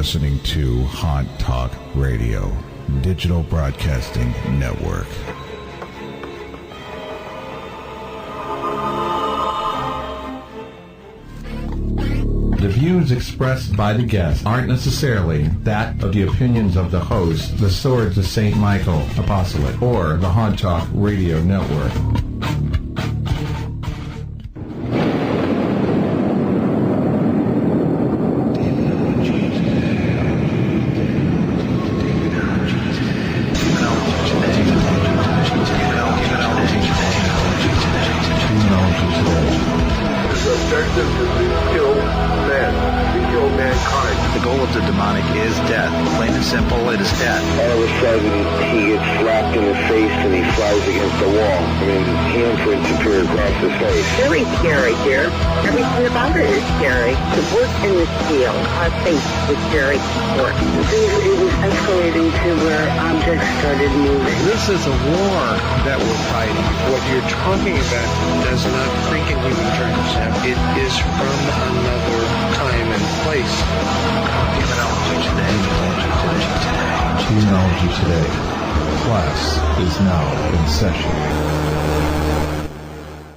listening to Haunt Talk Radio, Digital Broadcasting Network. The views expressed by the guests aren't necessarily that of the opinions of the host, the Swords of St. Michael Apostolate, or the Haunt Talk Radio Network. Very scary here. Everything about it is scary. The work in this field, our faith is very important. It was escalating to where objects started moving. This is a war that we're fighting. What you're talking about does not think in human terms. It is from another time and place. Demonology Today. Class is now in session.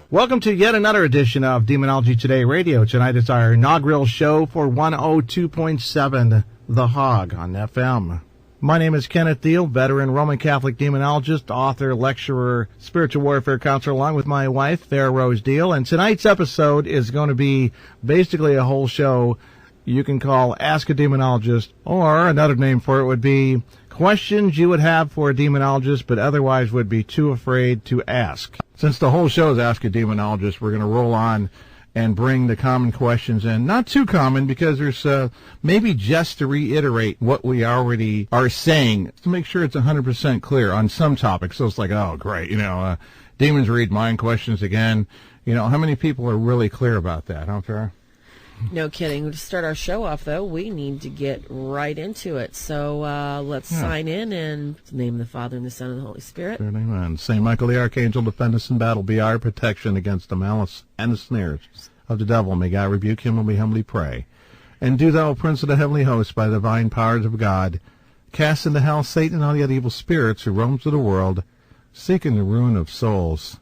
Welcome to yet another edition of Demonology Today Radio. Tonight is our inaugural show for 102.7 The Hog on FM. My name is Kenneth, Deel, veteran Roman Catholic demonologist, author, lecturer, spiritual warfare counselor, along with my wife, Farah Deel. And tonight's episode is going to be basically a whole show you can call Ask a Demonologist, or another name for it would be questions you would have for a demonologist but otherwise would be too afraid to ask. Since the whole show is Ask a Demonologist, we're going to roll on and bring the common questions in. Not too common, because there's maybe just to reiterate what we already are saying, to make sure it's 100% clear on some topics. So it's like, oh, great, demons read mind questions again. How many people are really clear about that, huh, Farah? No kidding. To start our show off, though, we need to get right into it. So let's sign in and name the Father and the Son and the Holy Spirit. Amen. Saint Michael the Archangel, defend us in battle. Be our protection against the malice and the snares of the devil. May God rebuke him, and we humbly pray. And do thou, Prince of the heavenly host, by the divine powers of God, cast into hell Satan and all the other evil spirits who roam through the world, seeking the ruin of souls.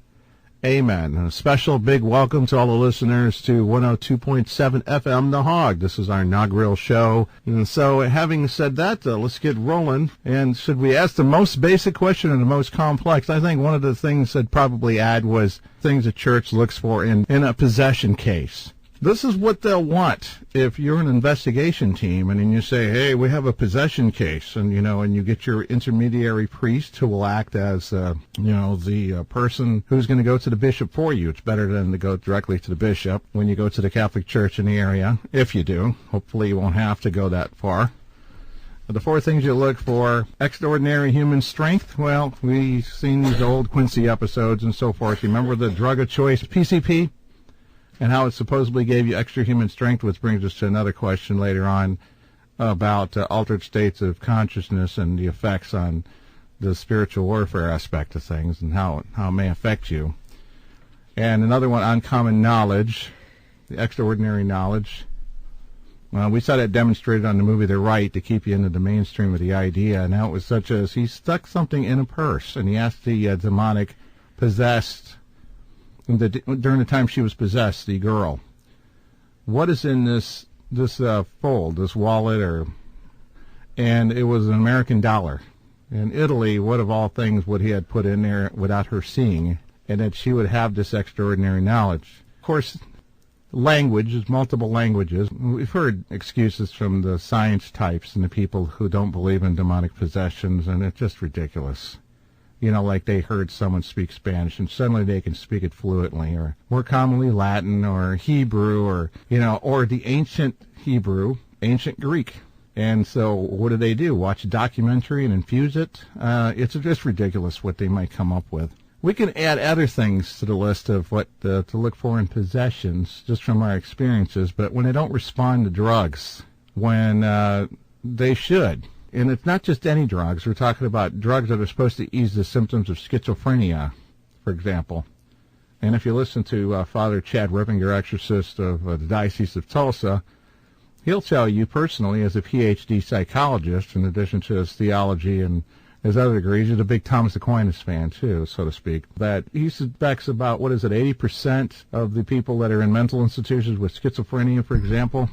Amen. And a special big welcome to all the listeners to 102.7 FM The Hog. This is our inaugural show. And so, having said that, let's get rolling. And should we ask the most basic question and the most complex? I think one of the things I'd probably add was things the church looks for in a possession case. This is what they'll want if you're an investigation team and then you say, hey, we have a possession case, and you get your intermediary priest who will act as the person who's going to go to the bishop for you. It's better than to go directly to the bishop when you go to the Catholic Church in the area, if you do. Hopefully you won't have to go that far. The four things you look for: extraordinary human strength. Well, we've seen these old Quincy episodes and so forth. You remember the drug of choice, PCP? And how it supposedly gave you extra human strength, which brings us to another question later on about altered states of consciousness and the effects on the spiritual warfare aspect of things and how it may affect you. And another one, uncommon knowledge, the extraordinary knowledge. We saw that demonstrated on the movie The Rite to keep you into the mainstream of the idea. And how it was such as he stuck something in a purse and he asked the demonic possessed, during the time she was possessed, the girl, what is in this fold, this wallet, and it was an American dollar. In Italy, what of all things would he had put in there without her seeing, and that she would have this extraordinary knowledge? Of course, language, multiple languages. We've heard excuses from the science types and the people who don't believe in demonic possessions, and it's just ridiculous. Like they heard someone speak Spanish and suddenly they can speak it fluently, or more commonly Latin or Hebrew, or the ancient Hebrew, ancient Greek. And so what do? Watch a documentary and infuse it? It's just ridiculous what they might come up with. We can add other things to the list of what to look for in possessions just from our experiences, but when they don't respond to drugs, when they should. And it's not just any drugs. We're talking about drugs that are supposed to ease the symptoms of schizophrenia, for example. And if you listen to Father Chad Rippinger, exorcist of the Diocese of Tulsa, He'll tell you personally, as a PhD psychologist, in addition to his theology and his other degrees, he's a big Thomas Aquinas fan, too, so to speak, that he suspects about, 80% of the people that are in mental institutions with schizophrenia, for example,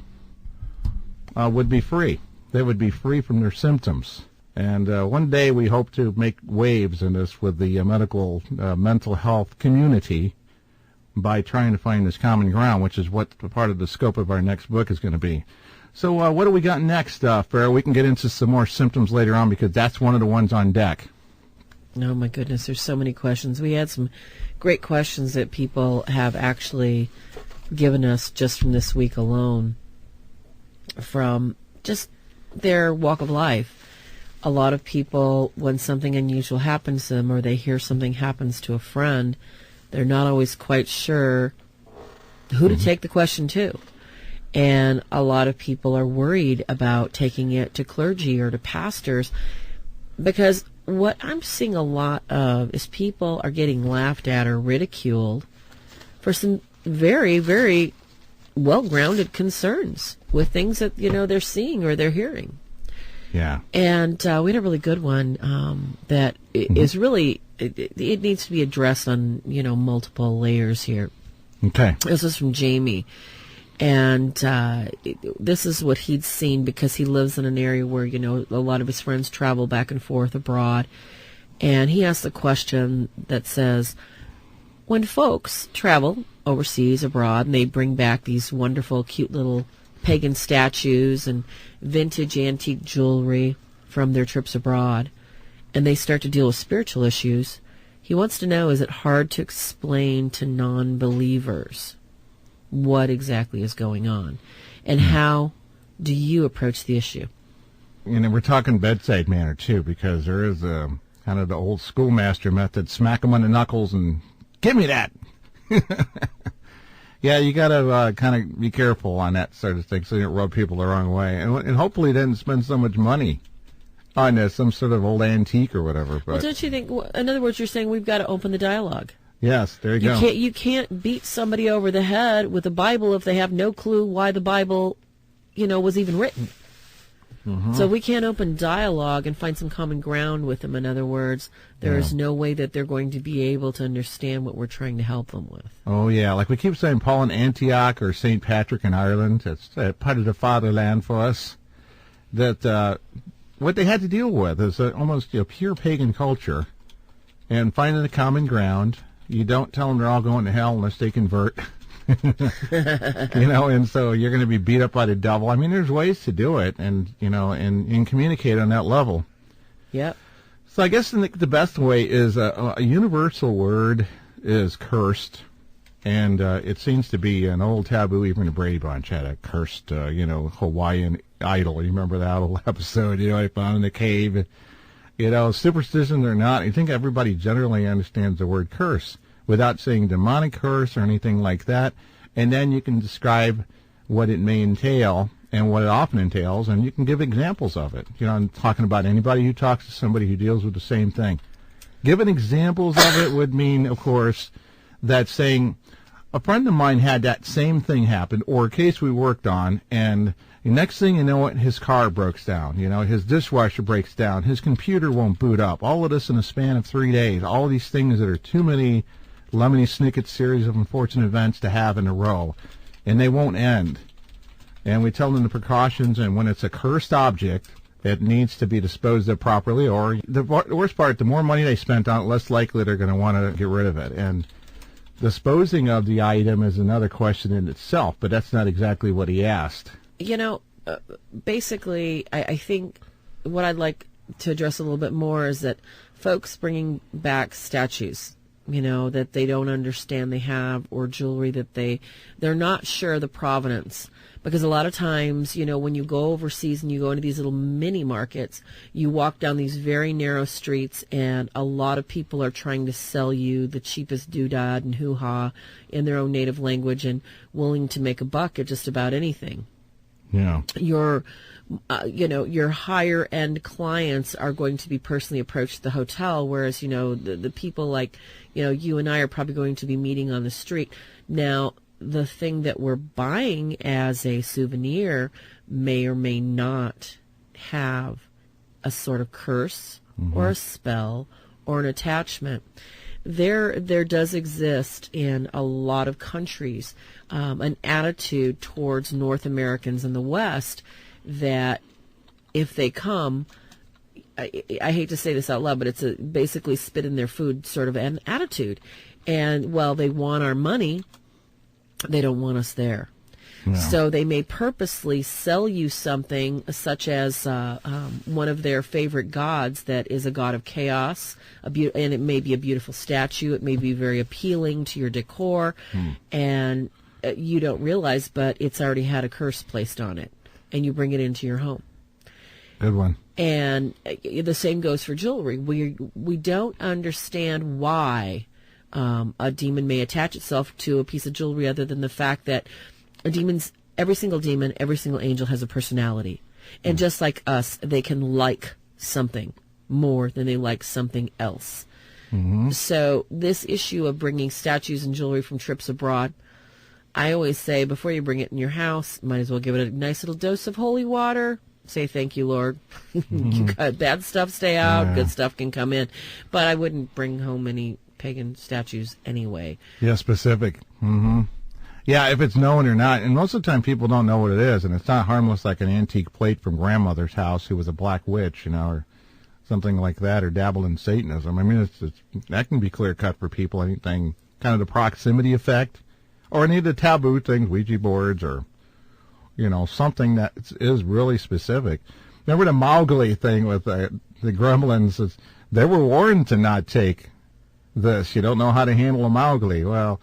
would be free. They would be free from their symptoms. And one day we hope to make waves in this with the mental health community by trying to find this common ground, which is what part of the scope of our next book is going to be. So what do we got next, Farah? We can get into some more symptoms later on because that's one of the ones on deck. Oh, my goodness. There's so many questions. We had some great questions that people have actually given us just from this week alone, from just their walk of life. A lot of people, when something unusual happens to them or they hear something happens to a friend, they're not always quite sure who to take the question to. And a lot of people are worried about taking it to clergy or to pastors, because what I'm seeing a lot of is people are getting laughed at or ridiculed for some very, very well-grounded concerns with things that, they're seeing or they're hearing. Yeah. And we had a really good one that is really, it needs to be addressed on, multiple layers here. Okay. This is from Jamie. And this is what he'd seen because he lives in an area where, a lot of his friends travel back and forth abroad. And he asked a question that says, when folks travel overseas, abroad, and they bring back these wonderful, cute little pagan statues and vintage antique jewelry from their trips abroad, and they start to deal with spiritual issues, he wants to know, is it hard to explain to non-believers what exactly is going on, and how do you approach the issue? And we're talking bedside manner, too, because there is kind of the old schoolmaster method, smack them on the knuckles and give me that. Yeah, you got to kind of be careful on that sort of thing so you don't rub people the wrong way. And hopefully didn't spend so much money on some sort of old antique or whatever. But well, don't you think, in other words, you're saying we've got to open the dialogue? Yes, there you go. You can't beat somebody over the head with the Bible if they have no clue why the Bible, was even written. Mm-hmm. So we can't open dialogue and find some common ground with them. In other words, there is no way that they're going to be able to understand what we're trying to help them with. Oh, yeah. Like we keep saying, Paul in Antioch or St. Patrick in Ireland, it's part of the fatherland for us, that what they had to deal with is almost pure pagan culture and finding the common ground. You don't tell them they're all going to hell unless they convert. And so you're going to be beat up by the devil. I mean, there's ways to do it and communicate on that level. Yep. So I guess the best way is a universal word is cursed. And it seems to be an old taboo. Even the Brady Bunch had a cursed, Hawaiian idol. You remember that old episode, I found in the cave. Superstitions or not, I think everybody generally understands the word curse without saying demonic curse or anything like that. And then you can describe what it may entail and what it often entails, and you can give examples of it. I'm talking about anybody who talks to somebody who deals with the same thing. Giving examples of it would mean, of course, that saying, a friend of mine had that same thing happen, or a case we worked on, and the next thing you know, his car breaks down. His dishwasher breaks down. His computer won't boot up. All of this in a span of 3 days. All of these things that are too many Lemony Snicket series of unfortunate events to have in a row, and they won't end. And we tell them the precautions, and when it's a cursed object, it needs to be disposed of properly, or the worst part, the more money they spent on it, less likely they're going to want to get rid of it. And disposing of the item is another question in itself, but that's not exactly what he asked. Basically, I think what I'd like to address a little bit more is that folks bringing back statues, that they don't understand they have, or jewelry that they're not sure the provenance. Because a lot of times, when you go overseas and you go into these little mini markets, you walk down these very narrow streets, and a lot of people are trying to sell you the cheapest doodad and hoo-ha in their own native language and willing to make a buck at just about anything. Yeah. Your higher end clients are going to be personally approached at the hotel, whereas, the people like, you and I are probably going to be meeting on the street. Now, the thing that we're buying as a souvenir may or may not have a sort of curse or a spell or an attachment. There does exist in a lot of countries an attitude towards North Americans in the West that if they come, I hate to say this out loud, but it's a basically spit in their food sort of an attitude. And while they want our money, they don't want us there. No. So they may purposely sell you something such as one of their favorite gods that is a god of chaos, and it may be a beautiful statue. It may be very appealing to your decor, and you don't realize, but it's already had a curse placed on it, and you bring it into your home. Good one. And the same goes for jewelry. We don't understand why a demon may attach itself to a piece of jewelry other than the fact that every single demon, every single angel has a personality. And just like us, they can like something more than they like something else. So this issue of bringing statues and jewelry from trips abroad, I always say before you bring it in your house, might as well give it a nice little dose of holy water. Say thank you, Lord. You got bad stuff, stay out. Good stuff can come in. But I wouldn't bring home any pagan statues anyway. Yeah, specific. Yeah, if it's known or not. And most of the time people don't know what it is, and it's not harmless like an antique plate from grandmother's house who was a black witch, or something like that, or dabbled in Satanism. I mean, that can be clear-cut for people, anything, kind of the proximity effect, or any of the taboo things, Ouija boards, or, something that is really specific. Remember the Mowgli thing with the gremlins? They were warned to not take this. You don't know how to handle a Mowgli. Well,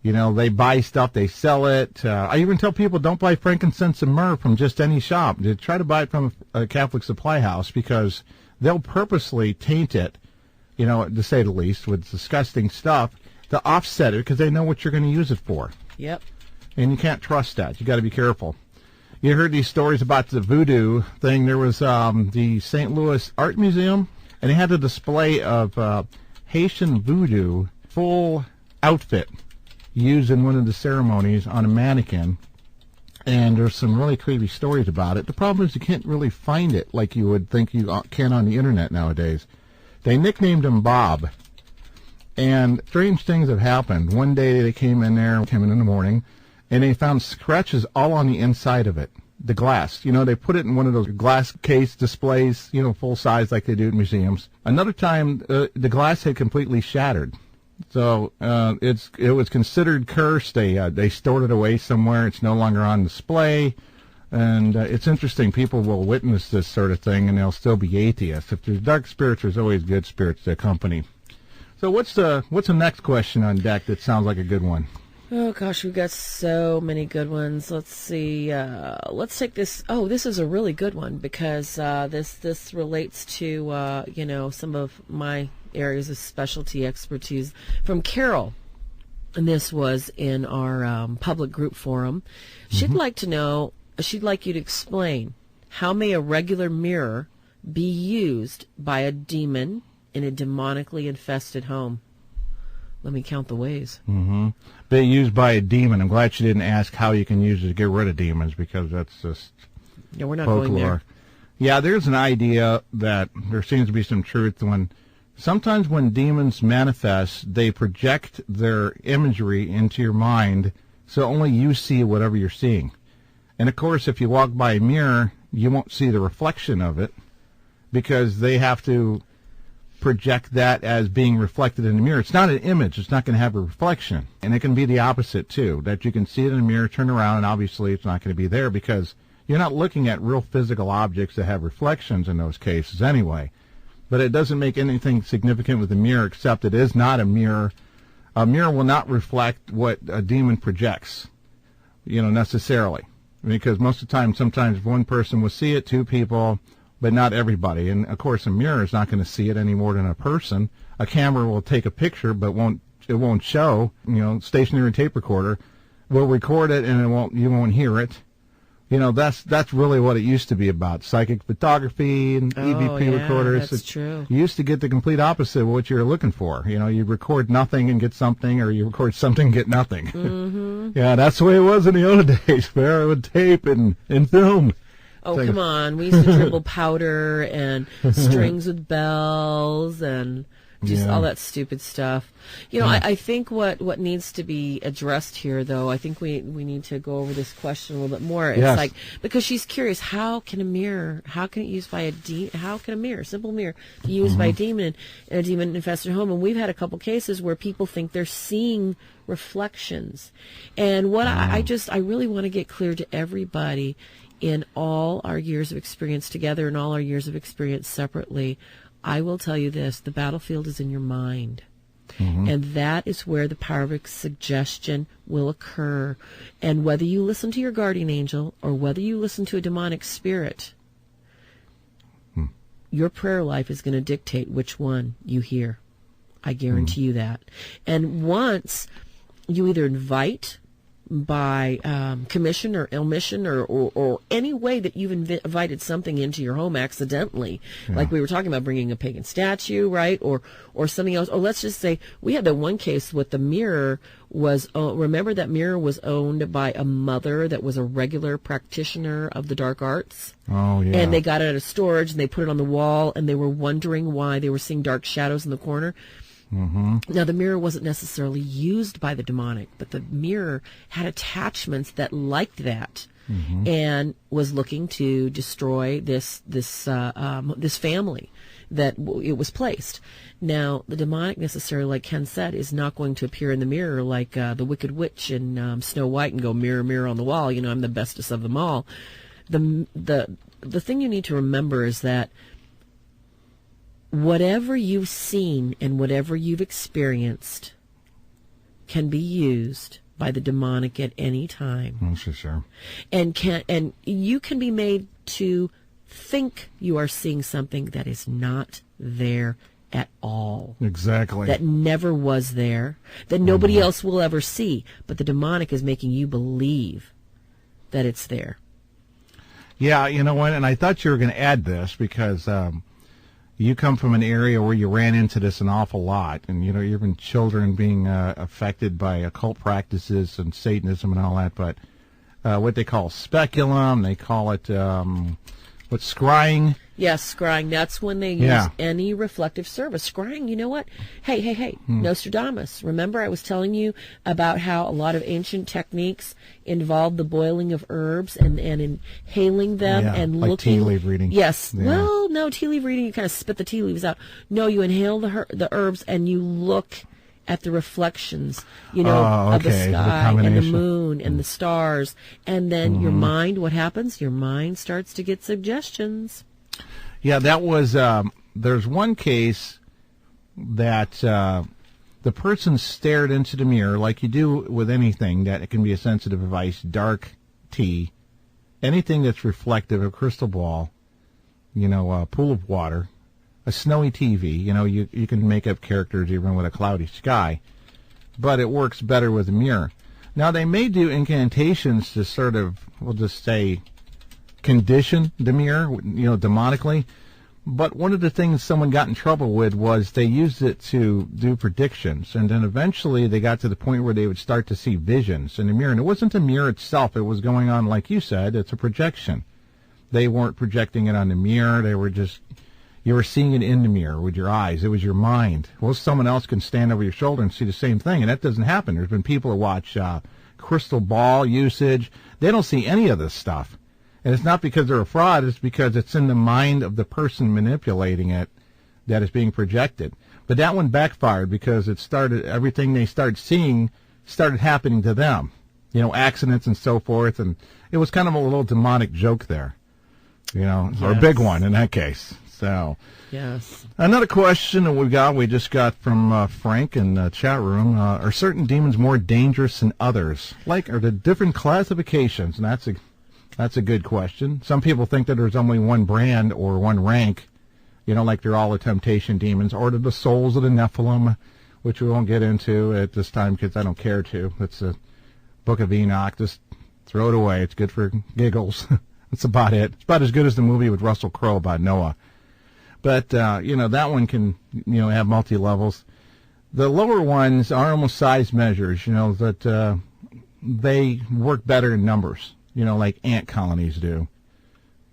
they buy stuff, they sell it. I even tell people don't buy frankincense and myrrh from just any shop. They try to buy it from a Catholic supply house because they'll purposely taint it, to say the least, with disgusting stuff to offset it because they know what you're going to use it for. Yep. And you can't trust that. You got to be careful. You heard these stories about the voodoo thing. There was the St. Louis Art Museum, and they had a display of Haitian voodoo full outfit used in one of the ceremonies on a mannequin, and there's some really creepy stories about it. The problem is you can't really find it like you would think you can on the internet nowadays. They nicknamed him Bob, and strange things have happened. One day they came in in the morning, and they found scratches all on the inside of it, the glass. They put it in one of those glass case displays, full size like they do in museums. Another time, the glass had completely shattered. So it was considered cursed. They stored it away somewhere. It's no longer on display. And it's interesting. People will witness this sort of thing, and they'll still be atheists. If there's dark spirits, there's always good spirits to accompany. So what's the next question on deck that sounds like a good one? Oh, gosh, we've got so many good ones. Let's see. Let's take this. Oh, this is a really good one because this relates to, some of my areas of specialty expertise from Carol. And this was in our public group forum. She'd like to know, she'd like you to explain, how may a regular mirror be used by a demon in a demonically infested home? Let me count the ways. Be used by a demon. I'm glad she didn't ask how you can use it to get rid of demons, because that's just we're not folklore. Going there. Yeah, there's an idea that there seems to be some truth sometimes when demons manifest, they project their imagery into your mind, so only you see whatever you're seeing. And of course, if you walk by a mirror, you won't see the reflection of it, because they have to project that as being reflected in the mirror. It's not an image. It's not going to have a reflection. And it can be the opposite, too, that you can see it in the mirror, turn around, and obviously it's not going to be there because you're not looking at real physical objects that have reflections in those cases anyway. But it doesn't make anything significant with the mirror, except it is not a mirror. A mirror will not reflect what a demon projects, necessarily. Because most of the time, sometimes one person will see it, two people, but not everybody. And, of course, a mirror is not going to see it any more than a person. A camera will take a picture, but it won't show. Stationary tape recorder will record it, and you won't hear it. that's really what it used to be about. Psychic photography and EVP recorders. That's true. You used to get the complete opposite of what you were looking for. You record nothing and get something, or you record something and get nothing. Mm-hmm. Yeah, that's the way it was in the old days. Farah with tape and film. Oh, come on. We used to dribble powder and strings with bells and just all that stupid stuff. I think what needs to be addressed here, though, I think we need to go over this question a little bit more. It's like, because she's curious, how can a mirror, how can a mirror, simple mirror, be used by a demon in a demon-infested home? And we've had a couple cases where people think they're seeing reflections. And what I really want to get clear to everybody, in all our years of experience together and all our years of experience separately, I will tell you this: the battlefield is in your mind. Mm-hmm. And that is where the power of suggestion will occur. And whether you listen to your guardian angel or whether you listen to a demonic spirit, your prayer life is going to dictate which one you hear. I guarantee you that. And once you either invite by commission or omission or any way that you've invited something into your home accidentally, like we were talking about bringing a pagan statue, right, or something else. Or let's just say we had that one case with the mirror was, remember that mirror was owned by a mother that was a regular practitioner of the dark arts. Oh, yeah. And they got it out of storage and they put it on the wall and they were wondering why they were seeing dark shadows in the corner. Mm-hmm. Now, the mirror wasn't necessarily used by the demonic, but the mirror had attachments that liked that, and was looking to destroy this family that it was placed. Now, the demonic necessarily, like Ken said, is not going to appear in the mirror like the Wicked Witch in Snow White and go, mirror, mirror on the wall, I'm the bestest of them all. The thing you need to remember is that whatever you've seen and whatever you've experienced can be used by the demonic at any time. Oh, sure. And you can be made to think you are seeing something that is not there at all. Exactly. That never was there, that nobody else will ever see. But the demonic is making you believe that it's there. Yeah, you know what? And I thought you were going to add this because you come from an area where you ran into this an awful lot, and even children being affected by occult practices and Satanism and all that. But what they call speculum, they call it scrying. Yes, scrying. That's when they use any reflective service. Scrying, you know what? Hey, Nostradamus. Remember I was telling you about how a lot of ancient techniques involved the boiling of herbs and inhaling them and like looking. Tea leaf reading. Yes. Yeah. Well, no, tea leaf reading, you kind of spit the tea leaves out. No, you inhale the herbs and you look at the reflections, of the sky and the moon and the stars. And then your mind, what happens? Your mind starts to get suggestions. Yeah, that was, there's one case that the person stared into the mirror, like you do with anything that it can be a sensitive device, dark tea, anything that's reflective, a crystal ball, a pool of water, a snowy TV. You can make up characters even with a cloudy sky, but it works better with a mirror. Now, they may do incantations to sort of, we'll just say, condition the mirror, demonically. But one of the things someone got in trouble with was they used it to do predictions, and then eventually they got to the point where they would start to see visions in the mirror. And it wasn't the mirror itself. It was going on, like you said, it's a projection. They weren't projecting it on the mirror. They were just, you were seeing it in the mirror with your eyes. It was your mind. Well, someone else can stand over your shoulder and see the same thing, and that doesn't happen. There's been people who watch crystal ball usage. They don't see any of this stuff. And it's not because they're a fraud, it's because it's in the mind of the person manipulating it that is being projected. But that one backfired because everything they started seeing started happening to them. Accidents and so forth, and it was kind of a little demonic joke there. Or a big one in that case. So, yes. Another question that we just got from Frank in the chat room. Are certain demons more dangerous than others? Are there different classifications? And that's a good question. Some people think that there's only one brand or one rank, like they're all the temptation demons, or the souls of the Nephilim, which we won't get into at this time because I don't care to. It's the Book of Enoch. Just throw it away. It's good for giggles. That's about it. It's about as good as the movie with Russell Crowe about Noah. But, that one can, have multi-levels. The lower ones are almost size measures, that they work better in numbers, like ant colonies do.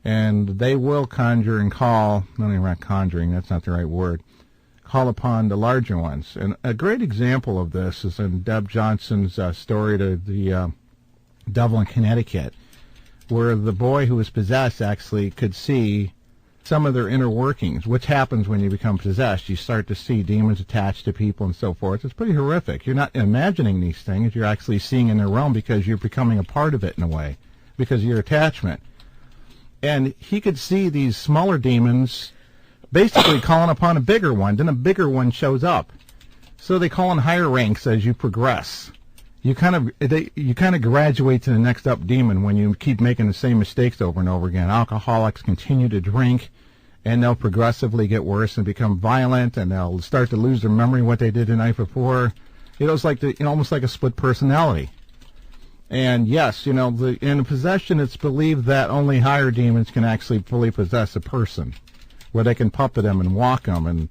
And they will conjure and call, not conjuring, that's not the right word, call upon the larger ones. And a great example of this is in Deb Johnson's story to the devil in Connecticut, where the boy who was possessed actually could see some of their inner workings, which happens when you become possessed. You start to see demons attached to people and so forth. It's pretty horrific. You're not imagining these things. You're actually seeing in their realm because you're becoming a part of it in a way, because of your attachment. And he could see these smaller demons basically calling upon a bigger one. Then a bigger one shows up. So they call in higher ranks as you progress. You kind of graduate to the next up demon when you keep making the same mistakes over and over again. Alcoholics continue to drink, and they'll progressively get worse and become violent, and they'll start to lose their memory of what they did the night before. It's like almost like a split personality. And yes, in a possession, it's believed that only higher demons can actually fully possess a person, where they can puppet them and walk them, and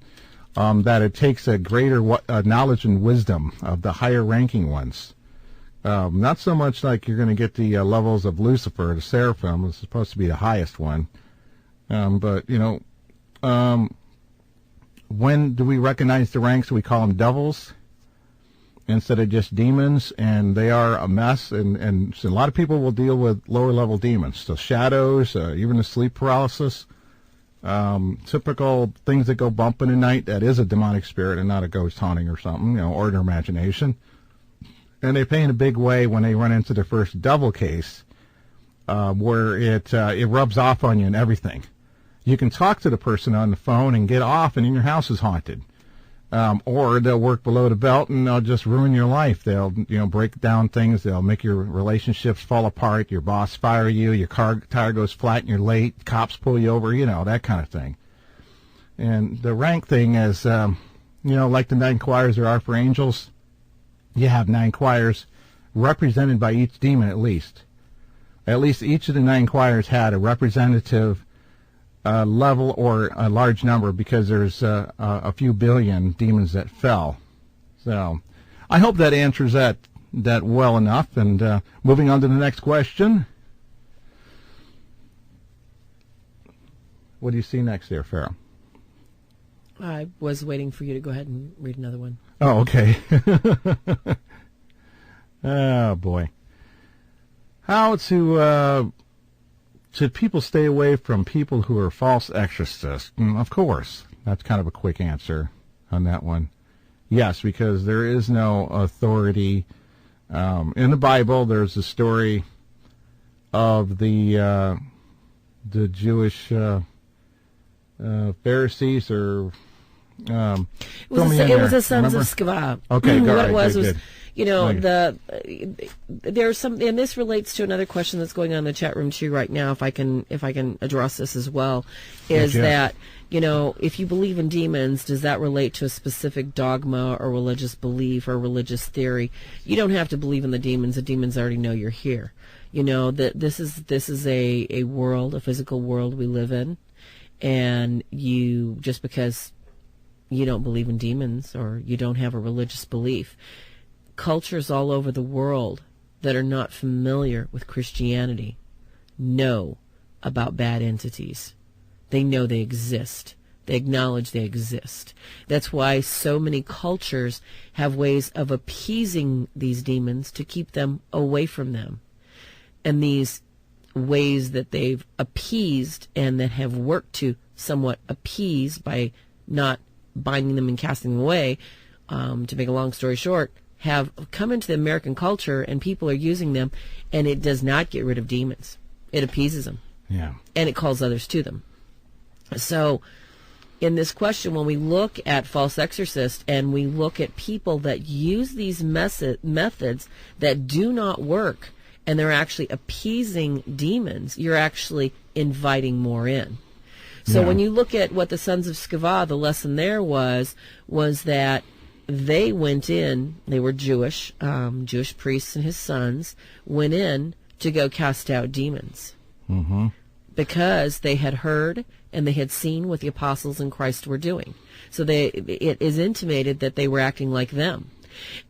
that it takes a greater knowledge and wisdom of the higher ranking ones. Not so much like you're going to get the levels of Lucifer, the seraphim, which is supposed to be the highest one. But when do we recognize the ranks? We call them devils instead of just demons, and they are a mess. And so a lot of people will deal with lower level demons, so shadows, even the sleep paralysis, typical things that go bump in the night. That is a demonic spirit and not a ghost haunting or something, or their imagination. And they pay in a big way when they run into their first devil case, where it rubs off on you and everything. You can talk to the person on the phone and get off, and then your house is haunted. Or they'll work below the belt and they'll just ruin your life. They'll break down things. They'll make your relationships fall apart. Your boss fire you. Your car tire goes flat and you're late. Cops pull you over. That kind of thing. And the rank thing is, like the 9 choirs there are for angels. You have 9 choirs represented by each demon at least. At least each of the 9 choirs had a representative level or a large number, because there's a few billion demons that fell. So I hope that answers that well enough. And moving on to the next question. What do you see next there, Farah? I was waiting for you to go ahead and read another one. Oh, okay. Oh, boy. How to should people stay away from people who are false exorcists? Of course. That's kind of a quick answer on that one. Yes, because there is no authority. In the Bible, there's a story of the Jewish Pharisees, or it was the sons of Sceva. Okay, what right, it was good. There's some, and this relates to another question that's going on in the chat room too right now. If I can address this as well, is that if you believe in demons, does that relate to a specific dogma or religious belief or religious theory? You don't have to believe in the demons. The demons already know you're here. That this is a world, a physical world we live in, and you, just because you don't believe in demons or you don't have a religious belief, cultures all over the world that are not familiar with Christianity know about bad entities. They know they exist. They acknowledge they exist. That's why so many cultures have ways of appeasing these demons to keep them away from them. And these ways that they've appeased and that have worked to somewhat appease by not binding them and casting them away, to make a long story short, have come into the American culture, and people are using them, and it does not get rid of demons. It appeases them. Yeah. And it calls others to them. So in this question, when we look at false exorcists and we look at people that use these methods that do not work, and they're actually appeasing demons, you're actually inviting more in. So when you look at what the sons of Sceva, the lesson there was that they went in, they were Jewish, Jewish priests and his sons went in to go cast out demons. Mm-hmm. Because they had heard and they had seen what the apostles in Christ were doing. So it is intimated that they were acting like them.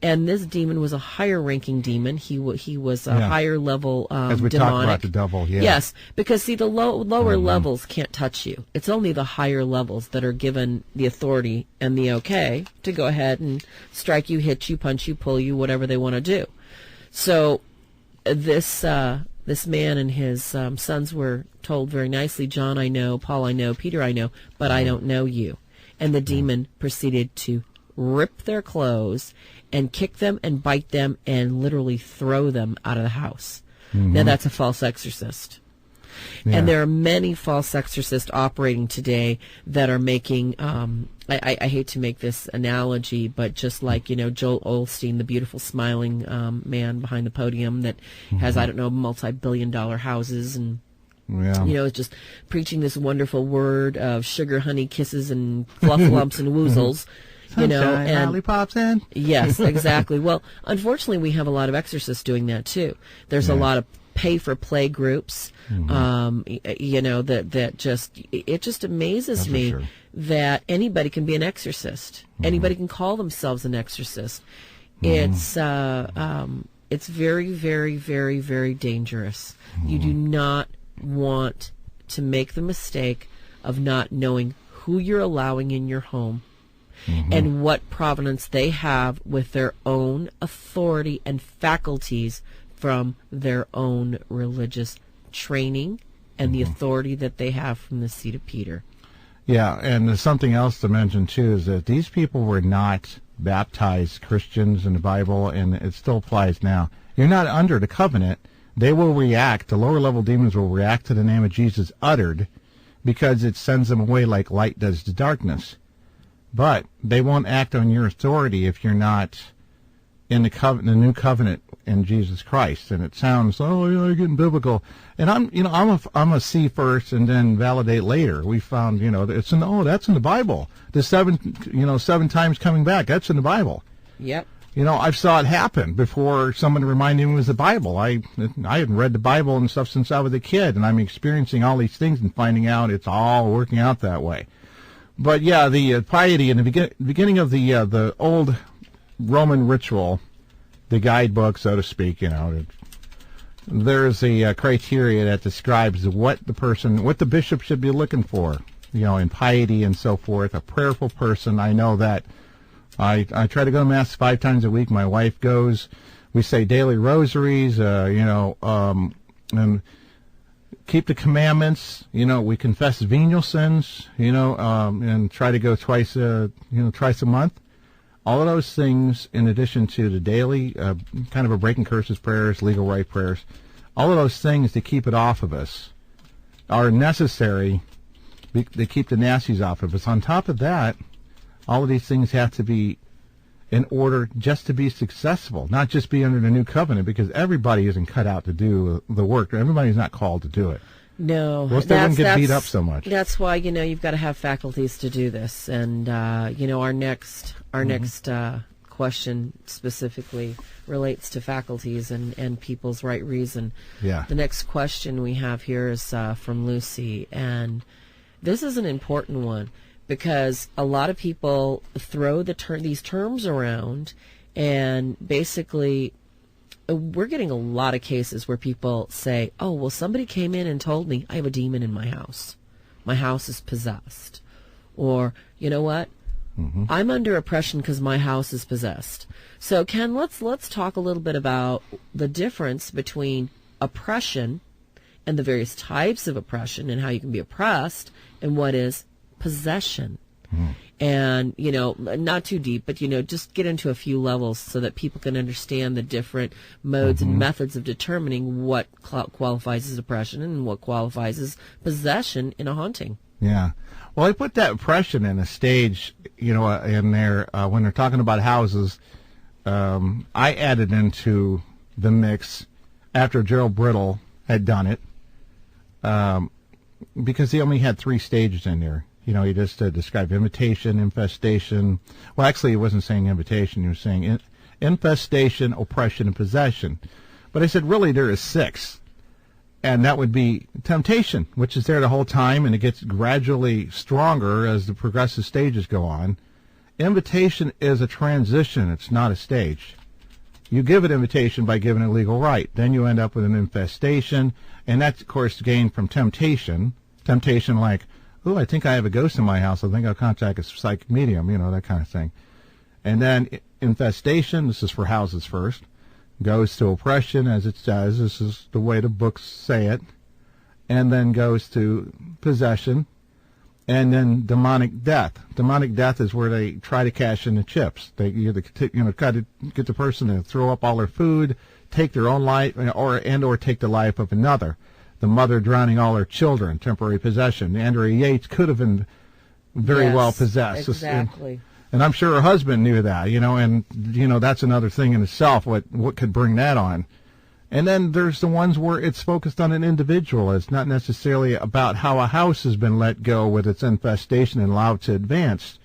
And this demon was a higher-ranking demon. He was a higher-level As we demonic. talked about the devil, yeah. Yes, because, see, the lower levels can't touch you. It's only the higher levels that are given the authority and the okay to go ahead and strike you, hit you, punch you, pull you, whatever they want to do. So this man and his sons were told very nicely, John I know, Paul I know, Peter I know, but I don't know you. And the demon proceeded to rip their clothes and kick them and bite them and literally throw them out of the house. Mm-hmm. Now that's a false exorcist. Yeah. And there are many false exorcists operating today that are making, I hate to make this analogy, but just like, Joel Osteen, the beautiful smiling man behind the podium that has, I don't know, multi-billion-dollar houses and it's just preaching this wonderful word of sugar, honey, kisses, and fluff lumps and woozles. And lollipops in. Yes, exactly. Well, unfortunately, we have a lot of exorcists doing that too. There's a lot of pay-for-play groups. That just amazes me that anybody can be an exorcist. Anybody can call themselves an exorcist. It's very, very, very, very dangerous. You do not want to make the mistake of not knowing who you're allowing in your home and what provenance they have with their own authority and faculties from their own religious training and the authority that they have from the seat of Peter. Yeah, and there's something else to mention, too, is that these people were not baptized Christians in the Bible, and it still applies now. You're not under the covenant. They will react, the lower-level demons will react to the name of Jesus uttered because it sends them away like light does to darkness. But they won't act on your authority if you're not in the new covenant in Jesus Christ. And it sounds, you're getting biblical. And I'm a see first and then validate later. We found, that's in the Bible. The seven times coming back, that's in the Bible. Yep. I saw it happen before someone reminded me it was the Bible. I hadn't read the Bible and stuff since I was a kid, and I'm experiencing all these things and finding out it's all working out that way. But yeah, the piety in the beginning of the old Roman ritual, the guidebook, so to speak, there's a criteria that describes what the bishop should be looking for, in piety and so forth. A prayerful person. I know that. I try to go to Mass 5 times a week. My wife goes. We say daily rosaries, and keep the commandments. We confess venial sins, and try to go twice a month. All of those things, in addition to the daily kind of a breaking curses prayers, legal right prayers, all of those things to keep it off of us are necessary. They keep the nasties off of us. On top of that, all of these things have to be in order just to be successful, not just be under the new covenant, because everybody isn't cut out to do the work. Everybody's not called to do it. No, they wouldn't get beat up so much. That's why you've got to have faculties to do this. And our next question specifically relates to faculties and people's right reason. Yeah. The next question we have here is from Lucy, and this is an important one because a lot of people throw these terms around, and basically we're getting a lot of cases where people say, oh, well, somebody came in and told me I have a demon in my house. My house is possessed. Or, you know what? I'm under oppression because my house is possessed. So, Ken, let's talk a little bit about the difference between oppression and the various types of oppression and how you can be oppressed and what is possession. And, not too deep, but, just get into a few levels so that people can understand the different modes and methods of determining what qualifies as oppression and what qualifies as possession in a haunting. Yeah. Well, I put that oppression in a stage, in there when they're talking about houses. I added into the mix after Gerald Brittle had done it because he only had 3 stages in there. He just described invitation, infestation. Well, actually, he wasn't saying invitation. He was saying infestation, oppression, and possession. But I said, really, there is 6. And that would be temptation, which is there the whole time, and it gets gradually stronger as the progressive stages go on. Invitation is a transition. It's not a stage. You give an invitation by giving a legal right. Then you end up with an infestation, and that's, of course, gained from temptation. Temptation like, oh, I think I have a ghost in my house. I think I'll contact a psychic medium, that kind of thing. And then infestation, this is for houses first, goes to oppression, as it says. This is the way the books say it. And then goes to possession. And then demonic death. Demonic death is where they try to cash in the chips. They try to get the person to throw up all their food, take their own life, or take the life of another. The mother drowning all her children, temporary possession. Andrea Yates could have been very well possessed. Exactly. And I'm sure her husband knew that, and that's another thing in itself, what could bring that on. And then there's the ones where it's focused on an individual. It's not necessarily about how a house has been let go with its infestation and allowed to advance.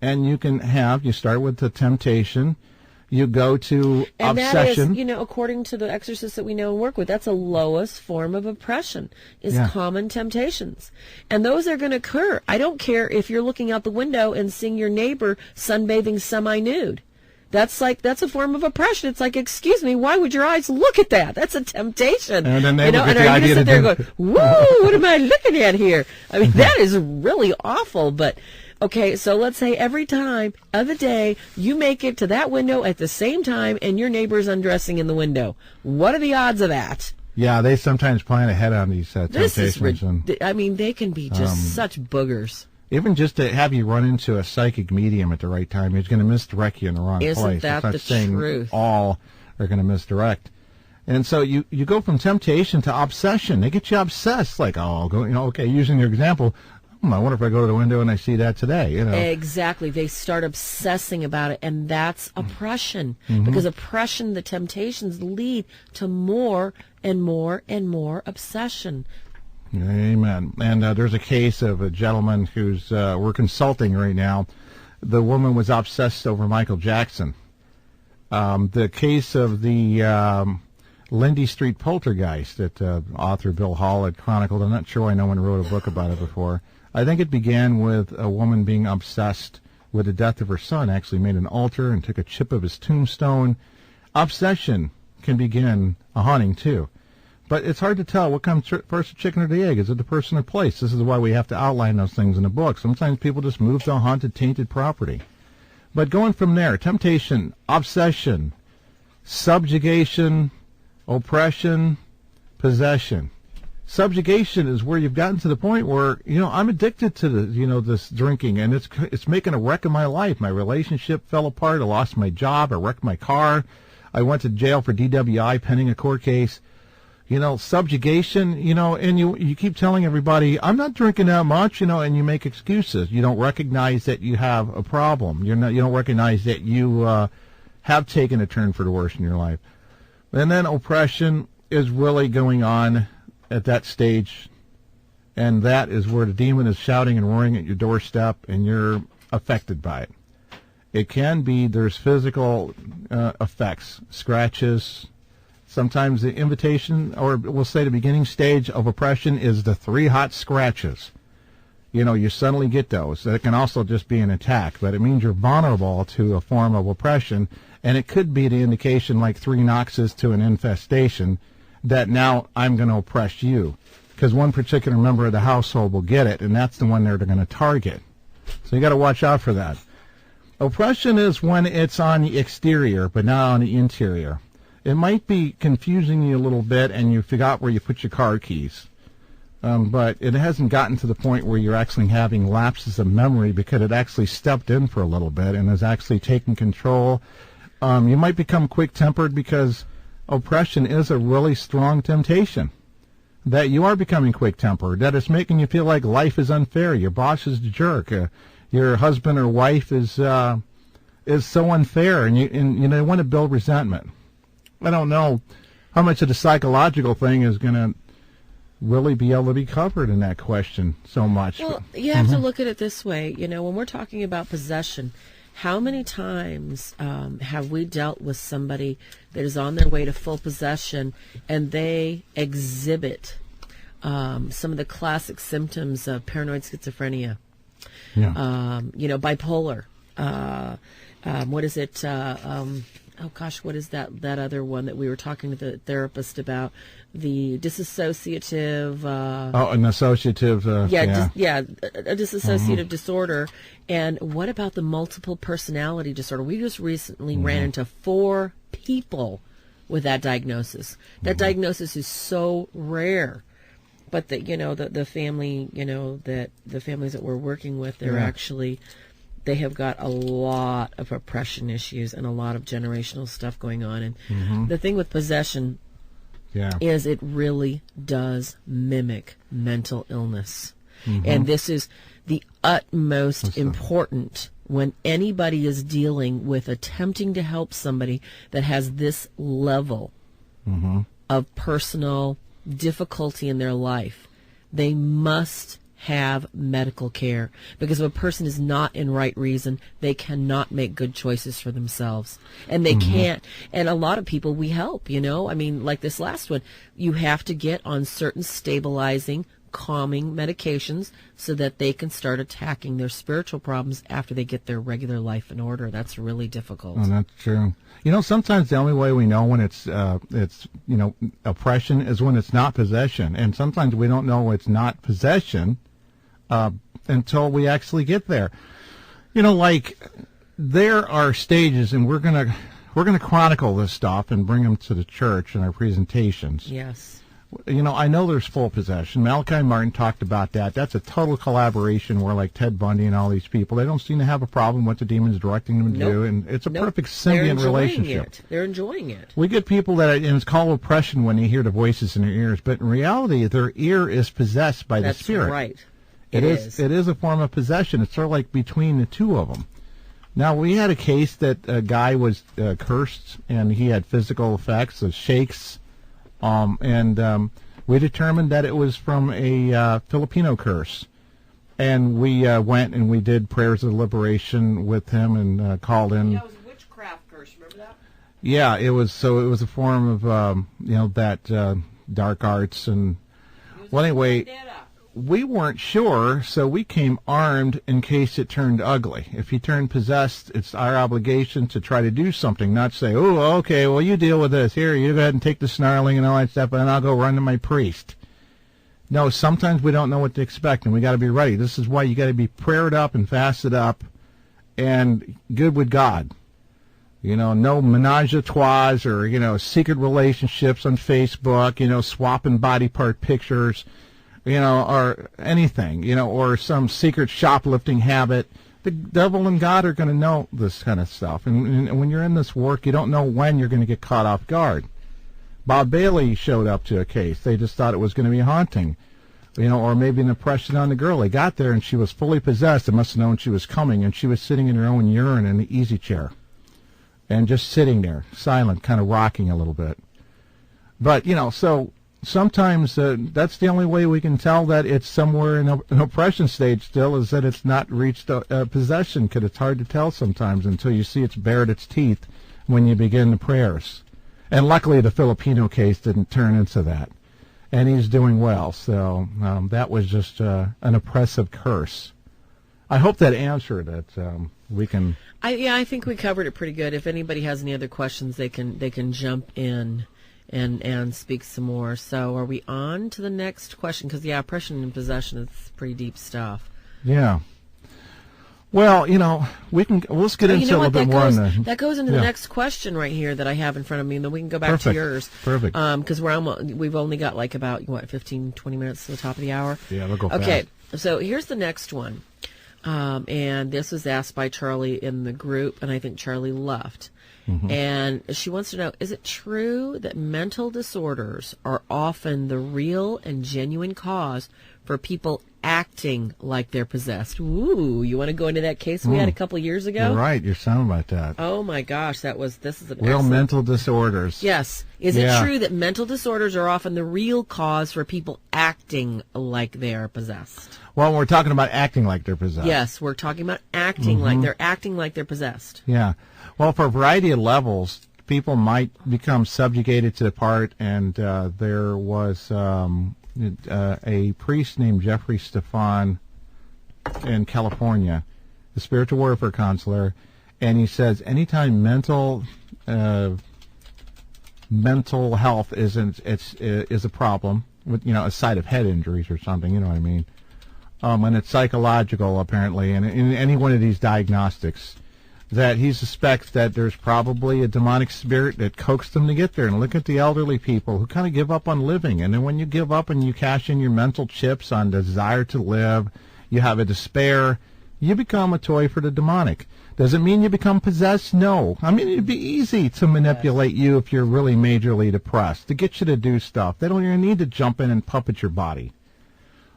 And you start with the temptation, you go to and obsession. And that is, according to the exorcists that we know and work with, that's the lowest form of oppression, is common temptations. And those are going to occur. I don't care if you're looking out the window and seeing your neighbor sunbathing semi-nude. That's a form of oppression. It's like, excuse me, why would your eyes look at that? That's a temptation. And then they and are you going to sit there and go, whoa, what am I looking at here? I mean, that is really awful. But, okay, so let's say every time of the day you make it to that window at the same time and your neighbor's undressing in the window. What are the odds of that? Yeah, they sometimes plan ahead on these temptations. They can be just such boogers. Even just to have you run into a psychic medium at the right time, he's going to misdirect you in the wrong place. Isn't that the truth? All are going to misdirect. And so you go from temptation to obsession. They get you obsessed. Like, using your example, I wonder if I go to the window and I see that today. Exactly. They start obsessing about it, and that's oppression. Mm-hmm. Because oppression, the temptations lead to more and more and more obsession. Amen. And there's a case of a gentleman who's we're consulting right now. The woman was obsessed over Michael Jackson. The case of the Lindy Street poltergeist that author Bill Hall had chronicled. I'm not sure why no one wrote a book about it before. I think it began with a woman being obsessed with the death of her son, actually made an altar and took a chip of his tombstone. Obsession can begin a haunting, too. But it's hard to tell what comes first, the chicken or the egg. Is it the person or place? This is why we have to outline those things in the book. Sometimes people just move to a haunted, tainted property. But going from there, temptation, obsession, subjugation, oppression, possession. Subjugation is where you've gotten to the point where, I'm addicted to this drinking, and it's making a wreck of my life. My relationship fell apart. I lost my job. I wrecked my car. I went to jail for DWI pending a court case. Subjugation, and you keep telling everybody, I'm not drinking that much, and you make excuses. You don't recognize that you have a problem. You don't recognize that you have taken a turn for the worse in your life. And then oppression is really going on at that stage, and that is where the demon is shouting and roaring at your doorstep, and you're affected by it. It can be, there's physical effects, scratches. Sometimes the invitation, or we'll say the beginning stage of oppression, is the 3 hot scratches. You suddenly get those. That can also just be an attack, but it means you're vulnerable to a form of oppression, and it could be the indication, like 3 Knoxes to an infestation, that now I'm going to oppress you. Because one particular member of the household will get it, and that's the one they're going to target. So you got to watch out for that. Oppression is when it's on the exterior, but not on the interior. It might be confusing you a little bit, and you forgot where you put your car keys. But it hasn't gotten to the point where you're actually having lapses of memory because it actually stepped in for a little bit and is actually taking control. You might become quick-tempered because oppression is a really strong temptation. That you are becoming quick-tempered, that it's making you feel like life is unfair, your boss is the jerk, your husband or wife is so unfair, and you want to build resentment. I don't know how much of the psychological thing is going to really be able to be covered in that question so much. Well, you have to look at it this way. When we're talking about possession, How many times have we dealt with somebody that is on their way to full possession and they exhibit some of the classic symptoms of paranoid schizophrenia, bipolar, what is it? What is that other one that we were talking to the therapist about? The dissociative. An associative. A dissociative disorder. And what about the multiple personality disorder? We just recently ran into 4 people with that diagnosis. That diagnosis is so rare. But the family, that the families that we're working with, they're actually, they have got a lot of oppression issues and a lot of generational stuff going on. And the thing with possession is it really does mimic mental illness. And this is the utmost important when anybody is dealing with attempting to help somebody that has this level of personal difficulty in their life. They must have medical care, because if a person is not in right reason, they cannot make good choices for themselves, and they can't. And a lot of people we help, like this last one, you have to get on certain stabilizing, calming medications so that they can start attacking their spiritual problems after they get their regular life in order. That's really difficult. Oh, that's true. Sometimes the only way we know when it's oppression is when it's not possession. And sometimes we don't know it's not possession until we actually get there. There are stages, and we're gonna chronicle this stuff and bring them to the church in our presentations. Yes. I know there's full possession. Malachi Martin talked about that. That's a total collaboration where, like Ted Bundy and all these people, they don't seem to have a problem what the demon's directing them to do, and it's a perfect symbiont relationship. They're enjoying it. We get people that, and it's called oppression when they hear the voices in their ears, but in reality, their ear is possessed by the spirit. That's right. It is a form of possession. It's sort of like between the two of them. Now, we had a case that a guy was cursed, and he had physical effects, shakes, and we determined that it was from a Filipino curse. And we went and we did prayers of liberation with him and called in. Yeah, it was a witchcraft curse. Remember that? Yeah, it was. So it was a form of that dark arts and. Well, anyway, we weren't sure, so we came armed in case it turned ugly. If he turned possessed, it's our obligation to try to do something, not say, "Oh, okay, well, you deal with this. Here, you go ahead and take the snarling and all that stuff, and I'll go run to my priest." No, sometimes we don't know what to expect, and we got to be ready. This is why you got to be prayed up and fasted up and good with God. No menage a trois or, secret relationships on Facebook, swapping body part pictures, or anything, or some secret shoplifting habit. The devil and God are going to know this kind of stuff. And when you're in this work, you don't know when you're going to get caught off guard. Bob Bailey showed up to a case. They just thought it was going to be haunting, or maybe an oppression on the girl. They got there and she was fully possessed. They must have known she was coming, and she was sitting in her own urine in the easy chair and just sitting there, silent, kind of rocking a little bit. But, so sometimes that's the only way we can tell that it's somewhere in an oppression stage still, is that it's not reached possession, because it's hard to tell sometimes until you see it's bared its teeth when you begin the prayers. And luckily the Filipino case didn't turn into that. And he's doing well, so that was just an oppressive curse. I hope that answered it. We can... I think we covered it pretty good. If anybody has any other questions, they can jump in and speak some more. So are we on to the next question? Because, oppression and possession is pretty deep stuff. Yeah. Well, let's get into a little bit more on that. That goes into the next question right here that I have in front of me, and then we can go back to yours. Perfect. Because we've only got like about, 15, 20 minutes to the top of the hour? Yeah, we'll go fast. Okay, so here's the next one. And this was asked by Charlie in the group, and I think Charlie left. Mm-hmm. And she wants to know, is it true that mental disorders are often the real and genuine cause for people acting like they're possessed. Ooh, you want to go into that case we had a couple years ago? You're right. You're sound about that. Oh my gosh, this is an Real excellent... mental disorders. Yes. Is it true that mental disorders are often the real cause for people acting like they are possessed? Well, we're talking about acting like they're possessed. Yes, we're talking about acting like they're possessed. Yeah. Well, for a variety of levels, people might become subjugated to the part, and there was a priest named Jeffrey Stefan in California, the spiritual warfare counselor, and he says anytime mental health is a problem, with a side of head injuries or something, you know what I mean, and it's psychological apparently, and in any one of these diagnostics, that he suspects that there's probably a demonic spirit that coaxed them to get there. And look at the elderly people who kind of give up on living. And then when you give up and you cash in your mental chips on desire to live, you have a despair, you become a toy for the demonic. Does it mean you become possessed? No. I mean, it'd be easy to manipulate you if you're really majorly depressed, to get you to do stuff. They don't even need to jump in and puppet your body.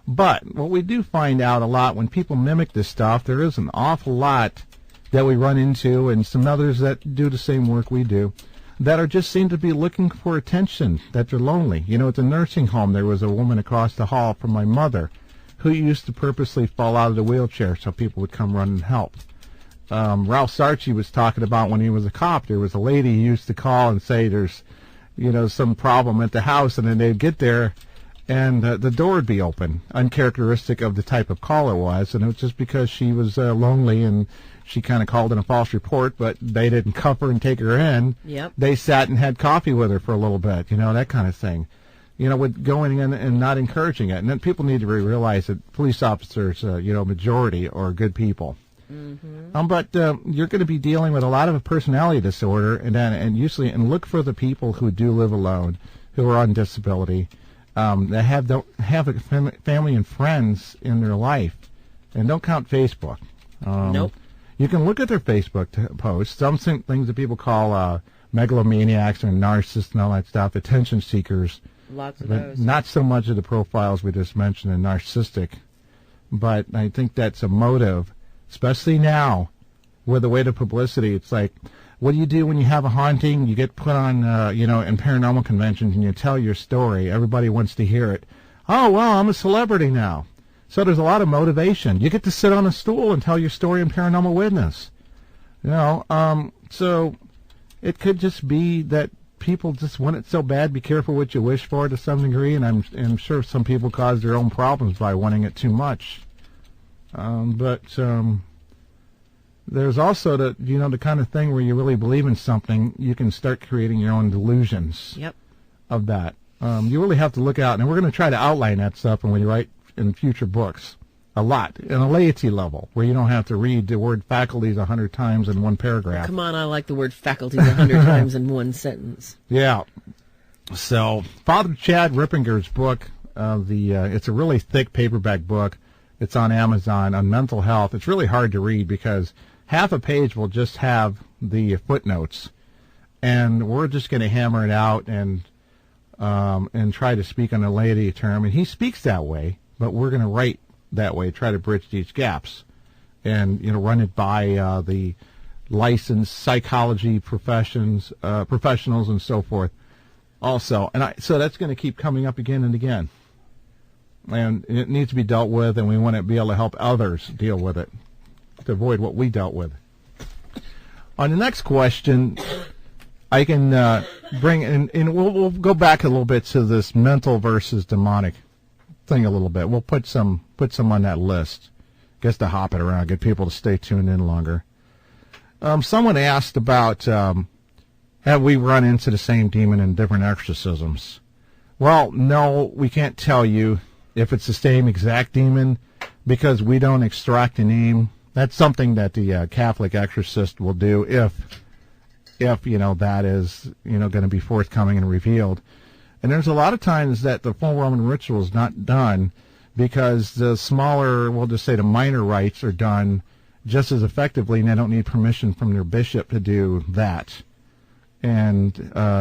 But what we do find out a lot when people mimic this stuff, there is an awful lot that we run into, and some others that do the same work we do, that are just seem to be looking for attention, that they're lonely. At the nursing home, there was a woman across the hall from my mother who used to purposely fall out of the wheelchair so people would come run and help. Ralph Sarchi was talking about when he was a cop, there was a lady he used to call and say there's, some problem at the house, and then they'd get there, and the door would be open, uncharacteristic of the type of call it was, and it was just because she was lonely, and she kind of called in a false report, but they didn't cuff her and take her in. Yep. They sat and had coffee with her for a little bit, that kind of thing. With going in and not encouraging it. And then people need to realize that police officers, majority are good people. Mm-hmm. But you're going to be dealing with a lot of a personality disorder, and look for the people who do live alone, who are on disability, that don't have a family and friends in their life, and don't count Facebook. Nope. You can look at their Facebook posts. Some things that people call megalomaniacs and narcissists and all that stuff, attention seekers. Lots of those. Not so much of the profiles we just mentioned in narcissistic, but I think that's a motive, especially now with the way to publicity. It's like, what do you do when you have a haunting? You get put on, in paranormal conventions and you tell your story. Everybody wants to hear it. Oh, well, I'm a celebrity now. So there's a lot of motivation. You get to sit on a stool and tell your story in Paranormal Witness. So it could just be that people just want it so bad. Be careful what you wish for to some degree, and I'm sure some people cause their own problems by wanting it too much. But there's also the kind of thing where you really believe in something, you can start creating your own delusions. Yep. Of that. You really have to look out, and we're going to try to outline that stuff when we write in future books a lot, in a laity level, where you don't have to read the word faculties 100 times in one paragraph. Come on, I like the word faculties 100 times in one sentence. Yeah. So, Father Chad Rippinger's book, it's a really thick paperback book. It's on Amazon, on mental health. It's really hard to read because half a page will just have the footnotes, and we're just going to hammer it out and try to speak on a laity term. And he speaks that way, but we're going to write that way, try to bridge these gaps, and run it by the licensed psychology professionals and so forth. Also, so that's going to keep coming up again and again, and it needs to be dealt with, and we want to be able to help others deal with it to avoid what we dealt with. On the next question, I can bring in. We'll go back a little bit to this mental versus demonic thing a little bit. We'll put some on that list. Guess to hop it around, get people to stay tuned in longer. Someone asked about have we run into the same demon in different exorcisms? Well, no, we can't tell you if it's the same exact demon because we don't extract a name. That's something that the Catholic exorcist will do if that is going to be forthcoming and revealed. And there's a lot of times that the full Roman ritual is not done because the smaller, we'll just say the minor rites are done just as effectively, and they don't need permission from their bishop to do that. And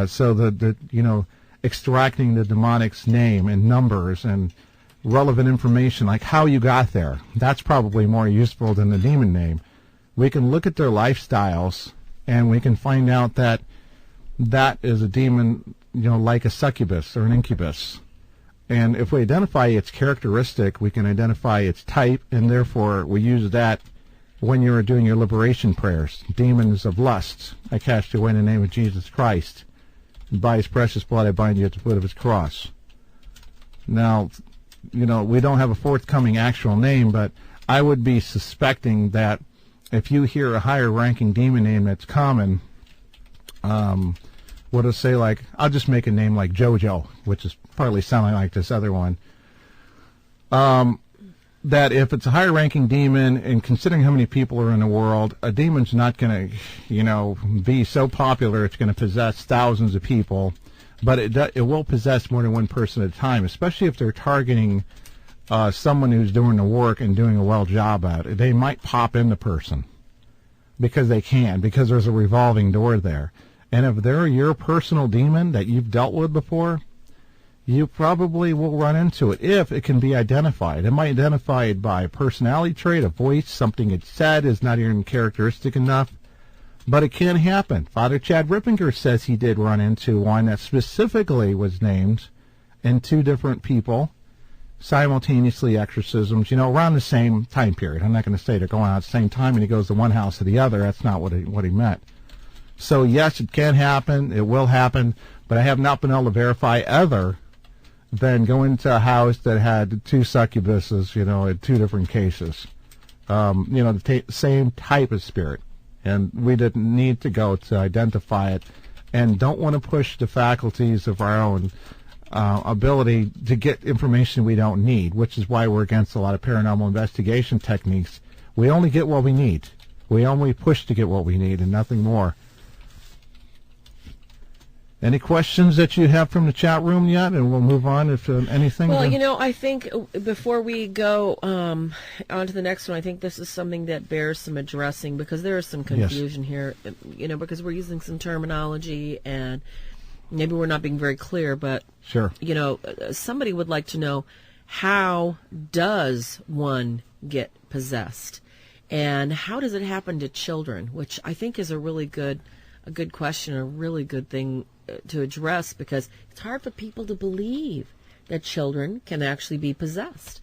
so the extracting the demonic's name and numbers and relevant information, like how you got there. That's probably more useful than the demon name. We can look at their lifestyles, and we can find out that that is a demon, like a succubus or an incubus. And if we identify its characteristic, we can identify its type, and therefore we use that when you're doing your liberation prayers. Demons of lust, I cast you away in the name of Jesus Christ. And by his precious blood, I bind you at the foot of his cross. Now, we don't have a forthcoming actual name, but I would be suspecting that if you hear a higher-ranking demon name that's common, what to say, like, I'll just make a name like JoJo, which is partly sounding like this other one, that if it's a higher-ranking demon, and considering how many people are in the world, a demon's not going to, be so popular it's going to possess thousands of people, but it will possess more than one person at a time, especially if they're targeting someone who's doing the work and doing a well job at it. They might pop in the person because there's a revolving door there. And if they're your personal demon that you've dealt with before, you probably will run into it if it can be identified. It might be identified by a personality trait, a voice, something it said is not even characteristic enough, but it can happen. Father Chad Rippinger says he did run into one that specifically was named in two different people, simultaneously exorcisms, around the same time period. I'm not going to say they're going on at the same time and he goes to one house to the other. That's not what he meant. So, yes, it can happen. It will happen. But I have not been able to verify other than going to a house that had two succubuses, in two different cases. The same type of spirit. And we didn't need to go to identify it and don't want to push the faculties of our own ability to get information we don't need, which is why we're against a lot of paranormal investigation techniques. We only get what we need. We only push to get what we need and nothing more. Any questions that you have from the chat room yet? And we'll move on if anything. Well, I think before we go on to the next one, I think this is something that bears some addressing because there is some confusion here, because we're using some terminology and maybe we're not being very clear, but, sure. Somebody would like to know, how does one get possessed? And how does it happen to children? Which I think is a good question, a really good thing to address, because it's hard for people to believe that children can actually be possessed.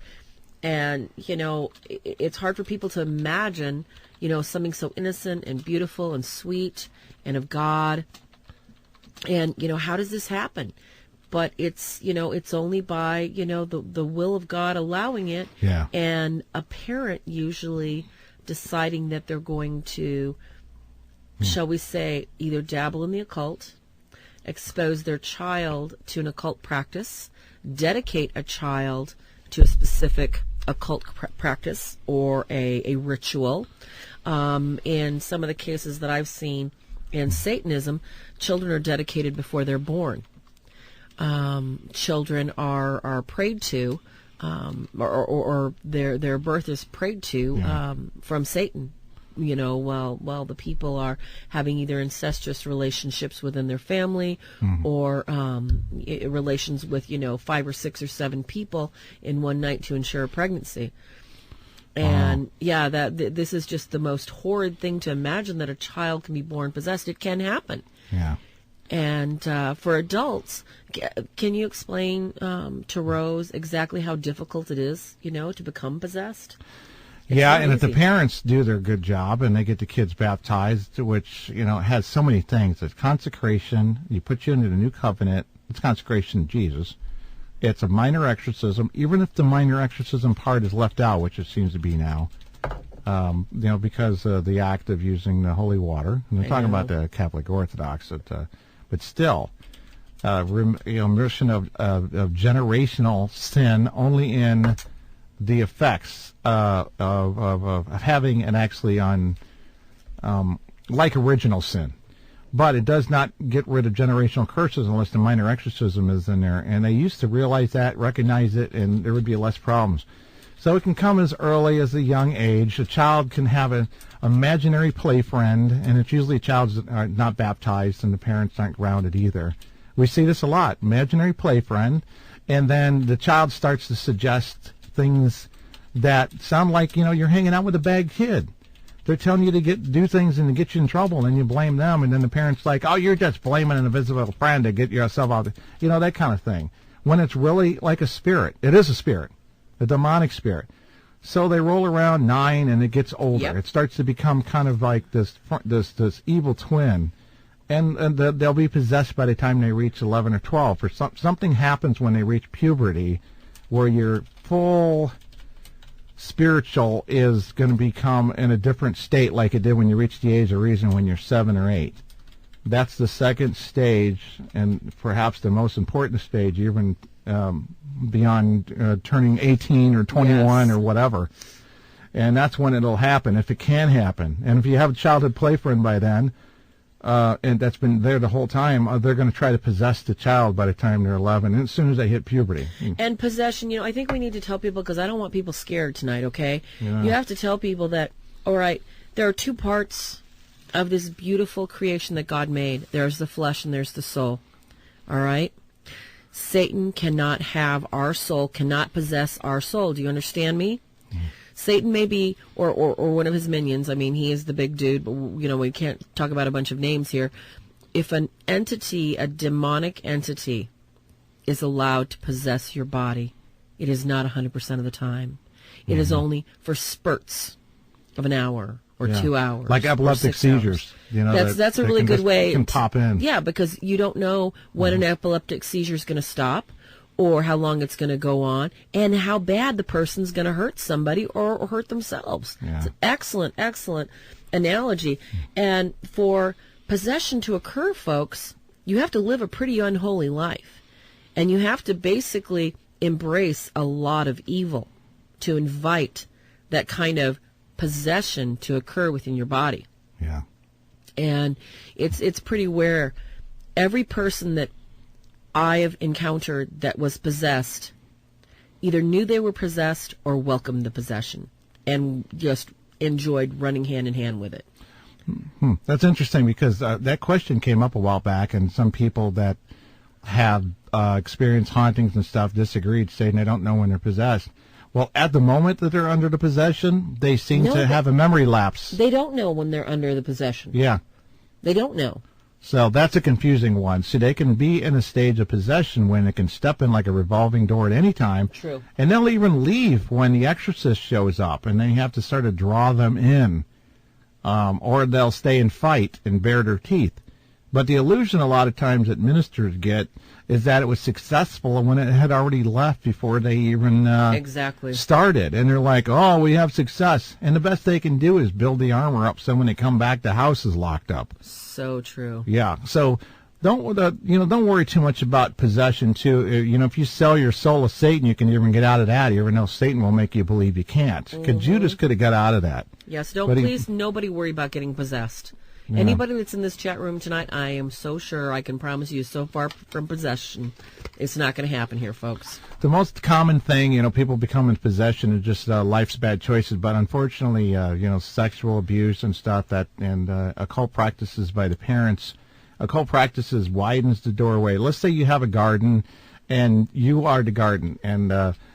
And, it's hard for people to imagine, something so innocent and beautiful and sweet and of God. And, how does this happen? But it's, it's only by, the will of God allowing it. Yeah. And a parent usually deciding that they're going to, shall we say, either dabble in the occult, expose their child to an occult practice, dedicate a child to a specific occult practice or a ritual. In some of the cases that I've seen in Satanism, children are dedicated before they're born. Children are prayed to, or their birth is prayed to from Satan. While the people are having either incestuous relationships within their family or relations with, 5 or 6 or 7 people in one night to ensure a pregnancy. And, this is just the most horrid thing to imagine, that a child can be born possessed. It can happen. Yeah. And for adults, can you explain to Rose exactly how difficult it is, to become possessed? And if the parents do their good job and they get the kids baptized, which, has so many things. It's consecration. You put you into the new covenant. It's consecration to Jesus. It's a minor exorcism, even if the minor exorcism part is left out, which it seems to be now, because of the act of using the holy water. And they're talking about the Catholic Orthodox, but still, remission of generational sin only in the effects of having an actually on like original sin. But it does not get rid of generational curses unless the minor exorcism is in there. And they used to realize that, recognize it, and there would be less problems. So it can come as early as a young age. A child can have an imaginary play friend, and it's usually a child's not baptized and the parents aren't grounded either, We see this a lot. Imaginary play friend, and then the child starts to suggest things that sound like, you're hanging out with a bad kid. They're telling you to do things and to get you in trouble, and you blame them, and then the parent's like, oh, you're just blaming an invisible friend to get yourself out. That kind of thing. When it's really like a spirit. It is a spirit, a demonic spirit. So they roll around 9, and it gets older. Yep. It starts to become kind of like this evil twin, and they'll be possessed by the time they reach 11 or 12. Or something happens when they reach puberty, where your full spiritual is going to become in a different state, like it did when you reach the age of reason when you're 7 or 8. That's the second stage, and perhaps the most important stage, even beyond turning 18 or 21 or whatever. And that's when it'll happen, if it can happen. And if you have a childhood play friend by then, and that's been there the whole time, they're going to try to possess the child by the time they're 11, and as soon as they hit puberty. And possession, I think we need to tell people, because I don't want people scared tonight, okay? Yeah. You have to tell people that, all right, there are two parts of this beautiful creation that God made. There's the flesh and there's the soul, all right? Satan cannot have our soul, cannot possess our soul. Do you understand me? Satan may be, or one of his minions. I mean, he is the big dude, but, we can't talk about a bunch of names here. If an entity, a demonic entity, is allowed to possess your body, it is not 100% of the time. It is only for spurts of an hour or 2 hours. Like epileptic seizures. That's a really good way. Can pop in. Yeah, because you don't know when an epileptic seizure is going to stop, or how long it's going to go on, and how bad the person's going to hurt somebody or hurt themselves. Yeah. It's an excellent, excellent analogy. And for possession to occur, folks, you have to live a pretty unholy life. And you have to basically embrace a lot of evil to invite that kind of possession to occur within your body. Yeah. And it's pretty rare. Every person that I have encountered that was possessed either knew they were possessed or welcomed the possession and just enjoyed running hand in hand with it. That's interesting, because that question came up a while back, and some people that have experienced hauntings and stuff disagreed, saying they don't know when they're possessed. Well, at the moment that they're under the possession, they seem to have a memory lapse. They don't know when they're under the possession. Yeah. They don't know. So that's a confusing one. So they can be in a stage of possession when it can step in like a revolving door at any time. True. And they'll even leave when the exorcist shows up, and then you have to sort of draw them in. Or they'll stay and fight and bare their teeth. But the illusion a lot of times that ministers get is that it was successful when it had already left before they even exactly started. And they're like, oh, we have success. And the best they can do is build the armor up so when they come back, the house is locked up. So true. Yeah. So don't worry too much about possession, too. If you sell your soul to Satan, you can even get out of that. You ever know Satan will make you believe you can't. Because Judas could have got out of that. Yes. Please, nobody worry about getting possessed. Yeah. Anybody that's in this chat room tonight, I am so sure, I can promise you, so far from possession, it's not going to happen here, folks. The most common thing, people become in possession is just life's bad choices. But unfortunately, sexual abuse and stuff, and occult practices by the parents. Occult practices widens the doorway. Let's say you have a garden, and you are the garden, and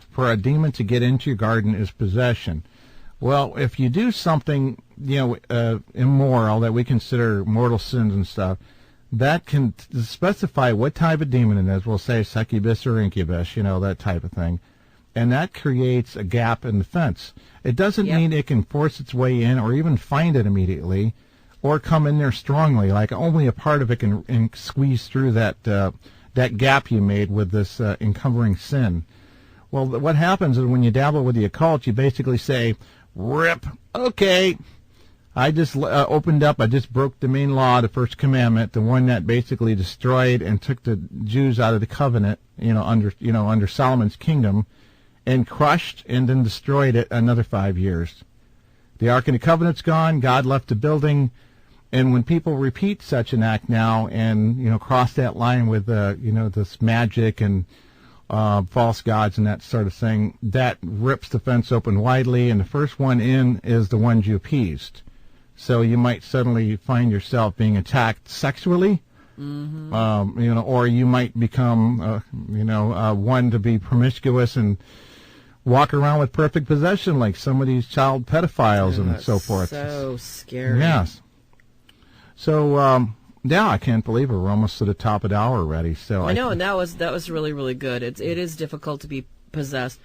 for a demon to get into your garden is possession. Well, if you do something, immoral that we consider mortal sins and stuff, that can specify what type of demon it is. We'll say succubus or incubus, that type of thing. And that creates a gap in the fence. It doesn't mean it can force its way in or even find it immediately or come in there strongly. Like only a part of it can squeeze through that gap you made with this encumbering sin. Well, what happens is when you dabble with the occult, you basically say, rip, okay, I just opened up, I just broke the main law, the first commandment, the one that basically destroyed and took the Jews out of the covenant, under Solomon's kingdom, and crushed and then destroyed it another 5 years. The Ark of the Covenant's gone, God left the building, and when people repeat such an act now and, cross that line with, this magic and false gods and that sort of thing, that rips the fence open widely, and the first one in is the ones you appeased. So you might suddenly find yourself being attacked sexually, Or you might become, one to be promiscuous and walk around with perfect possession like some of these child pedophiles and so forth. So scary. Yes. So, I can't believe it. We're almost to the top of the hour already. So I know, and that was really, really good. It is difficult to be possessed.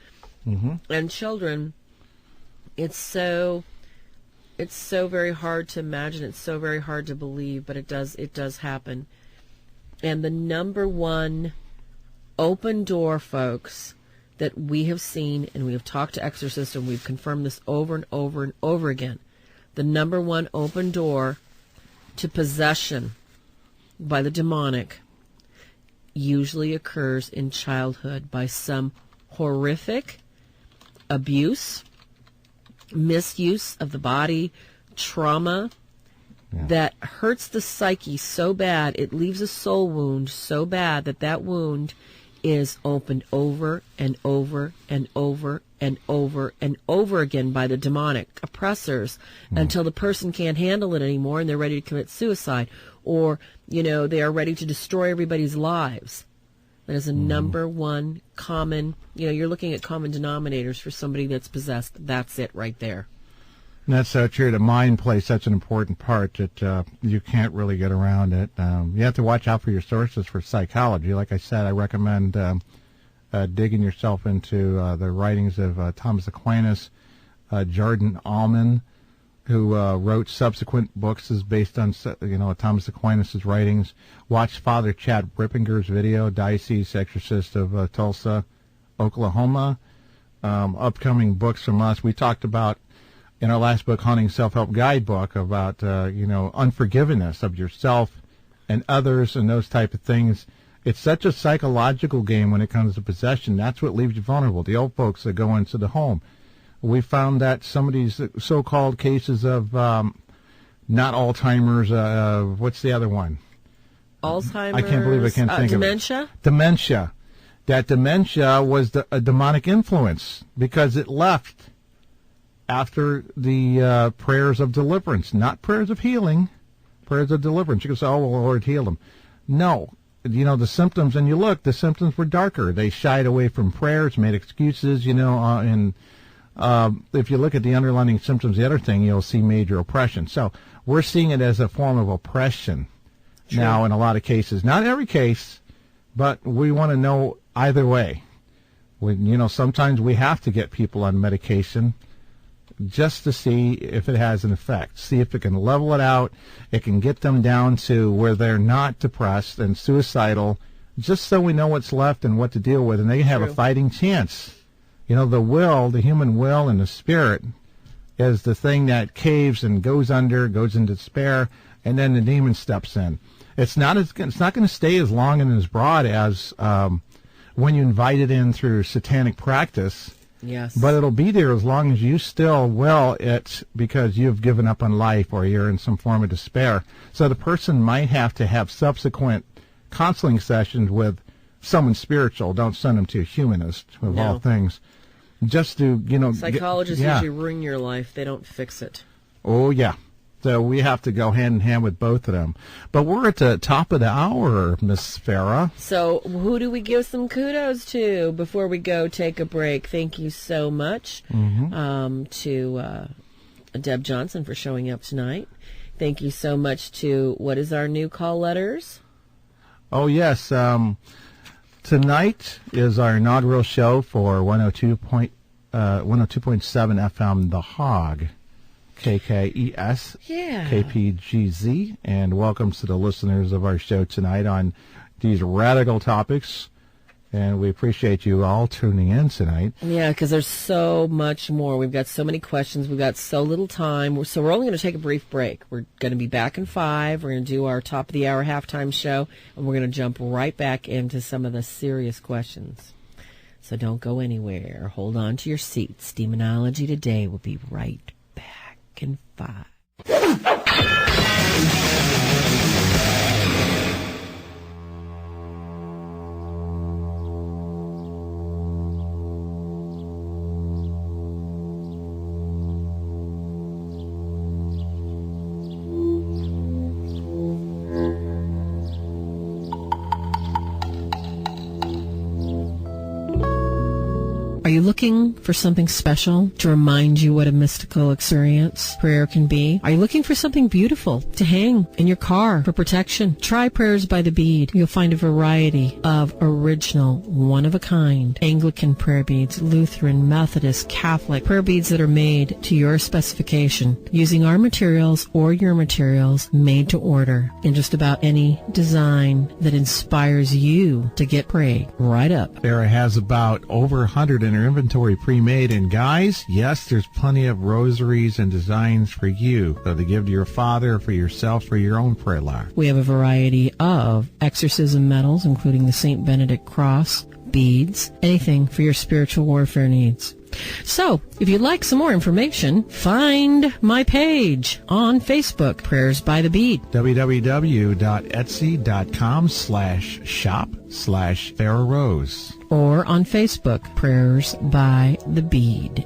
And children, it's so very hard to imagine. It's so very hard to believe, but it does happen. And the number one open door, folks, that we have seen, and we have talked to exorcists, and we've confirmed this over and over and over again, the number one open door to possession by the demonic usually occurs in childhood by some horrific abuse, misuse of the body, trauma that hurts the psyche so bad, it leaves a soul wound so bad that wound is opened over and over and over and over and over again by the demonic oppressors until the person can't handle it anymore and they're ready to commit suicide, or they are ready to destroy everybody's lives. That is a number one common, you're looking at common denominators for somebody that's possessed. That's it right there. And that's so true. The mind plays such an important part that you can't really get around it. You have to watch out for your sources for psychology. Like I said, I recommend digging yourself into the writings of Thomas Aquinas, Jordan Allman, who wrote subsequent books is based on Thomas Aquinas' writings. Watch Father Chad Rippinger's video, Diocese Exorcist of Tulsa, Oklahoma. Upcoming books from us. We talked about in our last book, Haunting Self-Help Guidebook, about unforgiveness of yourself and others and those type of things. It's such a psychological game when it comes to possession. That's what leaves you vulnerable. The old folks that go into the home. We found that some of these so-called cases of not Alzheimer's, what's the other one? Alzheimer's. I can't believe I can't think dementia? of it. Dementia. That dementia was a demonic influence because it left after the prayers of deliverance, not prayers of healing, prayers of deliverance. You can say, oh, well, Lord, heal them. No. The symptoms, and you look, the symptoms were darker. They shied away from prayers, made excuses, and if you look at the underlying symptoms, the other thing, you'll see major oppression. So we're seeing it as a form of oppression now in a lot of cases. Not every case, but we want to know either way. Sometimes we have to get people on medication just to see if it has an effect, see if it can level it out, it can get them down to where they're not depressed and suicidal, just so we know what's left and what to deal with, and they have a fighting chance. The will, the human will and the spirit is the thing that caves and goes into despair, and then the demon steps in. It's not going to stay as long and as broad as when you invite it in through satanic practice. Yes. But it'll be there as long as you still will it because you've given up on life or you're in some form of despair. So the person might have to have subsequent counseling sessions with someone spiritual. Don't send them to a humanist of all things. Just to, Psychologists usually ruin your life. They don't fix it. Oh, yeah. So we have to go hand in hand with both of them. But we're at the top of the hour, Miss Farah. So who do we give some kudos to before we go take a break? Thank you so much to Deb Johnson for showing up tonight. Thank you so much to, what is our new call letters? Oh, yes. Tonight is our inaugural show for 102.7 FM The Hog. KKES, KPGZ, and welcome to the listeners of our show tonight on these radical topics. And we appreciate you all tuning in tonight. Yeah, because there's so much more. We've got so many questions. We've got so little time. So we're only going to take a brief break. We're going to be back in 5. We're going to do our top of the hour halftime show, and we're going to jump right back into some of the serious questions. So don't go anywhere. Hold on to your seats. Demonology Today will be right back in 5. Are you looking for something special to remind you what a mystical experience prayer can be? Are you looking for something beautiful to hang in your car for protection? Try Prayers by the Bead. You'll find a variety of original, one-of-a-kind Anglican prayer beads, Lutheran, Methodist, Catholic prayer beads that are made to your specification using our materials or your materials made to order in just about any design that inspires you to get prayed right up. Farah has about over 100 in her inventory pre-made, and guys, yes, there's plenty of rosaries and designs for you, so to give to your father, for yourself, for your own prayer life. We have a variety of exorcism medals, including the St. Benedict cross, beads, anything for your spiritual warfare needs. So, if you'd like some more information, find my page on Facebook, Prayers by the Bead. www.etsy.com/shop/Farah Rose. Or on Facebook, Prayers by the Bead.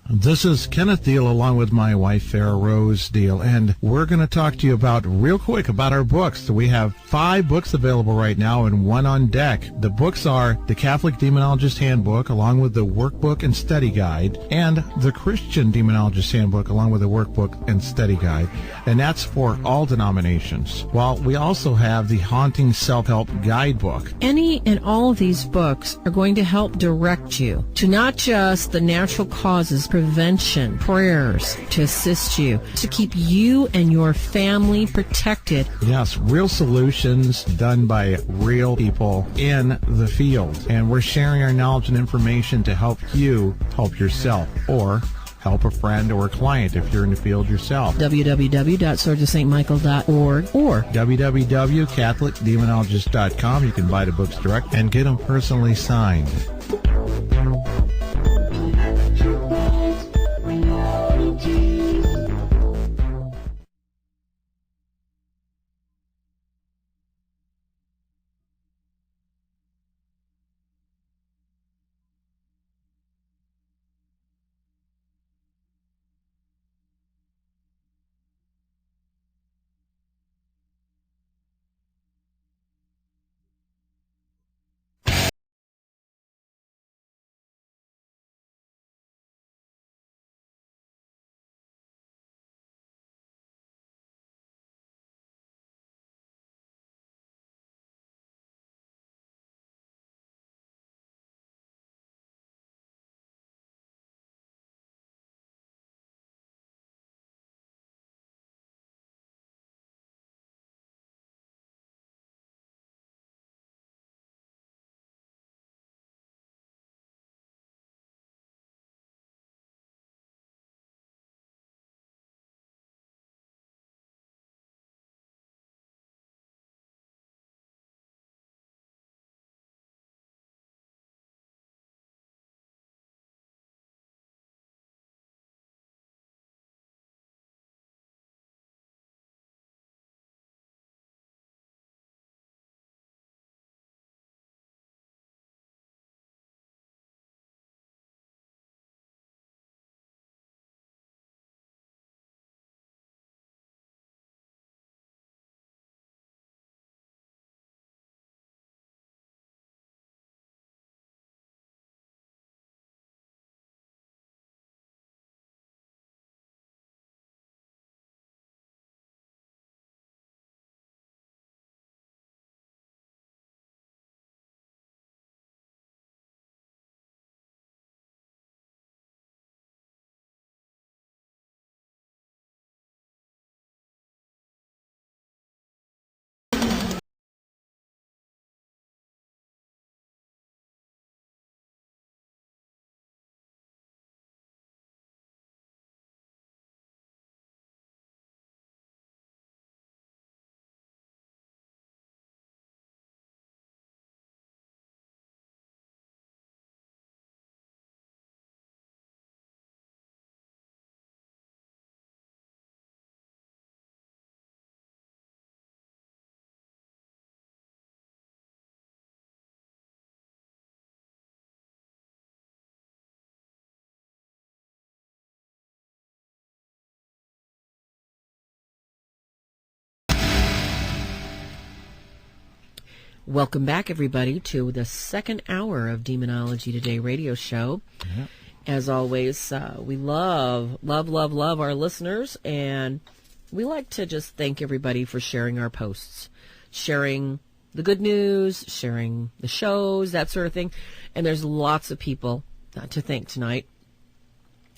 This is Kenneth Deel along with my wife, Farah Rose Deel, and we're going to talk to you real quick about our books. So we have 5 books available right now and 1 on deck. The books are the Catholic Demonologist Handbook along with the Workbook and Study Guide, and the Christian Demonologist Handbook along with the Workbook and Study Guide, and that's for all denominations. While we also have the Haunting Self-Help Guidebook. Any and all of these books are going to help direct you to not just the natural causes, prevention, prayers to assist you, to keep you and your family protected. Yes, real solutions done by real people in the field. And we're sharing our knowledge and information to help you help yourself, or help a friend or a client if you're in the field yourself. www.swordsofstmichael.org or www.catholicdemonologist.com. You can buy the books direct and get them personally signed. Welcome back, everybody, to the second hour of Demonology Today radio show. Yep. As always, we love our listeners, and we like to just thank everybody for sharing our posts, sharing the good news, sharing the shows, that sort of thing. And there's lots of people to thank tonight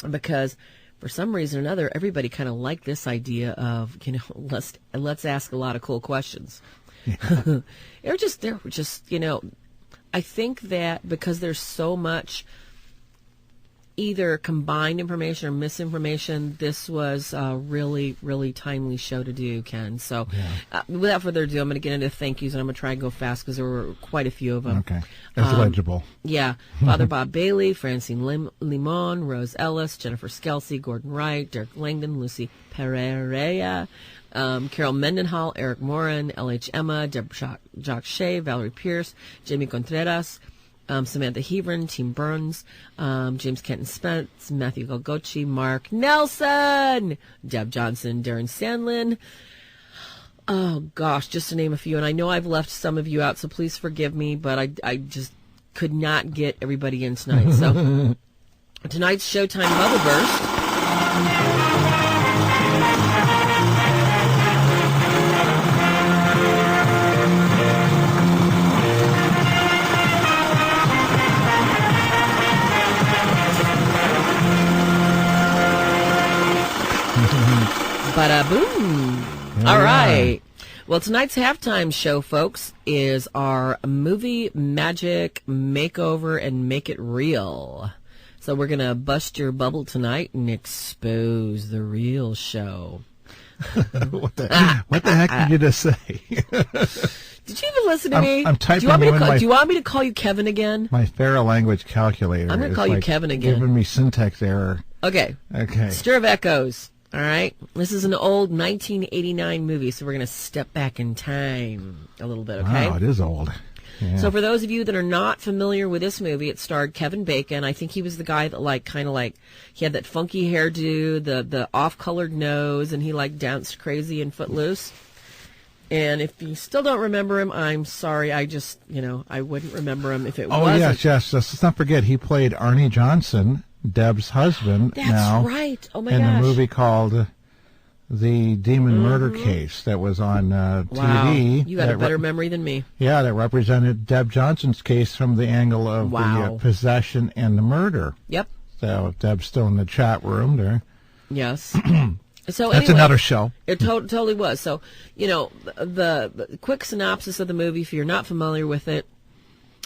because for some reason or another, everybody kind of liked this idea of, let's ask a lot of cool questions. Yeah. They're just, I think that because there's so much either combined information or misinformation, this was a really, really timely show to do, Ken. So without further ado, I'm going to get into thank yous, and I'm going to try and go fast because there were quite a few of them. Okay. That's legible. Yeah. Father Bob Bailey, Francine Limon, Rose Ellis, Jennifer Skelsey, Gordon Wright, Derek Langdon, Lucy Pereira, Carol Mendenhall, Eric Morin, L.H. Emma, Deborah Jacques Shea, Valerie Pierce, Jamie Contreras, Samantha Heverin, Tim Burns, James Kenton Spence, Matthew Golgochi, Mark Nelson, Deb Johnson, Darren Sandlin. Oh, gosh, just to name a few. And I know I've left some of you out, so please forgive me, but I just could not get everybody in tonight. So tonight's Showtime Bubble Burst. Bada-boom. Yeah. All right. Well, tonight's halftime show, folks, is our movie magic makeover and make it real. So we're going to bust your bubble tonight and expose the real show. What the heck did you just say? Did you even listen to me? I'm typing. Do you want me to call you Kevin again? My Farah language calculator. I'm going to call you Kevin again. Giving me syntax error. Okay. Okay. Stir of Echoes. All right. This is an old 1989 movie, so we're going to step back in time a little bit, okay? Wow, it is old. Yeah. So for those of you that are not familiar with this movie, it starred Kevin Bacon. I think he was the guy that he had that funky hairdo, the off-colored nose, and he danced crazy in Footloose. And if you still don't remember him, I'm sorry. I just, I wouldn't remember him if it wasn't. Oh, yes. Let's not forget, he played Arnie Johnson, Deb's husband. That's right. Oh, my gosh. In a movie called The Demon Murder Case that was on wow. TV. You got a better memory than me. Yeah, that represented Deb Johnson's case from the angle of the possession and the murder. Yep. So Deb's still in the chat room there. Yes. So that's another show. It totally was. So, the quick synopsis of the movie, if you're not familiar with it,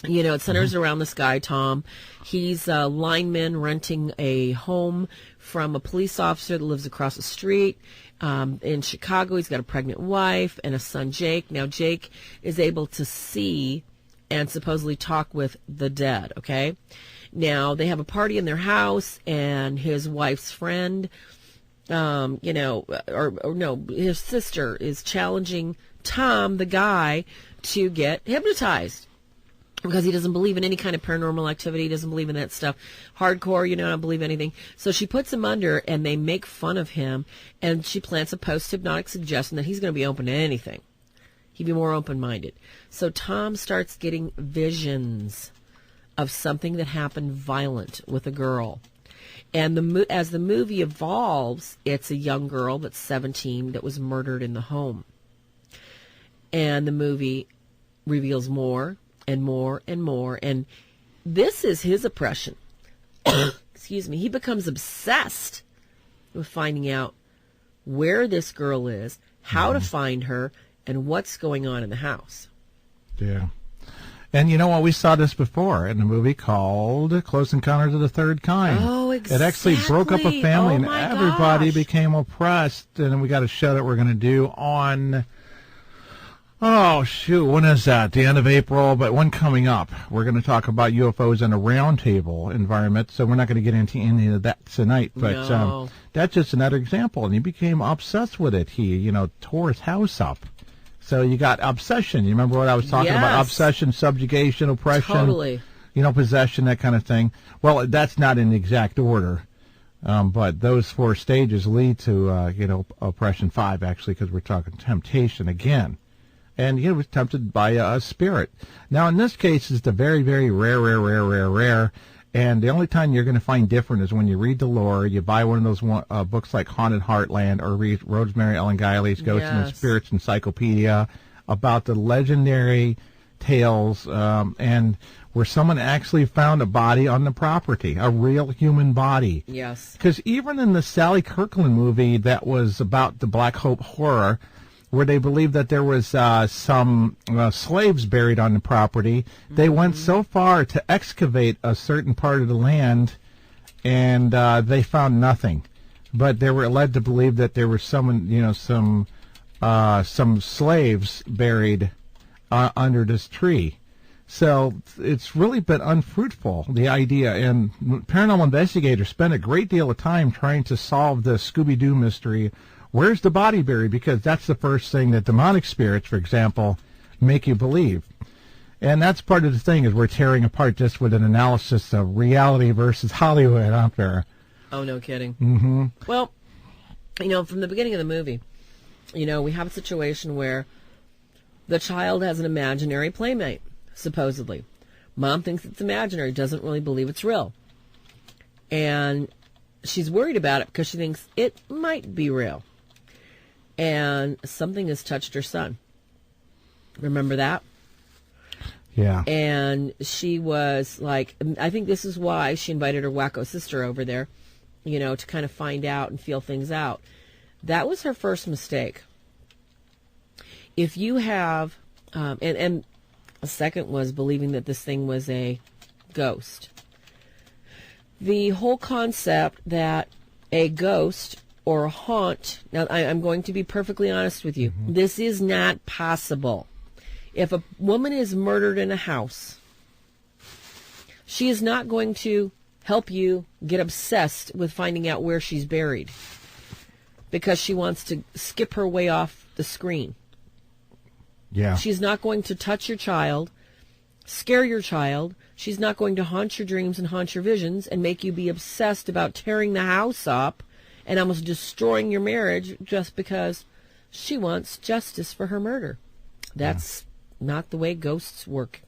it centers around this guy, Tom. He's a lineman renting a home from a police officer that lives across the street in Chicago. He's got a pregnant wife and a son, Jake. Now, Jake is able to see and supposedly talk with the dead, okay? Now, they have a party in their house, and his wife's friend, his sister is challenging Tom, the guy, to get hypnotized. Because he doesn't believe in any kind of paranormal activity. He doesn't believe in that stuff. Hardcore, don't believe anything. So she puts him under, and they make fun of him, and she plants a post-hypnotic suggestion that he's going to be open to anything. He'd be more open-minded. So Tom starts getting visions of something that happened violent with a girl. And as the movie evolves, it's a young girl that's 17 that was murdered in the home. And the movie reveals more and more and more. And this is his oppression. Excuse me. He becomes obsessed with finding out where this girl is, how to find her, and what's going on in the house. Yeah. And you know what? We saw this before in a movie called Close Encounters of the Third Kind. Oh, exactly. It actually broke up a family, and everybody became oppressed. And then we got a show that we're going to do on... Oh, shoot, when is that? The end of April, but one coming up. We're going to talk about UFOs in a roundtable environment, so we're not going to get into any of that tonight. But that's just another example, and he became obsessed with it. He, tore his house up. So you got obsession. You remember what I was talking about? Obsession, subjugation, oppression. Totally. Possession, that kind of thing. Well, that's not in exact order. But those 4 stages lead to, oppression 5, actually, because we're talking temptation again. and he was tempted by a spirit. Now, in this case, it's the very, very rare. And the only time you're going to find different is when you read the lore, you buy one of those books like Haunted Heartland, or read Rosemary Ellen Guiley's Ghosts and the Spirits Encyclopedia about the legendary tales, and where someone actually found a body on the property, a real human body. Yes. Because even in the Sally Kirkland movie that was about the Black Hope horror, where they believed that there was some slaves buried on the property, they went so far to excavate a certain part of the land, and they found nothing. But they were led to believe that there was some slaves buried under this tree. So it's really been unfruitful, the idea. And paranormal investigators spend a great deal of time trying to solve the Scooby-Doo mystery. Where's the body buried? Because that's the first thing that demonic spirits, for example, make you believe. And that's part of the thing, is we're tearing apart just with an analysis of reality versus Hollywood out there. Oh, no kidding. Mm-hmm. Well, from the beginning of the movie, we have a situation where the child has an imaginary playmate, supposedly. Mom thinks it's imaginary, doesn't really believe it's real. And she's worried about it because she thinks it might be real. And something has touched her son. Remember that? Yeah. And she was like, I think this is why she invited her wacko sister over there, to kind of find out and feel things out. That was her first mistake. If you have, and a second was believing that this thing was a ghost. The whole concept that a ghost or a haunt, now I'm going to be perfectly honest with you, this is not possible. If a woman is murdered in a house, she is not going to help you get obsessed with finding out where she's buried because she wants to skip her way off the screen. Yeah. She's not going to touch your child, scare your child. She's not going to haunt your dreams and haunt your visions and make you be obsessed about tearing the house up and almost destroying your marriage just because she wants justice for her murder. That's not the way ghosts work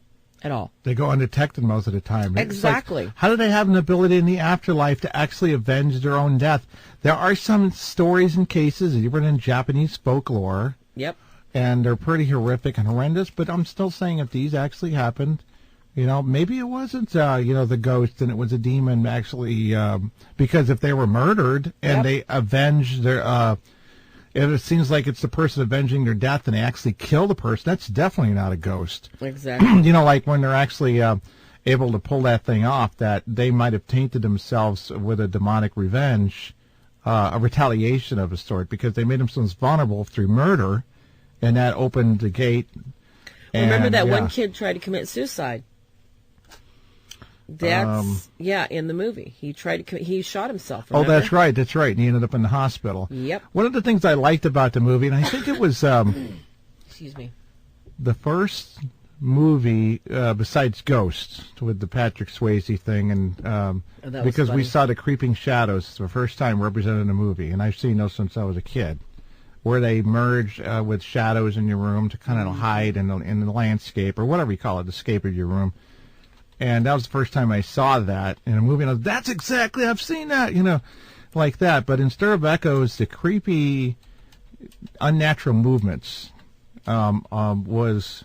at all. They go undetected most of the time. Exactly. Like, how do they have an ability in the afterlife to actually avenge their own death? There are some stories and cases, even in Japanese folklore. Yep. And they're pretty horrific and horrendous, but I'm still saying if these actually happened, maybe it wasn't, the ghost and it was a demon actually, because if they were murdered and they avenged their, it seems like it's the person avenging their death and they actually kill the person, that's definitely not a ghost. Exactly. Like when they're actually able to pull that thing off, that they might have tainted themselves with a demonic revenge, a retaliation of a sort, because they made themselves vulnerable through murder. And that opened the gate. Remember that one kid tried to commit suicide? That's, in the movie. He he shot himself. Remember? Oh, that's right. And he ended up in the hospital. Yep. One of the things I liked about the movie, and I think it was excuse me, the first movie besides Ghosts with the Patrick Swayze thing, and because we saw the creeping shadows the first time represented in a movie, and I've seen those since I was a kid, where they merge with shadows in your room to kind of hide in the landscape, or whatever you call it, the scape of your room. And that was the first time I saw that in a movie, and I was, that's exactly, I've seen that, like that. But in Stir of Echoes, the creepy, unnatural movements was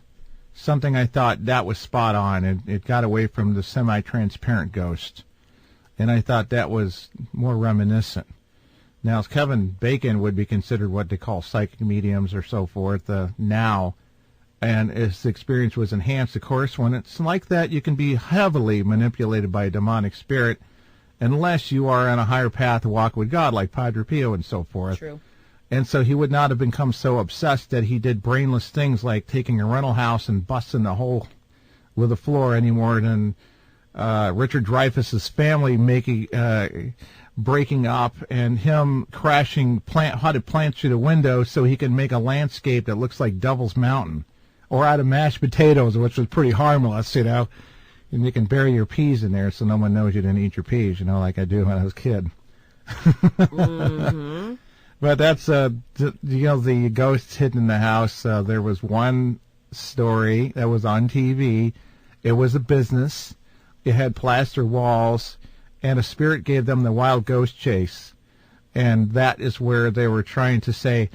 something I thought that was spot on, and it got away from the semi-transparent ghost. And I thought that was more reminiscent. Now, Kevin Bacon would be considered what they call psychic mediums or so forth now, and his experience was enhanced, of course. When it's like that, you can be heavily manipulated by a demonic spirit unless you are on a higher path to walk with God, like Padre Pio and so forth. True. And so he would not have become so obsessed that he did brainless things like taking a rental house and busting a hole with the floor any more than Richard Dreyfuss's family breaking up and him crashing potted plants through the window so he can make a landscape that looks like Devil's Mountain, or out of mashed potatoes, which was pretty harmless, and you can bury your peas in there so no one knows you didn't eat your peas, like I do when I was a kid. But that's, the ghosts hidden in the house. There was one story that was on TV. It was a business. It had plaster walls, and a spirit gave them the wild ghost chase. And that is where they were trying to say,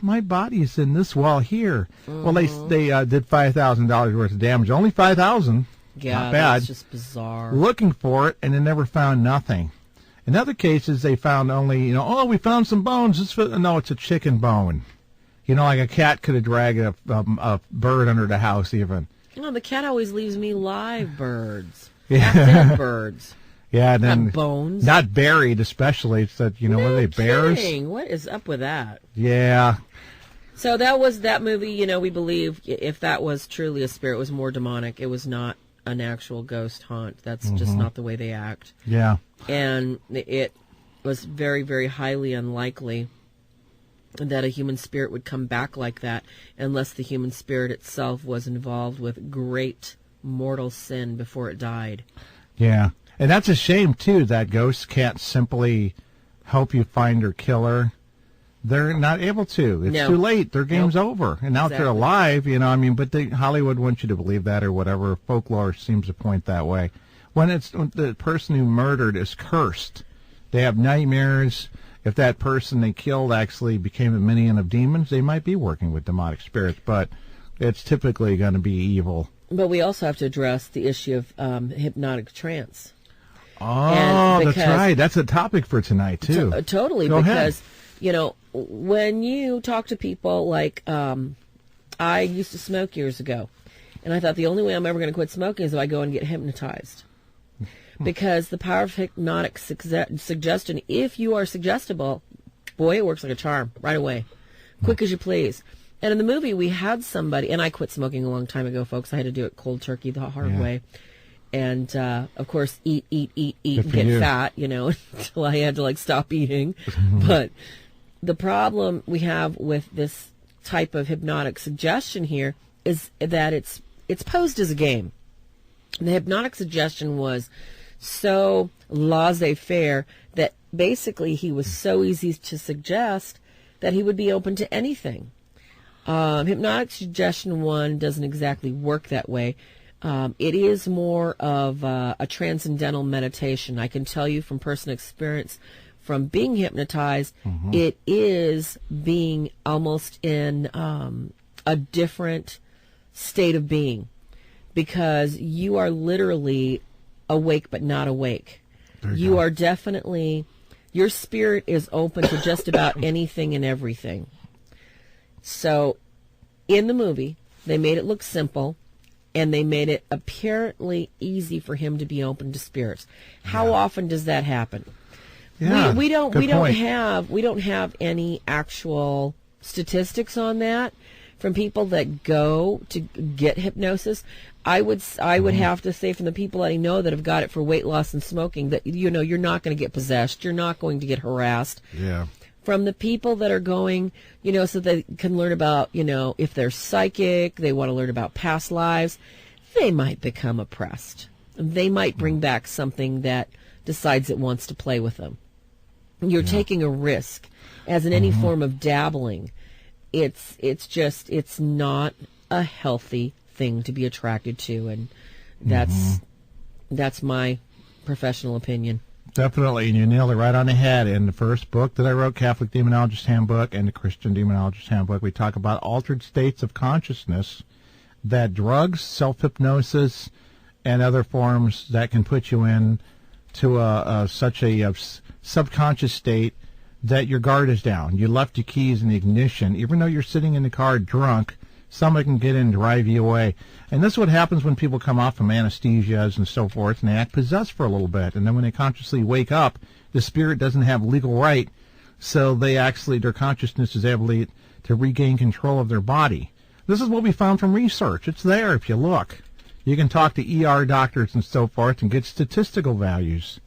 my body is in this wall here. Mm-hmm. Well, they did $5,000 worth of damage. Only $5,000. Yeah, not bad. That's just bizarre. Looking for it, and they never found nothing. In other cases, they found only, we found some bones. No, it's a chicken bone. Like a cat could have dragged a bird under the house even. The cat always leaves me live birds. Yeah. Dead birds. Yeah, and then not bones. Not buried, especially. It's that, what are they, bears? Kidding. What is up with that? Yeah. So that was that movie, we believe if that was truly a spirit, it was more demonic. It was not an actual ghost haunt. That's just not the way they act. Yeah. And it was very, very highly unlikely that a human spirit would come back like that unless the human spirit itself was involved with great mortal sin before it died. Yeah. And that's a shame, too, that ghosts can't simply help you find her killer. They're not able to. It's too late. Their game's over. And now they're alive, but Hollywood wants you to believe that or whatever. Folklore seems to point that way. When the person who murdered is cursed, they have nightmares. If that person they killed actually became a minion of demons, they might be working with demonic spirits, but it's typically going to be evil. But we also have to address the issue of hypnotic trance. Oh, that's right. That's a topic for tonight, too. Totally, Go because, ahead. When you talk to people like I used to smoke years ago, and I thought the only way I'm ever going to quit smoking is if I go and get hypnotized. Because the power of hypnotic suggestion, if you are suggestible, boy, it works like a charm right away. Quick as you please. And in the movie, we had somebody, and I quit smoking a long time ago, folks. I had to do it cold turkey the hard way. And, of course, eat, and get fat, until I had to, stop eating. But the problem we have with this type of hypnotic suggestion here is that it's posed as a game. The hypnotic suggestion was so laissez-faire that basically he was so easy to suggest that he would be open to anything. Hypnotic suggestion 1 doesn't exactly work that way. It is more of a transcendental meditation. I can tell you from personal experience, from being hypnotized, it is being almost in a different state of being, because you are literally awake but not awake. You are definitely, your spirit is open to just about anything and everything. So in the movie, they made it look simple, and they made it apparently easy for him to be open to spirits. How often does that happen? Yeah, we don't have any actual statistics on that from people that go to get hypnosis. I would have to say, from the people that I know that have got it for weight loss and smoking, that you're not going to get possessed, you're not going to get harassed. Yeah. From the people that are going, so they can learn about, if they're psychic, they want to learn about past lives, they might become oppressed. They might bring back something that decides it wants to play with them. You're taking a risk, as in any form of dabbling. It's not a healthy thing to be attracted to, and that's my professional opinion. Definitely, and you nailed it right on the head. In the first book that I wrote, Catholic Demonologist Handbook, and the Christian Demonologist Handbook, we talk about altered states of consciousness that drugs, self-hypnosis, and other forms that can put you in to such a subconscious state that your guard is down. You left your keys in the ignition. Even though you're sitting in the car drunk, somebody can get in and drive you away. And this is what happens when people come off from anesthesias and so forth, and they act possessed for a little bit. And then when they consciously wake up, the spirit doesn't have legal right, so their consciousness is able to regain control of their body. This is what we found from research. It's there if you look. You can talk to ER doctors and so forth and get statistical values.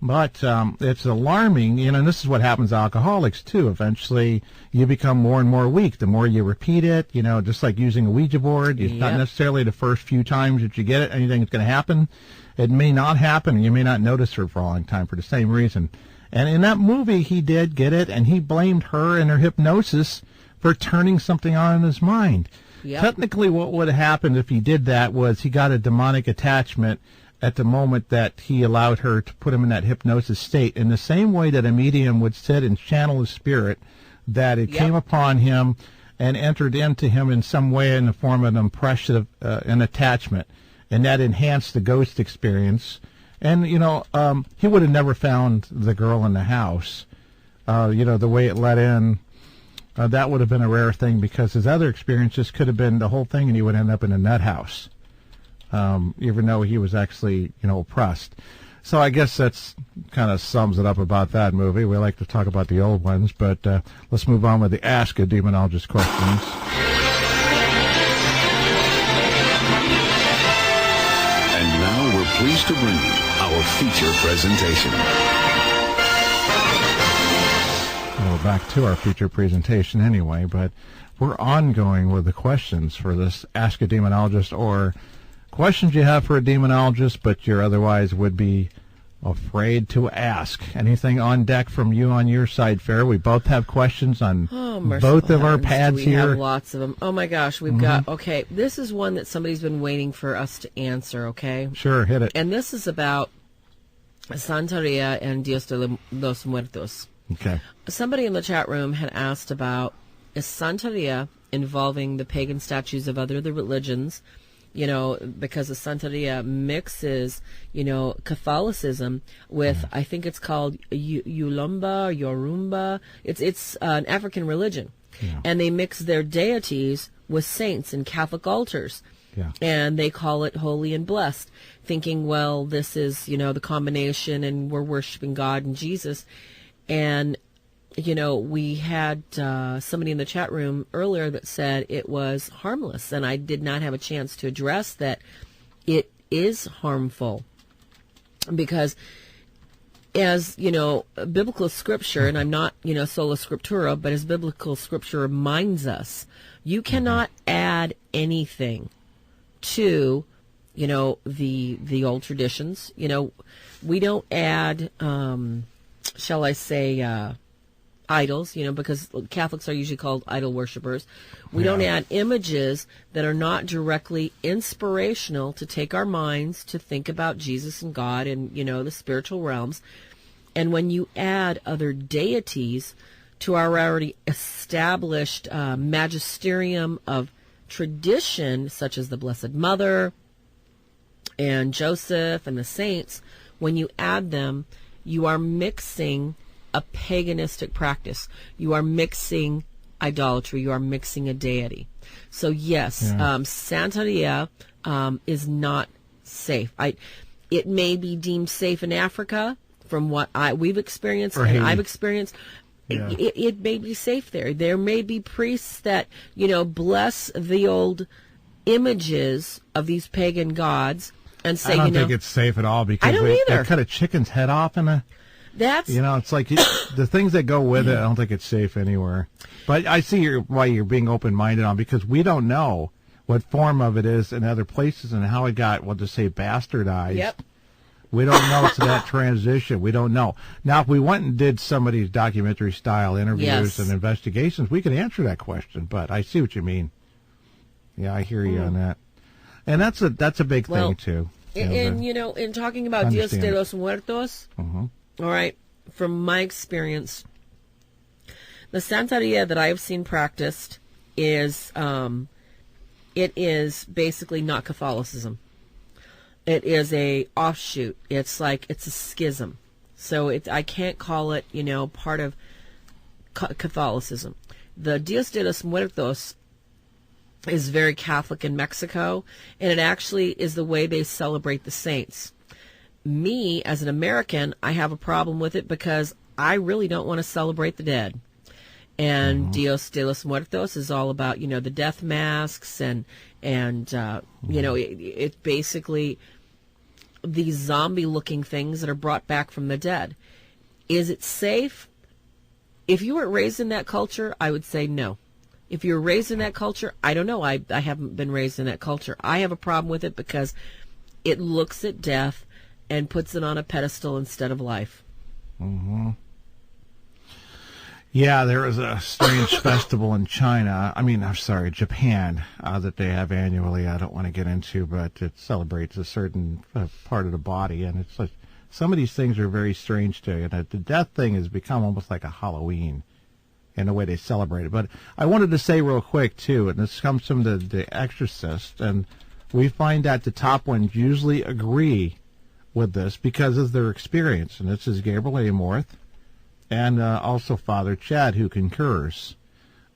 But it's alarming, and this is what happens to alcoholics, too. Eventually, you become more and more weak. The more you repeat it, just like using a Ouija board, it's not necessarily the first few times that you get it, anything that's going to happen. It may not happen, and you may not notice it for a long time for the same reason. And in that movie, he did get it, and he blamed her and her hypnosis for turning something on in his mind. Yep. Technically, what would have happened if he did that was he got a demonic attachment at the moment that he allowed her to put him in that hypnosis state, in the same way that a medium would sit and channel a spirit, that it came upon him and entered into him in some way in the form of an impression of an attachment, and that enhanced the ghost experience. And, he would have never found the girl in the house. The way it let in, that would have been a rare thing, because his other experiences could have been the whole thing, and he would end up in a nut house, even though he was actually, oppressed. So I guess that's kind of sums it up about that movie. We like to talk about the old ones, but let's move on with the Ask a Demonologist questions. And now we're pleased to bring you our feature presentation. Well, we're back to our feature presentation anyway, but we're ongoing with the questions for this Ask a Demonologist, or questions you have for a demonologist, but you otherwise would be afraid to ask. Anything on deck from you on your side, Farah? We both have questions on both of our pads we here. We have lots of them. Oh, my gosh. We've got, okay, this is one that somebody's been waiting for us to answer, okay? Sure, hit it. And this is about Santeria and Dios de los Muertos. Okay. Somebody in the chat room had asked about, is Santeria involving the pagan statues of other religions? Because the Santeria mixes, Catholicism with, I think it's called Yulumba, Yorumba. It's an African religion. Yeah. And they mix their deities with saints and Catholic altars. Yeah. And they call it holy and blessed, thinking, well, this is, the combination, and we're worshiping God and Jesus. And, we had somebody in the chat room earlier that said it was harmless, and I did not have a chance to address that it is harmful. Because as, biblical scripture, and I'm not, sola scriptura, but as biblical scripture reminds us, you cannot add anything to, the old traditions. We don't add, shall I say, idols, because Catholics are usually called idol worshipers. We don't add images that are not directly inspirational to take our minds to think about Jesus and God and, the spiritual realms. And when you add other deities to our already established magisterium of tradition, such as the Blessed Mother and Joseph and the saints, when you add them, you are mixing a paganistic practice. You are mixing idolatry. You are mixing a deity. So yes, Santeria is not safe. It may be deemed safe in Africa, from what we've experienced and I've experienced. Yeah. It may be safe there. There may be priests that bless the old images of these pagan gods and say, I don't think it's safe at all, because they cut a chicken's head off in a. That's it's like the things that go with it. I don't think it's safe anywhere. But I see why you're being open-minded on, because we don't know what form of it is in other places and how it got, bastardized. Yep. We don't know to that transition. We don't know. Now, if we went and did some of these documentary-style interviews and investigations, we could answer that question. But I see what you mean. Yeah, I hear you on that. And that's a big thing too. In talking about Dios de los Muertos. All right, from my experience, the Santeria that I have seen practiced is, it is basically not Catholicism. It is a offshoot. It's a schism. So I can't call it, part of Catholicism. The Dios de los Muertos is very Catholic in Mexico, and it actually is the way they celebrate the saints. Me, as an American, I have a problem with it because I really don't want to celebrate the dead. And Dios de los Muertos is all about, the death masks and it's basically these zombie-looking things that are brought back from the dead. Is it safe? If you weren't raised in that culture, I would say no. If you're raised in that culture, I don't know. I haven't been raised in that culture. I have a problem with it because it looks at death and puts it on a pedestal instead of life. Mm-hmm. Yeah, there is a strange festival in Japan, that they have annually. I don't want to get into, but it celebrates a certain part of the body, and it's like some of these things are very strange to you. And the death thing has become almost like a Halloween in the way they celebrate it. But I wanted to say real quick, too, and this comes from the Exorcist, and we find that the top ones usually agree with this because of their experience, and this is Gabriel Amorth, and also Father Chad, who concurs.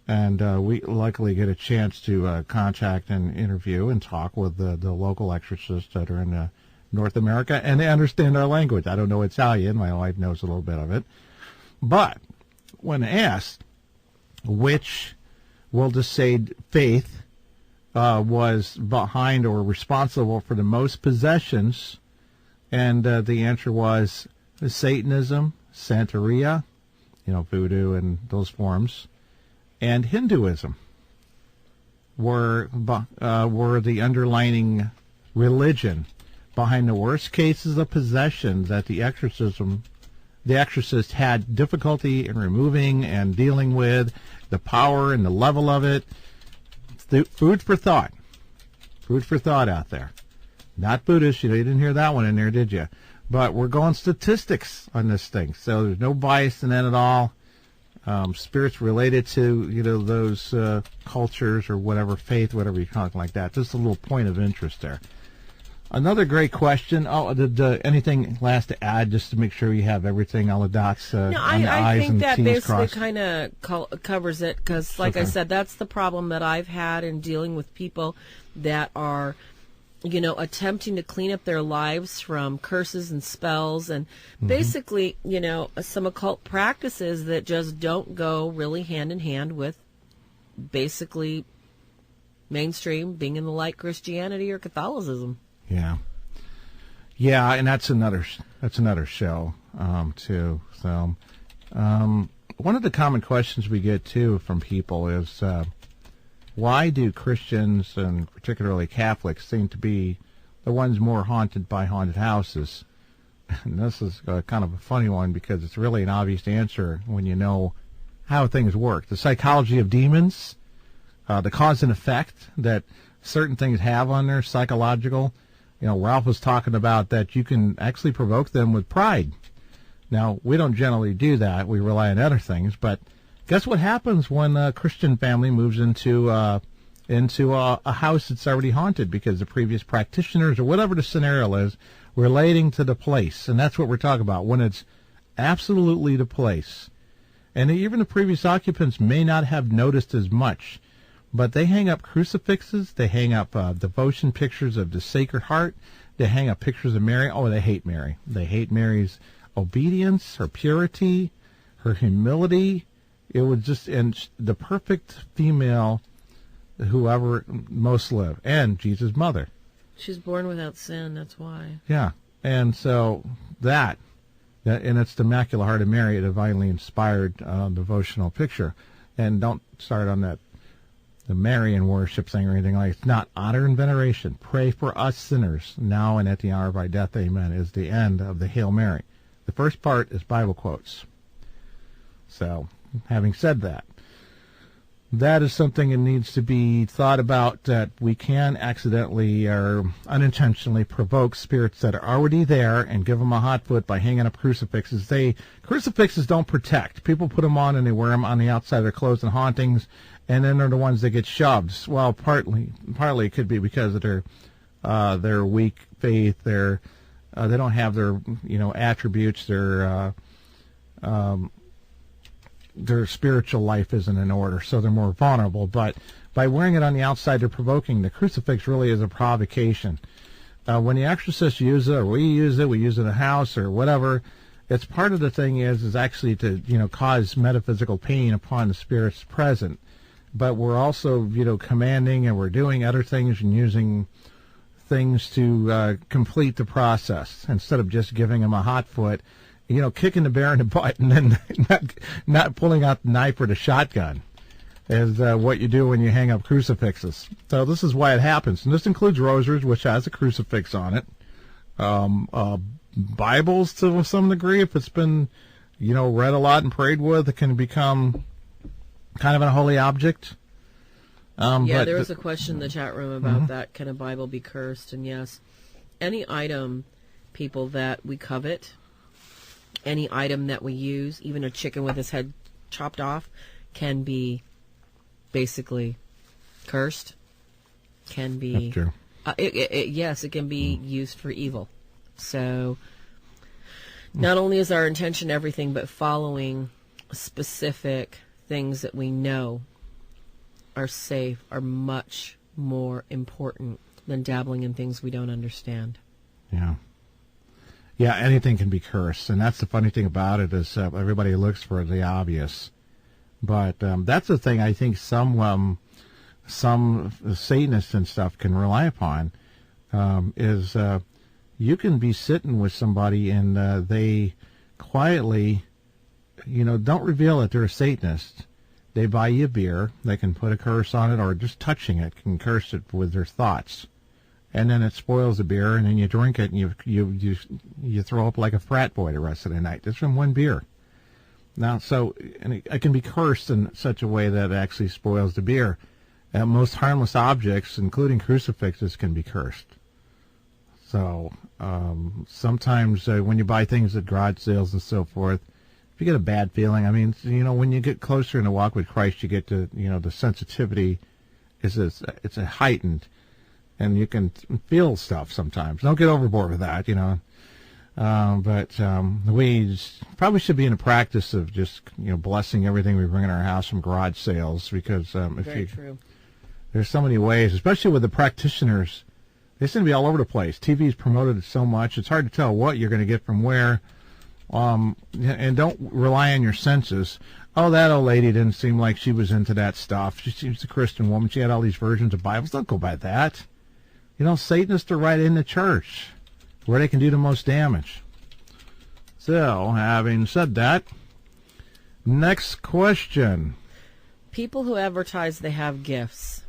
And we luckily get a chance to contact and interview and talk with the local exorcists that are in North America, and they understand our language. I don't know Italian. My wife knows a little bit of it. But when asked which, we'll just say, faith was behind or responsible for the most possessions, and the answer was Satanism, Santeria, voodoo and those forms, and Hinduism were the underlining religion behind the worst cases of possession that the exorcist had difficulty in removing and dealing with, the power and the level of it. Food for thought. Food for thought out there. Not Buddhist. You didn't hear that one in there, did you? But we're going statistics on this thing, so there's no bias in that at all. Spirits related to those cultures or whatever, faith, whatever you call it, like that. Just a little point of interest there. Another great question. Oh, did anything last to add, just to make sure you have everything, all the dots on the I's think and that T's basically crossed? kind of covers it, because, like I said, that's the problem that I've had in dealing with people that are attempting to clean up their lives from curses and spells and basically, some occult practices that just don't go really hand in hand with basically mainstream being in the light Christianity or Catholicism. Yeah, and that's another show too. So, one of the common questions we get too from people is, why do Christians, and particularly Catholics, seem to be the ones more haunted by haunted houses? And this is kind of a funny one, because it's really an obvious answer when you know how things work. The psychology of demons, the cause and effect that certain things have on their psychological. Ralph was talking about that you can actually provoke them with pride. Now, we don't generally do that. We rely on other things, but guess what happens when a Christian family moves into a house that's already haunted because the previous practitioners or whatever the scenario is relating to the place? And that's what we're talking about, when it's absolutely the place. And even the previous occupants may not have noticed as much, but they hang up crucifixes, they hang up devotion pictures of the Sacred Heart, they hang up pictures of Mary. Oh, they hate Mary. They hate Mary's obedience, her purity, her humility. It was just the perfect female, whoever most lived, and Jesus' mother. She's born without sin, that's why. Yeah, and so and it's the Immaculate Heart of Mary, a divinely inspired devotional picture. And don't start on the Marian worship thing or anything like that. It's not honor and veneration. Pray for us sinners, now and at the hour of our death, amen, is the end of the Hail Mary. The first part is Bible quotes. So, having said that, that is something that needs to be thought about, that we can accidentally or unintentionally provoke spirits that are already there and give them a hot foot by hanging up crucifixes. Crucifixes don't protect. People put them on and they wear them on the outside of their clothes in hauntings, and then they're the ones that get shoved. Well, partly it could be because of their weak faith. They don't have their attributes. Their spiritual life isn't in order, so they're more vulnerable. But by wearing it on the outside, they're provoking. The crucifix really is a provocation. When the exorcists use it, or we use it in a house or whatever, it's part of the thing is actually to cause metaphysical pain upon the spirits present. But we're also commanding, and we're doing other things and using things to complete the process instead of just giving them a hot foot. Kicking the bear in the butt and then not pulling out the knife or the shotgun is what you do when you hang up crucifixes. So this is why it happens. And this includes rosaries, which has a crucifix on it. Bibles to some degree, if it's been read a lot and prayed with, it can become kind of a holy object. But there was a question in the chat room about that. Can a Bible be cursed? And yes, any item, people, that we covet, any item that we use, even a chicken with its head chopped off, can be basically cursed. Can be. That's true. Yes, it can be used for evil. So not only is our intention everything, but following specific things that we know are safe are much more important than dabbling in things we don't understand. Yeah. Yeah, anything can be cursed, and that's the funny thing about it is everybody looks for the obvious. But that's the thing I think some Satanists and stuff can rely upon is you can be sitting with somebody and they quietly, don't reveal that they're a Satanist. They buy you a beer, they can put a curse on it, or just touching it can curse it with their thoughts. And then it spoils the beer, and then you drink it, and you throw up like a frat boy the rest of the night. Just from one beer. Now, and it can be cursed in such a way that it actually spoils the beer. Most harmless objects, including crucifixes, can be cursed. So sometimes when you buy things at garage sales and so forth, if you get a bad feeling, I mean, when you get closer in the walk with Christ, you get to, the sensitivity it's a heightened, and you can feel stuff sometimes. Don't get overboard with that, but we probably should be in a practice of just, blessing everything we bring in our house from garage sales, because Very true. There's so many ways, especially with the practitioners. They seem to be all over the place. TV's promoted it so much, it's hard to tell what you're going to get from where. And don't rely on your senses. Oh, that old lady didn't seem like she was into that stuff. She was a Christian woman. She had all these versions of Bibles. Don't go by that. Satanists are right in the church, where they can do the most damage. So, having said that, next question. People who advertise they have gifts,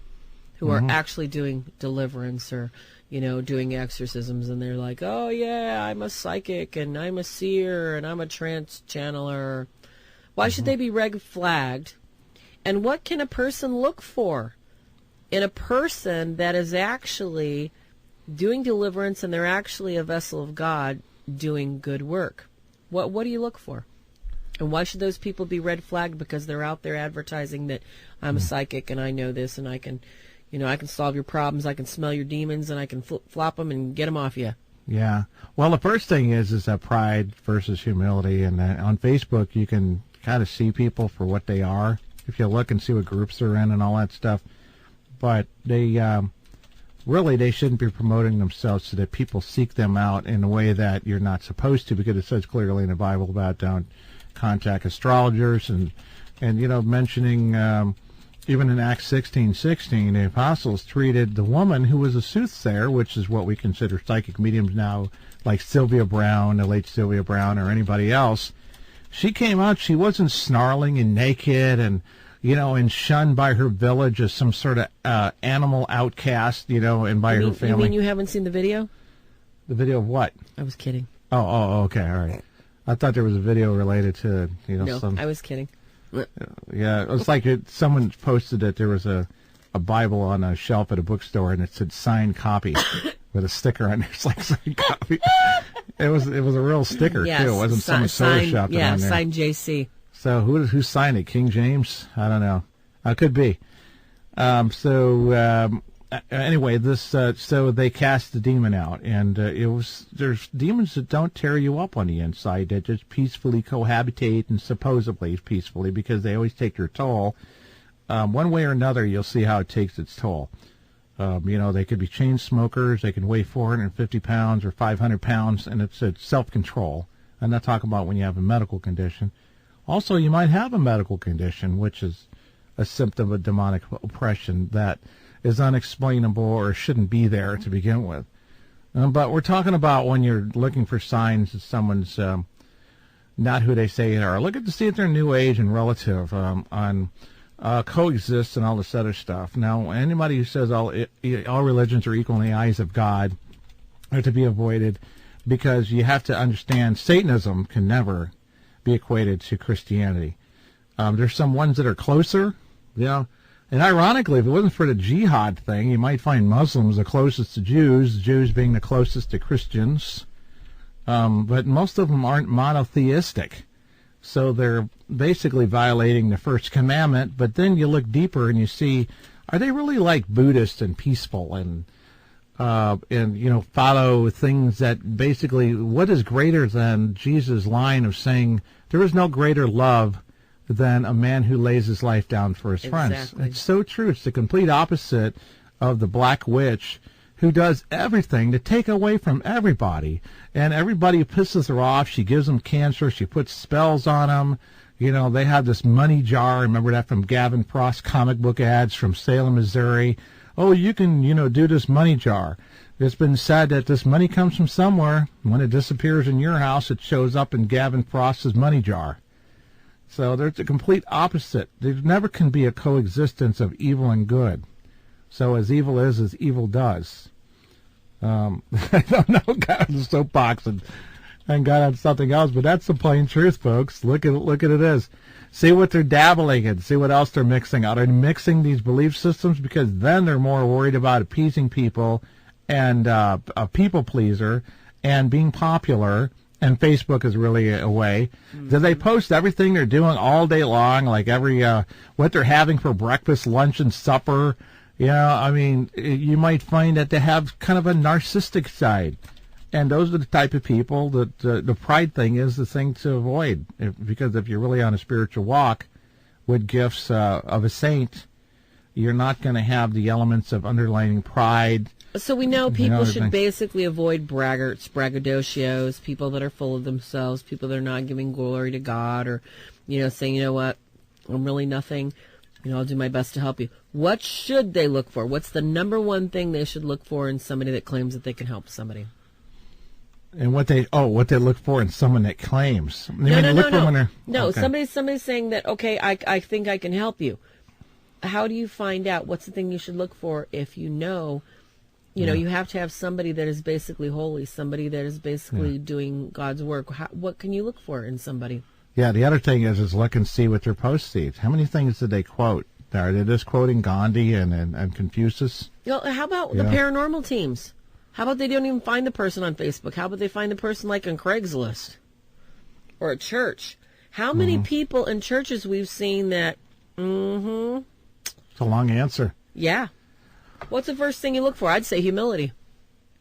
who are actually doing deliverance or, doing exorcisms, and they're like, oh, yeah, I'm a psychic, and I'm a seer, and I'm a trance channeler. Why should they be red flagged? And what can a person look for in a person that is actually doing deliverance, and they're actually a vessel of God doing good work? What do you look for? And why should those people be red flagged because they're out there advertising that I'm a psychic and I know this and I can, I can solve your problems, I can smell your demons, and I can flop them and get them off you? Yeah. Well, the first thing is that pride versus humility. And on Facebook, you can kind of see people for what they are if you look and see what groups they're in and all that stuff. But they they shouldn't be promoting themselves so that people seek them out in a way that you're not supposed to, because it says clearly in the Bible about don't contact astrologers and mentioning even in Acts 16:16, the apostles treated the woman who was a soothsayer, which is what we consider psychic mediums now, like Sylvia Brown, the late Sylvia Brown, or anybody else. She came out, she wasn't snarling and naked and, and shunned by her village as some sort of animal outcast, and by her family. You mean you haven't seen the video? The video of what? I was kidding. Oh, okay, all right. I thought there was a video related to, No, some... I was kidding. Yeah, it was like someone posted that there was a Bible on a shelf at a bookstore, and it said signed copy with a sticker on there. It's like signed copy. It was a real sticker, yes, too. It wasn't someone photoshopped it on there. Signed JC. So who signed it? King James? I don't know. It could be. Anyway, this so they cast the demon out, and there's demons that don't tear you up on the inside, that just peacefully cohabitate, and supposedly peacefully, because they always take their toll. One way or another, you'll see how it takes its toll. They could be chain smokers, they can weigh 450 pounds or 500 pounds, and it's self-control. I'm not talking about when you have a medical condition. Also, you might have a medical condition, which is a symptom of demonic oppression that is unexplainable or shouldn't be there to begin with. But we're talking about when you're looking for signs that someone's not who they say they are. Look at to see if they're new age and relative on coexist and all this other stuff. Now, anybody who says all religions are equal in the eyes of God are to be avoided, because you have to understand Satanism can never be equated to Christianity. There's some ones that are closer, and ironically, if it wasn't for the jihad thing, you might find Muslims the closest to Jews being the closest to Christians, but most of them aren't monotheistic, so they're basically violating the first commandment. But then you look deeper and you see, are they really like Buddhist and peaceful and follow things that basically, what is greater than Jesus' line of saying there is no greater love than a man who lays his life down for his friends? It's so true. It's the complete opposite of the black witch who does everything to take away from everybody, and everybody pisses her off. She gives them cancer. She puts spells on them. They have this money jar. Remember that from Gavin Frost comic book ads from Salem, Missouri. Oh, you can, do this money jar. It's been said that this money comes from somewhere. When it disappears in your house, it shows up in Gavin Frost's money jar. So there's a complete opposite. There never can be a coexistence of evil and good. So as evil is, as evil does. I don't know, got on the soapbox and got on something else, but that's the plain truth, folks. Look at it as. See what they're dabbling in. See what else they're mixing. Are they mixing these belief systems? Because then they're more worried about appeasing people and a people pleaser and being popular. And Facebook is really a way. Mm-hmm. Do they post everything they're doing all day long, like every what they're having for breakfast, lunch, and supper? You might find that they have kind of a narcissistic side. And those are the type of people that the pride thing is the thing to avoid. Because if you're really on a spiritual walk with gifts of a saint, you're not going to have the elements of underlying pride. So we know people should basically avoid braggarts, braggadocios, people that are full of themselves, people that are not giving glory to God, or, saying, what, I'm really nothing. I'll do my best to help you. What should they look for? What's the number one thing they should look for in somebody that claims that they can help somebody? And what they look for in someone that claims. No. Okay. Somebody's saying that, okay, I think I can help you. How do you find out what's the thing you should look for if you know, you have to have somebody that is basically holy, somebody that is basically doing God's work. What can you look for in somebody? Yeah, the other thing is look and see what their post sees. How many things did they quote? Are they just quoting Gandhi and Confucius? How about the paranormal teams? How about they don't even find the person on Facebook? How about they find the person like on Craigslist or a church? How many people in churches we've seen that, It's a long answer. Yeah. What's the first thing you look for? I'd say humility.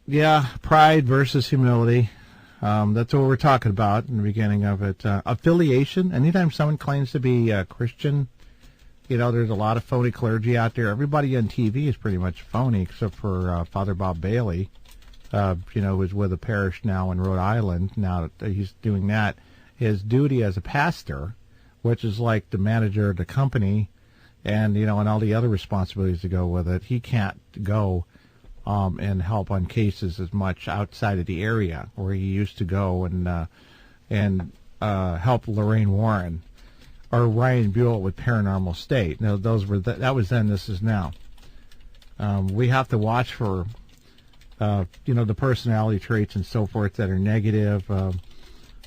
Yeah, pride versus humility. That's what we're talking about in the beginning of it. Affiliation. Anytime someone claims to be Christian, there's a lot of phony clergy out there. Everybody on TV is pretty much phony except for Father Bob Bailey, who's with a parish now in Rhode Island. Now that he's doing that, his duty as a pastor, which is like the manager of the company, and and all the other responsibilities that go with it, he can't go and help on cases as much outside of the area where he used to go and help Lorraine Warren or Ryan Buell with Paranormal State. Now that was then. This is now. We have to watch for the personality traits and so forth that are negative.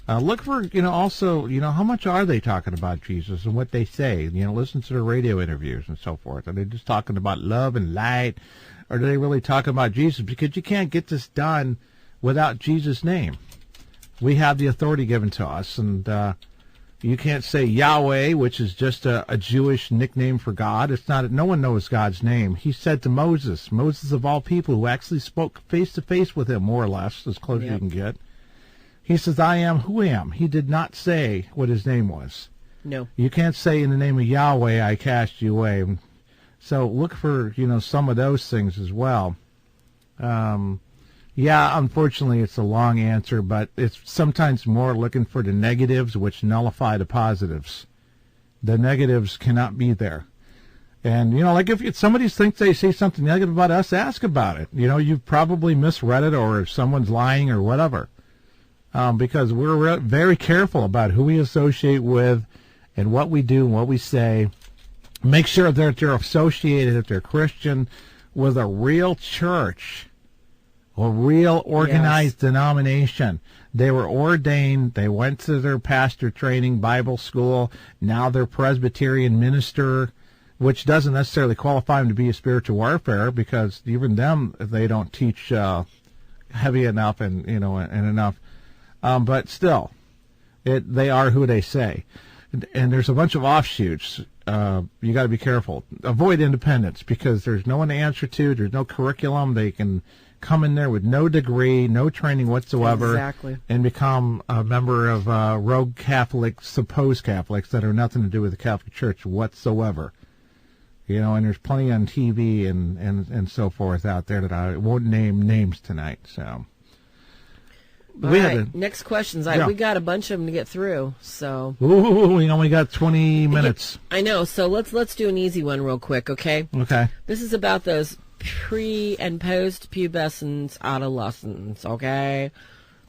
Look for, also, how much are they talking about Jesus and what they say? Listen to the radio interviews and so forth. Are they just talking about love and light? Or do they really talk about Jesus? Because you can't get this done without Jesus' name. We have the authority given to us, and you can't say Yahweh, which is just a Jewish nickname for God. It's not. No one knows God's name. He said to Moses of all people, who actually spoke face-to-face with him, more or less, as close as you can get. He says, I am who I am. He did not say what his name was. No. You can't say in the name of Yahweh, I cast you away. So look for, some of those things as well. Unfortunately, it's a long answer, but it's sometimes more looking for the negatives, which nullify the positives. The negatives cannot be there. And, like if somebody thinks they say something negative about us, ask about it. You've probably misread it, or if someone's lying or whatever. Because we're very careful about who we associate with and what we do and what we say. Make sure that they're associated, if they're Christian, with a real church A real organized denomination. They were ordained. They went to their pastor training, Bible school. Now they're Presbyterian minister, which doesn't necessarily qualify them to be a spiritual warfare, because even them, they don't teach heavy enough and enough. But still, they are who they say. And there's a bunch of offshoots. You got to be careful. Avoid independence, because there's no one to answer to. There's no curriculum. They can come in there with no degree, no training whatsoever, exactly, and become a member of rogue Catholics, supposed Catholics that are nothing to do with the Catholic Church whatsoever. And there's plenty on TV and so forth out there that I won't name names tonight. So. All right, next questions. We got a bunch of them to get through, so. Ooh, we only got 20 minutes. I know, so let's do an easy one real quick, okay? Okay. This is about those pre- and post-pubescent adolescents, okay?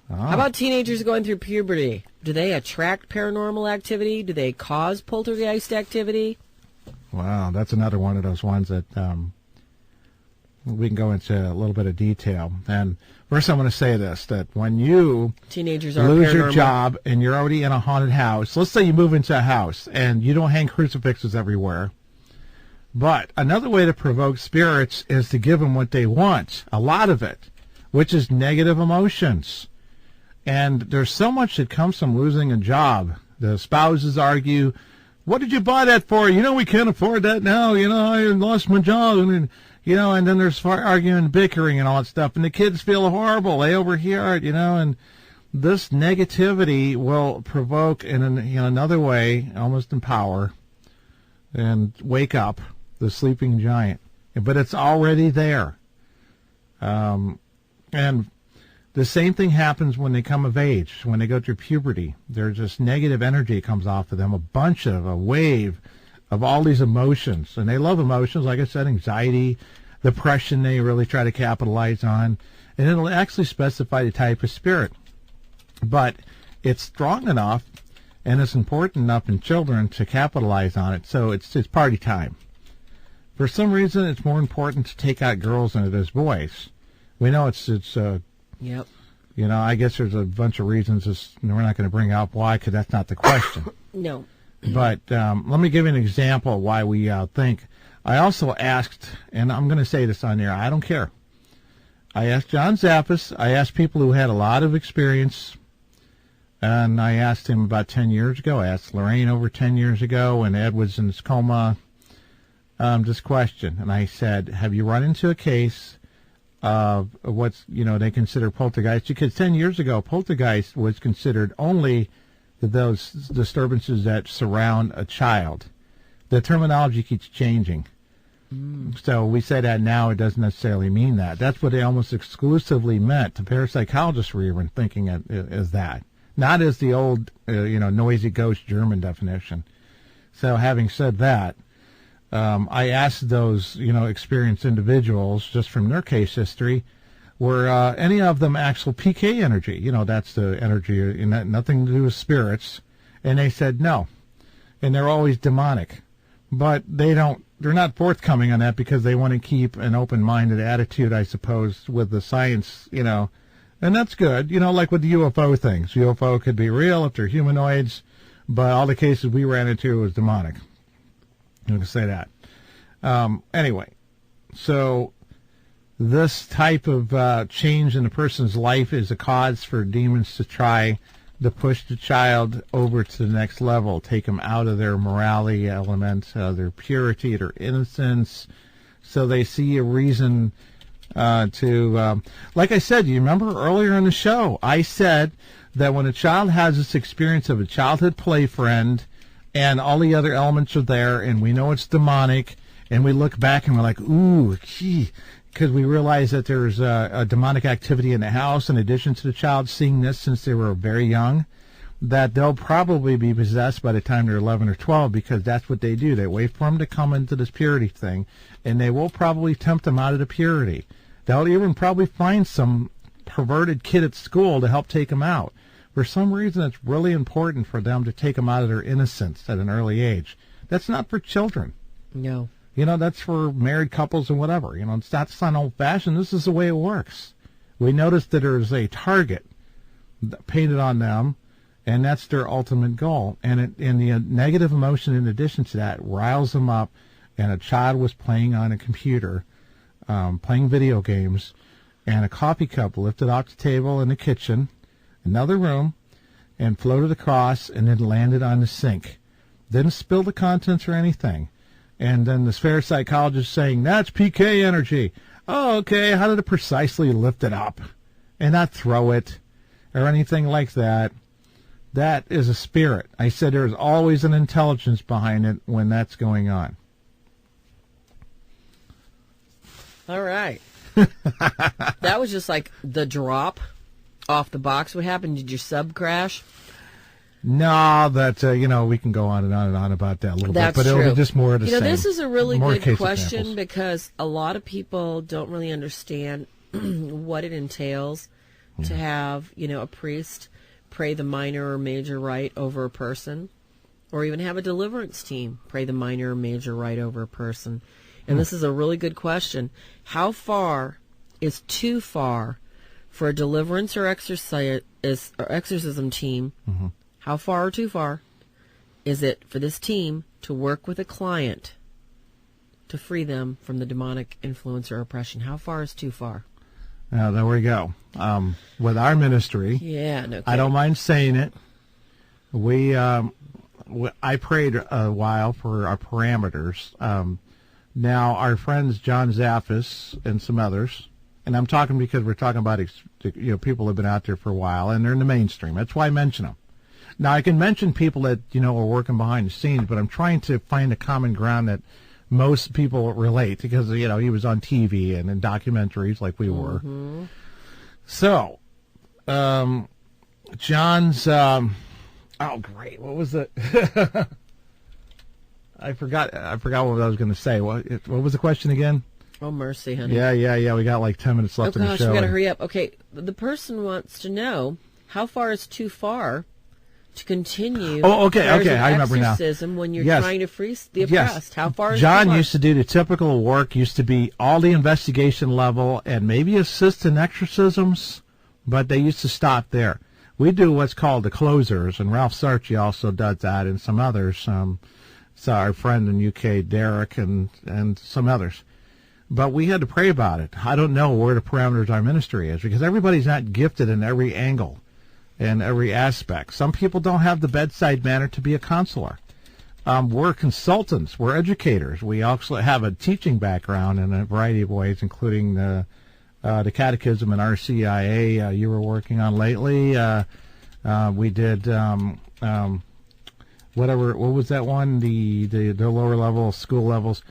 How about teenagers going through puberty? Do they attract paranormal activity? Do they cause poltergeist activity? Wow, that's another one of those ones that we can go into a little bit of detail. And first, I'm going to say this, that when you teenagers are lose paranormal. your job and you're already in a haunted house, let's say you move into a house and you don't hang crucifixes everywhere, but another way to provoke spirits is to give them what they want, a lot of it, which is negative emotions. And there's so much that comes from losing a job. The spouses argue, what did you buy that for? We can't afford that now. I lost my job. And then there's arguing, bickering, and all that stuff. And the kids feel horrible. They overhear it, and this negativity will provoke in another way, almost empower, and wake up the sleeping giant. But it's already there. And the same thing happens when they come of age, when they go through puberty. There's this negative energy comes off of them, a wave of all these emotions. And they love emotions, like I said, anxiety, depression they really try to capitalize on. And it'll actually specify the type of spirit. But it's strong enough and it's important enough in children to capitalize on it. So it's party time. For some reason, it's more important to take out girls than it is boys. We know it's Yep. I guess there's a bunch of reasons. We're not going to bring out why, because that's not the question. No. But let me give you an example of why we think. I also asked, and I'm going to say this on there, I don't care. I asked John Zappis, I asked people who had a lot of experience, and I asked him about 10 years ago. I asked Lorraine over 10 years ago when Ed was in his coma, this question. And I said, have you run into a case of what's, they consider poltergeist? Because 10 years ago, poltergeist was considered only those disturbances that surround a child. The terminology keeps changing. So we say that now, it doesn't necessarily mean that. That's what they almost exclusively meant. The parapsychologists were even thinking it as that. Not as the old, noisy ghost German definition. So having said that, I asked those, experienced individuals, just from their case history, were any of them actual PK energy? That's the energy, nothing to do with spirits. And they said no. And they're always demonic. But they're not forthcoming on that because they want to keep an open-minded attitude, I suppose, with the science, and that's good. Like with the UFO things. UFO could be real if they're humanoids, but all the cases we ran into was demonic. I'm going to say that. Anyway, so this type of change in a person's life is a cause for demons to try to push the child over to the next level, take them out of their morality element, their purity, their innocence. So they see a reason to, like I said, you remember earlier in the show, I said that when a child has this experience of a childhood play friend and all the other elements are there and we know it's demonic and we look back and we're like, ooh, gee, because we realize that there's a demonic activity in the house in addition to the child seeing this since they were very young, that they'll probably be possessed by the time they're 11 or 12 because that's what they do. They wait for them to come into this purity thing, and they will probably tempt them out of the purity. They'll even probably find some perverted kid at school to help take them out. For some reason, it's really important for them to take them out of their innocence at an early age. That's not for children. No. That's for married couples and whatever. It's not old-fashioned. This is the way it works. We noticed that there's a target painted on them, and that's their ultimate goal. And the negative emotion, in addition to that, riles them up. And a child was playing on a computer, playing video games, and a coffee cup lifted off the table in the kitchen, another room, and floated across, and then landed on the sink. Didn't spill the contents or anything. And then the Farah psychologist saying, that's PK energy. Oh, okay, how did it precisely lift it up and not throw it or anything like that? That is a spirit. I said there's always an intelligence behind it when that's going on. All right. That was just like the drop off the box. What happened? Did your sub crash? No, that, we can go on and on and on about that a little That's bit. But true. it'll be just more of the same. This is a really More good case question examples. because a lot of people don't really understand what it entails to have, a priest pray the minor or major rite over a person, or even have a deliverance team pray the minor or major rite over a person. And this is a really good question. How far is too far for a deliverance or exorcism team? Mm-hmm. How far or too far is it for this team to work with a client to free them from the demonic influence or oppression? How far is too far? There we go. With our ministry, Yeah, no kidding. I don't mind saying it. I prayed a while for our parameters. Now, our friends John Zaffis and some others, and I'm talking because we're talking about people who have been out there for a while, and they're in the mainstream. That's why I mention them. Now, I can mention people that, are working behind the scenes, but I'm trying to find a common ground that most people relate because, he was on TV and in documentaries like we were. Mm-hmm. So, John's, oh, great. What was it? I forgot what I was going to say. What was the question again? Oh, mercy, honey. Yeah. We got like 10 minutes left in the show. We got to hurry up. Okay, the person wants to know how far is too far to continue. Oh, okay. I remember now. Exorcism when you're Yes. trying to free the oppressed. Yes. How far is John too far? used to do the typical work, used to be all the investigation level and maybe assist in exorcisms, but they used to stop there. We do what's called the closers, and Ralph Sarchi also does that, and some others. So our friend in UK, Derek, and some others. But we had to pray about it. I don't know where the parameters of our ministry is because everybody's not gifted in every angle and every aspect. Some people don't have the bedside manner to be a counselor. We're consultants. We're educators. We also have a teaching background in a variety of ways, including the catechism and RCIA you were working on lately. We did what was that one? The lower level school levels.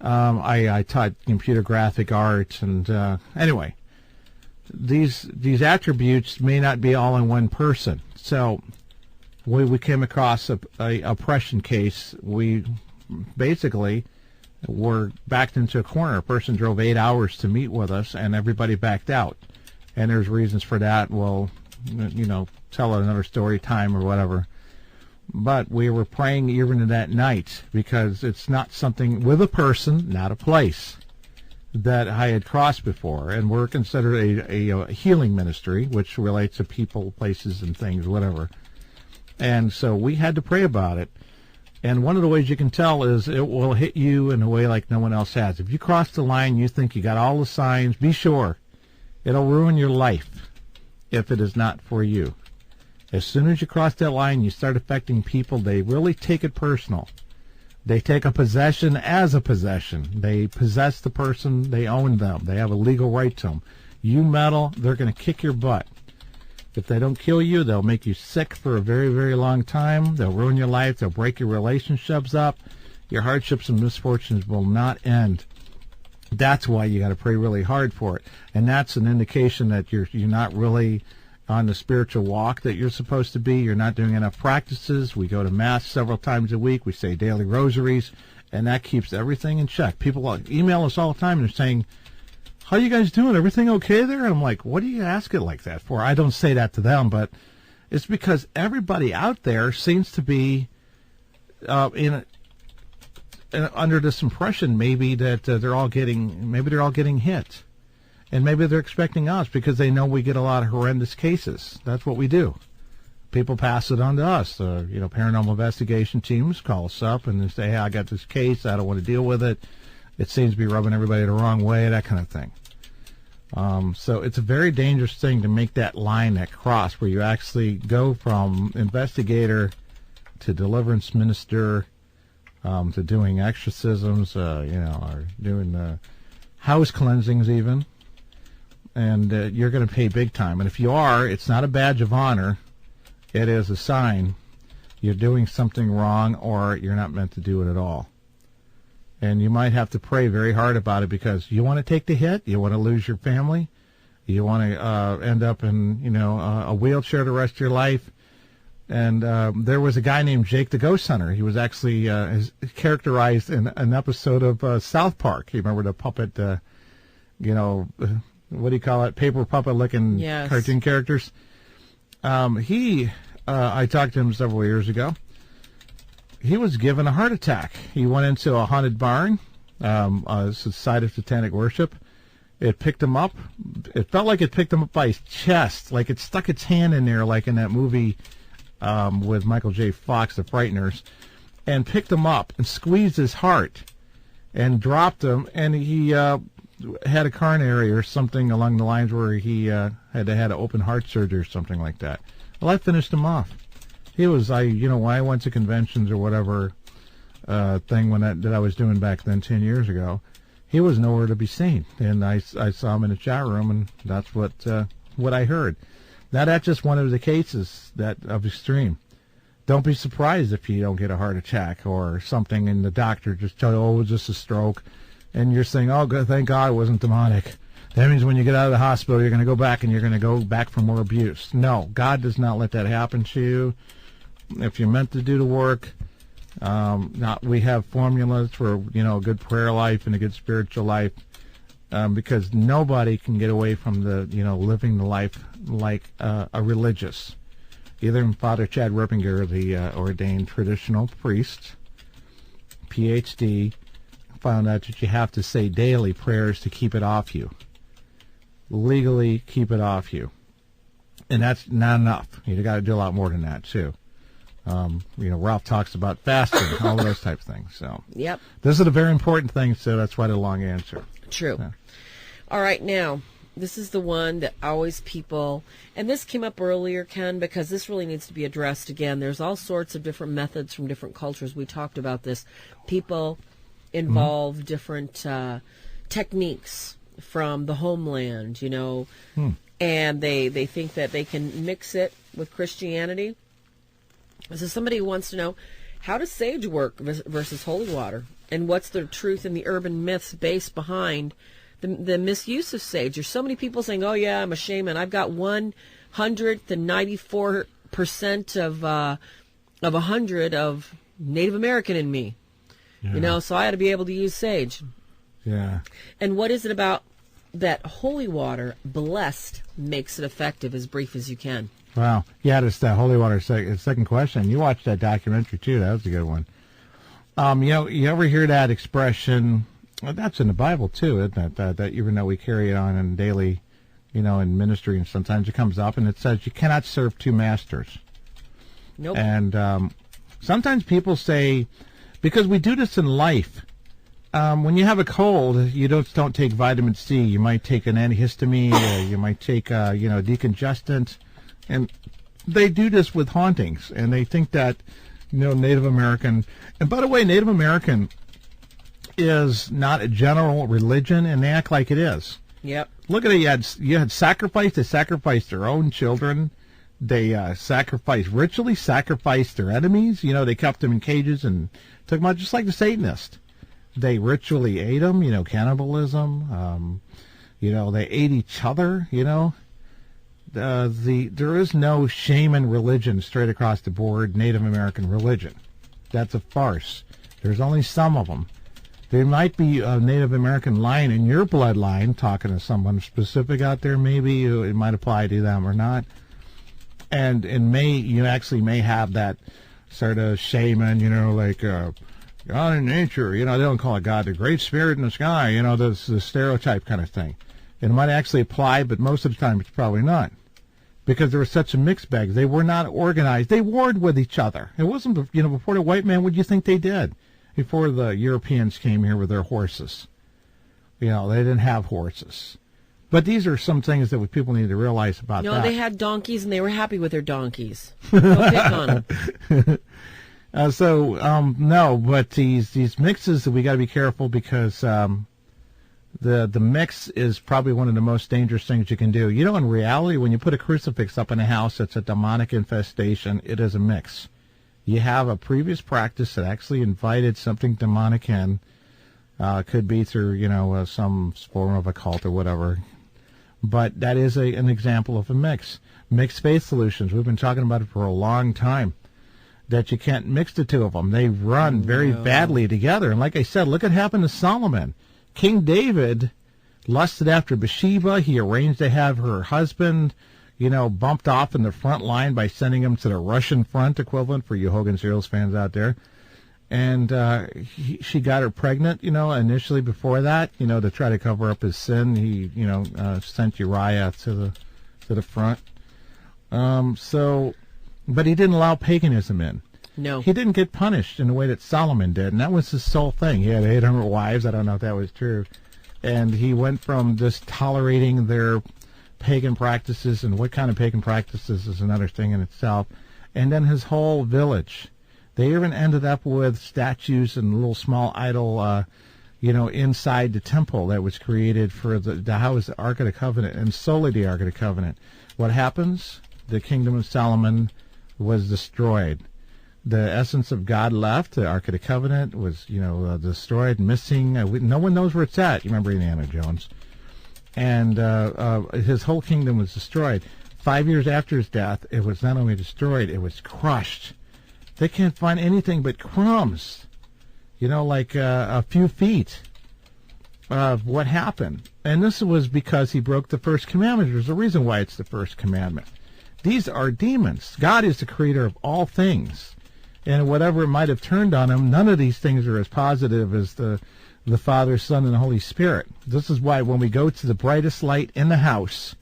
I taught computer graphic arts, and anyway, these attributes may not be all in one person. So we came across a oppression case. We basically were backed into a corner. A person drove 8 hours to meet with us, and everybody backed out. And there's reasons for that. We'll, tell another story time or whatever. But we were praying even that night because it's not something with a person, not a place, that I had crossed before. And we're considered a healing ministry, which relates to people, places, and things, whatever. And so we had to pray about it. And one of the ways you can tell is it will hit you in a way like no one else has. If you cross the line, you think you got all the signs, be sure it'll ruin your life if it is not for you. As soon as you cross that line, you start affecting people. They really take it personal. They take a possession as a possession. They possess the person. They own them. They have a legal right to them. You meddle, they're going to kick your butt. If they don't kill you, they'll make you sick for a very, very long time. They'll ruin your life. They'll break your relationships up. Your hardships and misfortunes will not end. That's why you got to pray really hard for it. And that's an indication that you're not really on the spiritual walk that you're supposed to be. You're not doing enough practices. We go to Mass several times a week. We say daily rosaries, and that keeps everything in check. People email us all the time and they're saying, how you guys doing? Everything okay there? And I'm like, what do you ask it like that for? I don't say that to them, but it's because everybody out there seems to be under this impression maybe that they're all getting hit. And maybe they're expecting us because they know we get a lot of horrendous cases. That's what we do. People pass it on to us. Paranormal investigation teams call us up and they say, hey, I got this case. I don't want to deal with it. It seems to be rubbing everybody the wrong way, that kind of thing. So it's a very dangerous thing to make that line, that cross, where you actually go from investigator to deliverance minister, to doing exorcisms, or doing house cleansings even. And you're going to pay big time. And if you are, it's not a badge of honor. It is a sign you're doing something wrong or you're not meant to do it at all. And you might have to pray very hard about it because you want to take the hit, you want to lose your family, you want to end up in a wheelchair the rest of your life. And there was a guy named Jake the Ghost Hunter. He was actually characterized in an episode of South Park. You remember the puppet, what do you call it, paper puppet looking cartoon characters? I talked to him several years ago. He was given a heart attack. He went into a haunted barn, a site of satanic worship. It picked him up. It felt like it picked him up by his chest, like it stuck its hand in there, like in that movie with Michael J. Fox, The Frighteners, and picked him up and squeezed his heart and dropped him. And he had a coronary or something along the lines where he had an open heart surgery or something like that. Well, I finished him off. He was, when I went to conventions or whatever thing that I was doing back then 10 years ago, he was nowhere to be seen. And I saw him in the chat room, and that's what I heard. Now, that's just one of the cases of extreme. Don't be surprised if you don't get a heart attack or something, and the doctor just tell you, oh, it was just a stroke. And you're saying, oh, good, thank God it wasn't demonic. That means when you get out of the hospital, you're going to go back and you're going to go back for more abuse. No, God does not let that happen to you. If you're meant to do the work, we have formulas for, a good prayer life and a good spiritual life, because nobody can get away from living the life like a religious. Either Father Chad Rippinger, the ordained traditional priest, PhD, found out that you have to say daily prayers to keep it off you. Legally keep it off you. And that's not enough. You got to do a lot more than that, too. Ralph talks about fasting, all of those types of things. So, yep. This is a very important thing, so that's why the long answer. True. Yeah. All right, now, this is the one that always people, and this came up earlier, Ken, because this really needs to be addressed again. There's all sorts of different methods from different cultures. We talked about this. People involve different techniques from the homeland, and they think that they can mix it with Christianity. So somebody wants to know, how does sage work versus holy water? And what's the truth in the urban myths based behind the misuse of sage? There's so many people saying, oh, yeah, I'm a shaman. I've got 194% of 100 of Native American in me. Yeah. So I ought to be able to use sage. Yeah. And what is it about that holy water, blessed, makes it effective, as brief as you can? Wow. Yeah, it's that holy water second question. You watched that documentary, too. That was a good one. You ever hear that expression? Well, that's in the Bible, too, isn't it? That even though we carry it on in daily, in ministry, and sometimes it comes up, and it says you cannot serve two masters. Nope. And sometimes people say, because we do this in life, when you have a cold, you don't take vitamin C. You might take an antihistamine, or you might take, decongestant. And they do this with hauntings, and they think that, Native American, and by the way, Native American is not a general religion, and they act like it is. Yep. Look at it. You had sacrifice. They sacrificed their own children. They ritually sacrificed their enemies. They kept them in cages and took them out, just like the Satanist. They ritually ate them, cannibalism. They ate each other, there is no shaman religion straight across the board, Native American religion. That's a farce. There's only some of them. There might be a Native American line in your bloodline, talking to someone specific out there, maybe it might apply to them or not. And you actually may have that sort of shaman, like God in nature. They don't call it God, the Great Spirit in the sky. The stereotype kind of thing. It might actually apply, but most of the time it's probably not. Because there was such a mixed bag. They were not organized. They warred with each other. It wasn't, before the white man, what do you think they did? Before the Europeans came here with their horses. They didn't have horses. But these are some things that people need to realize about that. No, they had donkeys, and they were happy with their donkeys. Don't pick on them. No, but these mixes, we got to be careful because the mix is probably one of the most dangerous things you can do. In reality, when you put a crucifix up in a house that's a demonic infestation, it is a mix. You have a previous practice that actually invited something demonic in. Could be through, some form of a cult or whatever. But that is an example of a mix. Mixed faith solutions. We've been talking about it for a long time. That you can't mix the two of them. They run very badly together. And like I said, look what happened to Solomon. King David lusted after Bathsheba. He arranged to have her husband, bumped off in the front line by sending him to the Russian front equivalent for you Hogan's Heroes fans out there. And she got her pregnant, initially before that, to try to cover up his sin. He, sent Uriah to the front. But he didn't allow paganism in. No. He didn't get punished in the way that Solomon did, and that was his sole thing. He had 800 wives. I don't know if that was true. And he went from just tolerating their pagan practices, and what kind of pagan practices is another thing in itself, and then his whole village. They even ended up with statues and a little small idol, inside the temple that was created for the house, the Ark of the Covenant, and solely the Ark of the Covenant. What happens? The kingdom of Solomon was destroyed. The essence of God left. The Ark of the Covenant was, destroyed, missing. No one knows where it's at. You remember Indiana Jones. And his whole kingdom was destroyed. 5 years after his death, it was not only destroyed, it was crushed. They can't find anything but crumbs, like a few feet of what happened. And this was because he broke the first commandment. There's a reason why it's the first commandment. These are demons. God is the creator of all things. And whatever might have turned on him, none of these things are as positive as the Father, Son, and the Holy Spirit. This is why when we go to the brightest light in the house,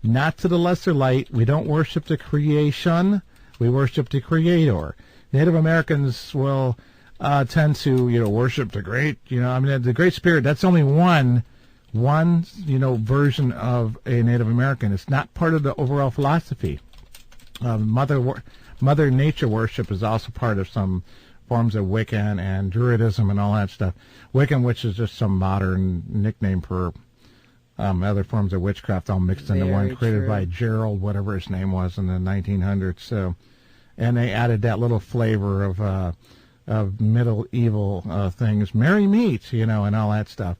not to the lesser light, we don't worship the creation, we worship the Creator. Native Americans will tend to, worship the great, the Great Spirit. That's only one version of a Native American. It's not part of the overall philosophy. Mother Nature worship is also part of some forms of Wiccan and Druidism and all that stuff. Wiccan, which is just some modern nickname for other forms of witchcraft, all mixed into one, created by Gerald, whatever his name was, in the 1900s. So, and they added that little flavor of medieval things, merry meat, and all that stuff.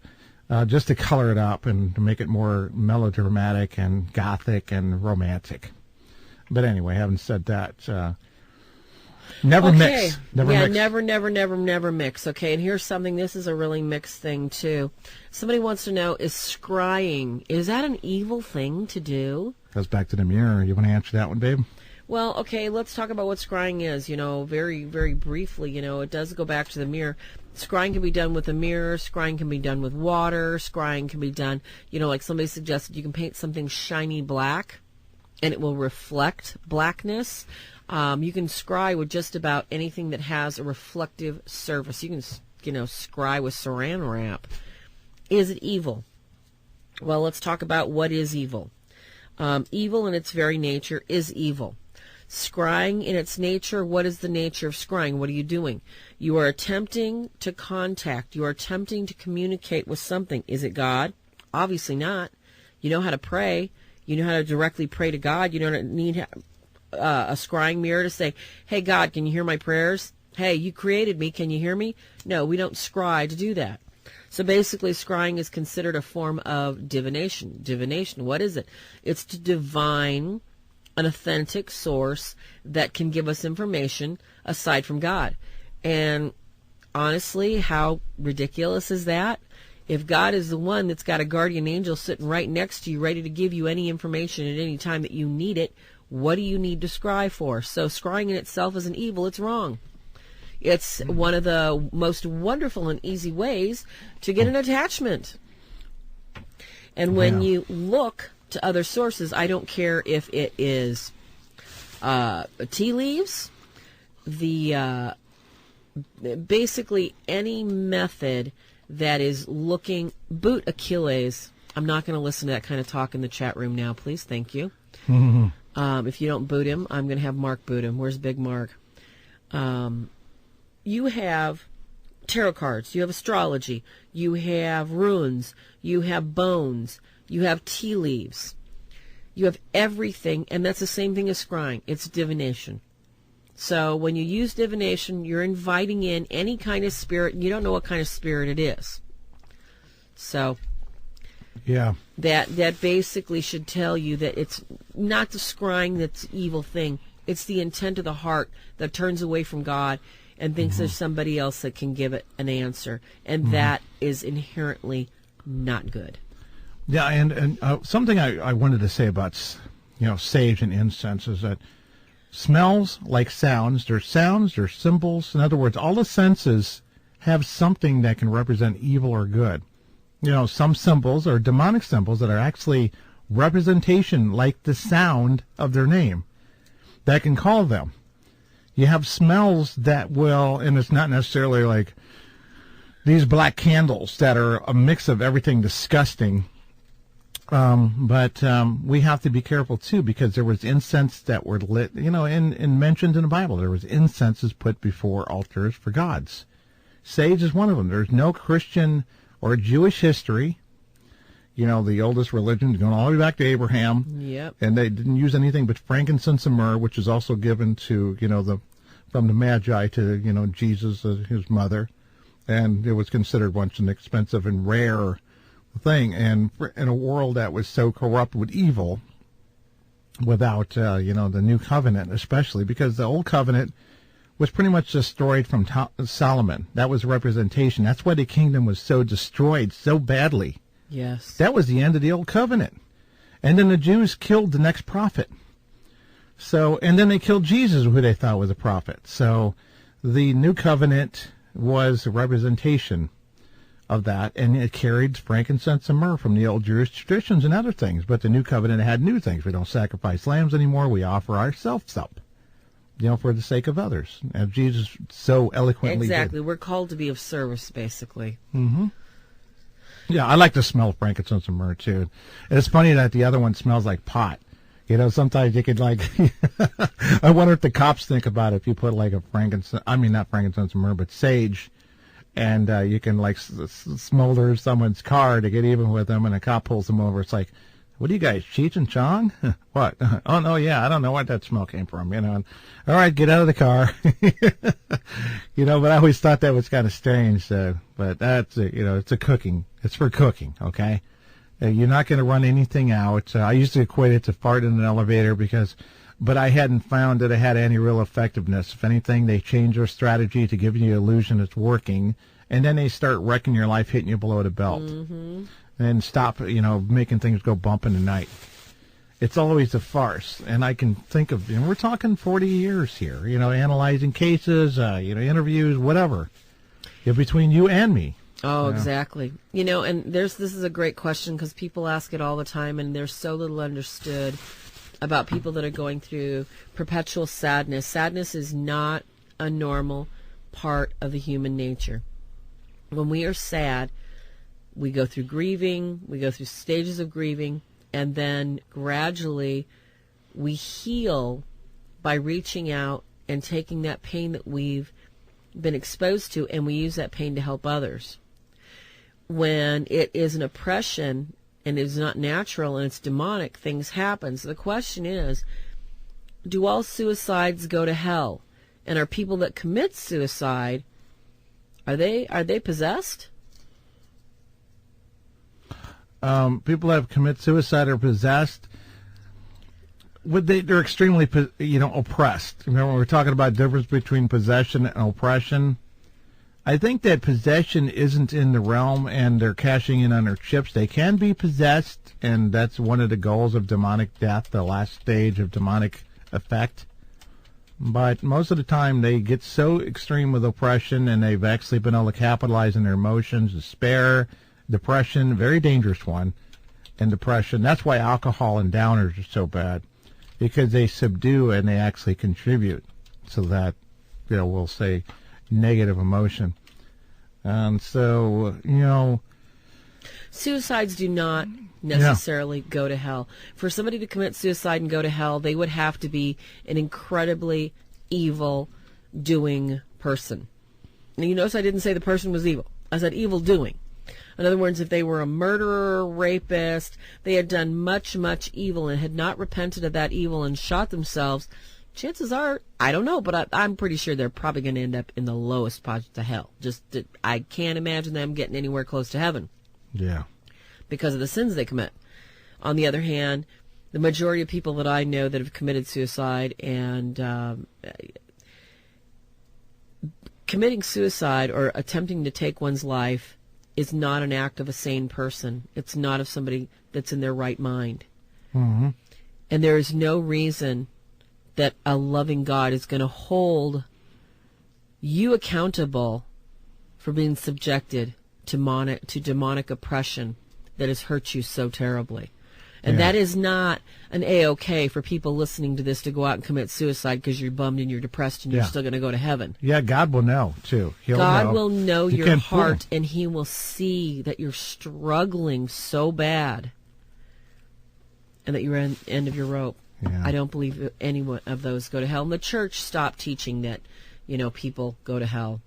Just to color it up and to make it more melodramatic and gothic and romantic. But anyway, having said that, never mix. Never mix. Okay, and here's something, this is a really mixed thing too. Somebody wants to know, is scrying, is that an evil thing to do? Goes back to the mirror. You want to answer that one, babe? Well, okay, let's talk about what scrying is, very, very briefly. It does go back to the mirror. Scrying can be done with a mirror. Scrying can be done with water. Scrying can be done, like somebody suggested, you can paint something shiny black and it will reflect blackness. You can scry with just about anything that has a reflective surface. You can, scry with saran wrap. Is it evil? Well, let's talk about what is evil. Evil in its very nature is evil. Scrying in its nature, what is the nature of scrying? What are you doing? You are attempting to contact. You are attempting to communicate with something. Is it God? Obviously not. You know how to pray. You know how to directly pray to God. You don't need a scrying mirror to say, hey, God, can you hear my prayers? Hey, you created me. Can you hear me? No, we don't scry to do that. So basically, scrying is considered a form of divination. Divination, what is it? It's to divine an authentic source that can give us information aside from God. And honestly, how ridiculous is that? If God is the one that's got a guardian angel sitting right next to you, ready to give you any information at any time that you need it, what do you need to scry for? So scrying in itself isn't evil, it's wrong. It's one of the most wonderful and easy ways to get an attachment. And when you look to other sources, I don't care if it is tea leaves, basically any method that is looking, boot Achilles. I'm not going to listen to that kind of talk in the chat room now, please. Thank you. If you don't boot him, I'm going to have Mark boot him. Where's Big Mark? You have tarot cards, you have astrology, you have runes, you have bones, you have tea leaves, you have everything, and that's the same thing as scrying. It's divination. So when you use divination, you're inviting in any kind of spirit, and you don't know what kind of spirit it is. So yeah, that basically should tell you that it's not the scrying that's the evil thing. It's the intent of the heart that turns away from God and thinks there's somebody else that can give it an answer. And that is inherently not good. Yeah, and something I wanted to say about, sage and incense is that smells like sounds. There's sounds, there's symbols. In other words, all the senses have something that can represent evil or good. Some symbols are demonic symbols that are actually representation, like the sound of their name, that can call them. You have smells that will, and it's not necessarily like these black candles that are a mix of everything disgusting, but we have to be careful too, because there was incense that were lit, and mentioned in the Bible. There was incenses put before altars for gods. Sage is one of them. There's no Christian or Jewish history, the oldest religion going all the way back to Abraham. Yep. And they didn't use anything but frankincense and myrrh, which is also given to, from the Magi to, Jesus, his mother. And it was considered once an expensive and rare thing. And in a world that was so corrupt with evil, without, the new covenant, especially because the old covenant was pretty much destroyed from Solomon. That was representation. That's why the kingdom was so destroyed so badly. Yes. That was the end of the old covenant. And then the Jews killed the next prophet. And then they killed Jesus, who they thought was a prophet. So the new covenant was a representation of that, and it carried frankincense and myrrh from the old Jewish traditions and other things. But the new covenant had new things. We don't sacrifice lambs anymore. We offer ourselves up, for the sake of others, as Jesus so eloquently Exactly. did. We're called to be of service, basically. Mm-hmm. Yeah, I like the smell of frankincense and myrrh, too. And it's funny that the other one smells like pot. Sometimes you could, I wonder if the cops think about it if you put, not frankincense and myrrh, but sage, and you can, smolder someone's car to get even with them, and a cop pulls them over. It's like, what are you guys, Cheech and Chong? What? Oh, no, yeah, I don't know where that smell came from, And, all right, get out of the car. But I always thought that was kind of strange. But that's, it's it's for cooking, okay? You're not going to run anything out. I used to equate it to fart in an elevator but I hadn't found that it had any real effectiveness. If anything, they change their strategy to give you the illusion it's working, and then they start wrecking your life, hitting you below the belt. Mm-hmm. And stop, making things go bump in the night. It's always a farce. And I can think of, we're talking 40 years here, analyzing cases, interviews, whatever. Between you and me. Oh, exactly. And this is a great question because people ask it all the time, and there's so little understood about people that are going through perpetual sadness. Sadness is not a normal part of the human nature. When we are sad, we go through grieving, we go through stages of grieving, and then gradually we heal by reaching out and taking that pain that we've been exposed to, and we use that pain to help others. When it is an oppression and it's not natural and it's demonic, things happen. So the question is, do all suicides go to hell? And are people that commit suicide, are they possessed? People that commit suicide are possessed. They're extremely, oppressed. Remember, we were talking about the difference between possession and oppression. I think that possession isn't in the realm, and they're cashing in on their chips. They can be possessed, and that's one of the goals of demonic death, the last stage of demonic effect. But most of the time, they get so extreme with oppression, and they've actually been able to capitalize on their emotions, despair, depression, very dangerous one, and depression. That's why alcohol and downers are so bad, because they subdue and they actually contribute to that, we'll say, negative emotion. And so, suicides do not necessarily go to hell. For somebody to commit suicide and go to hell, they would have to be an incredibly evil doing person. And you notice I didn't say the person was evil. I said evil doing. In other words, if they were a murderer, rapist, they had done much, much evil and had not repented of that evil and shot themselves, chances are, I don't know, but I'm pretty sure they're probably going to end up in the lowest parts of hell. I can't imagine them getting anywhere close to heaven. Yeah. Because of the sins they commit. On the other hand, the majority of people that I know that have committed suicide and committing suicide or attempting to take one's life is not an act of a sane person. It's not of somebody that's in their right mind. Mm-hmm. And there is no reason that a loving God is going to hold you accountable for being subjected to demonic oppression that has hurt you so terribly. And that is not an A-OK for people listening to this to go out and commit suicide because you're bummed and you're depressed and you're still going to go to heaven. Yeah, God will know, too. God will know your heart, and he will see that you're struggling so bad and that you're at the end of your rope. Yeah. I don't believe any one of those go to hell. And the church stopped teaching that, people go to hell.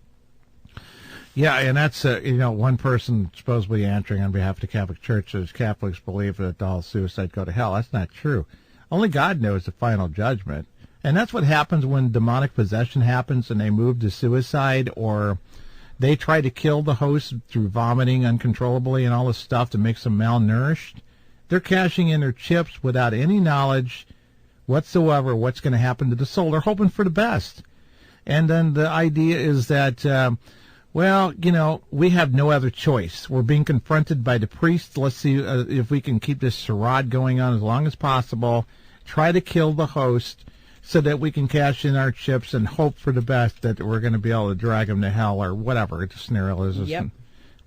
Yeah, and that's, one person supposedly answering on behalf of the Catholic Church says Catholics believe that all suicides go to hell. That's not true. Only God knows the final judgment. And that's what happens when demonic possession happens and they move to suicide, or they try to kill the host through vomiting uncontrollably and all this stuff that makes them malnourished. They're cashing in their chips without any knowledge whatsoever what's going to happen to the soul. They're hoping for the best. And then the idea is that, we have no other choice. We're being confronted by the priest. Let's see if we can keep this charade going on as long as possible. Try to kill the host so that we can cash in our chips and hope for the best that we're going to be able to drag them to hell or whatever the scenario is. Yep.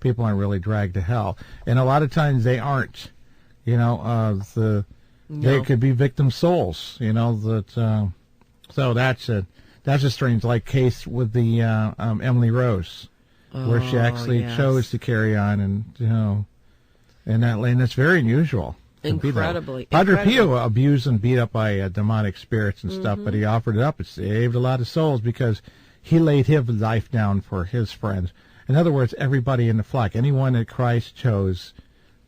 People aren't really dragged to hell. And a lot of times they aren't. They could be victim souls, so that's a strange case with the Emily Rose, where she actually chose to carry on and in that lane. That's very unusual. Incredibly. Padre Pio abused and beat up by demonic spirits and stuff, but he offered it up. It saved a lot of souls because he laid his life down for his friends. In other words, everybody in the flock, anyone that Christ chose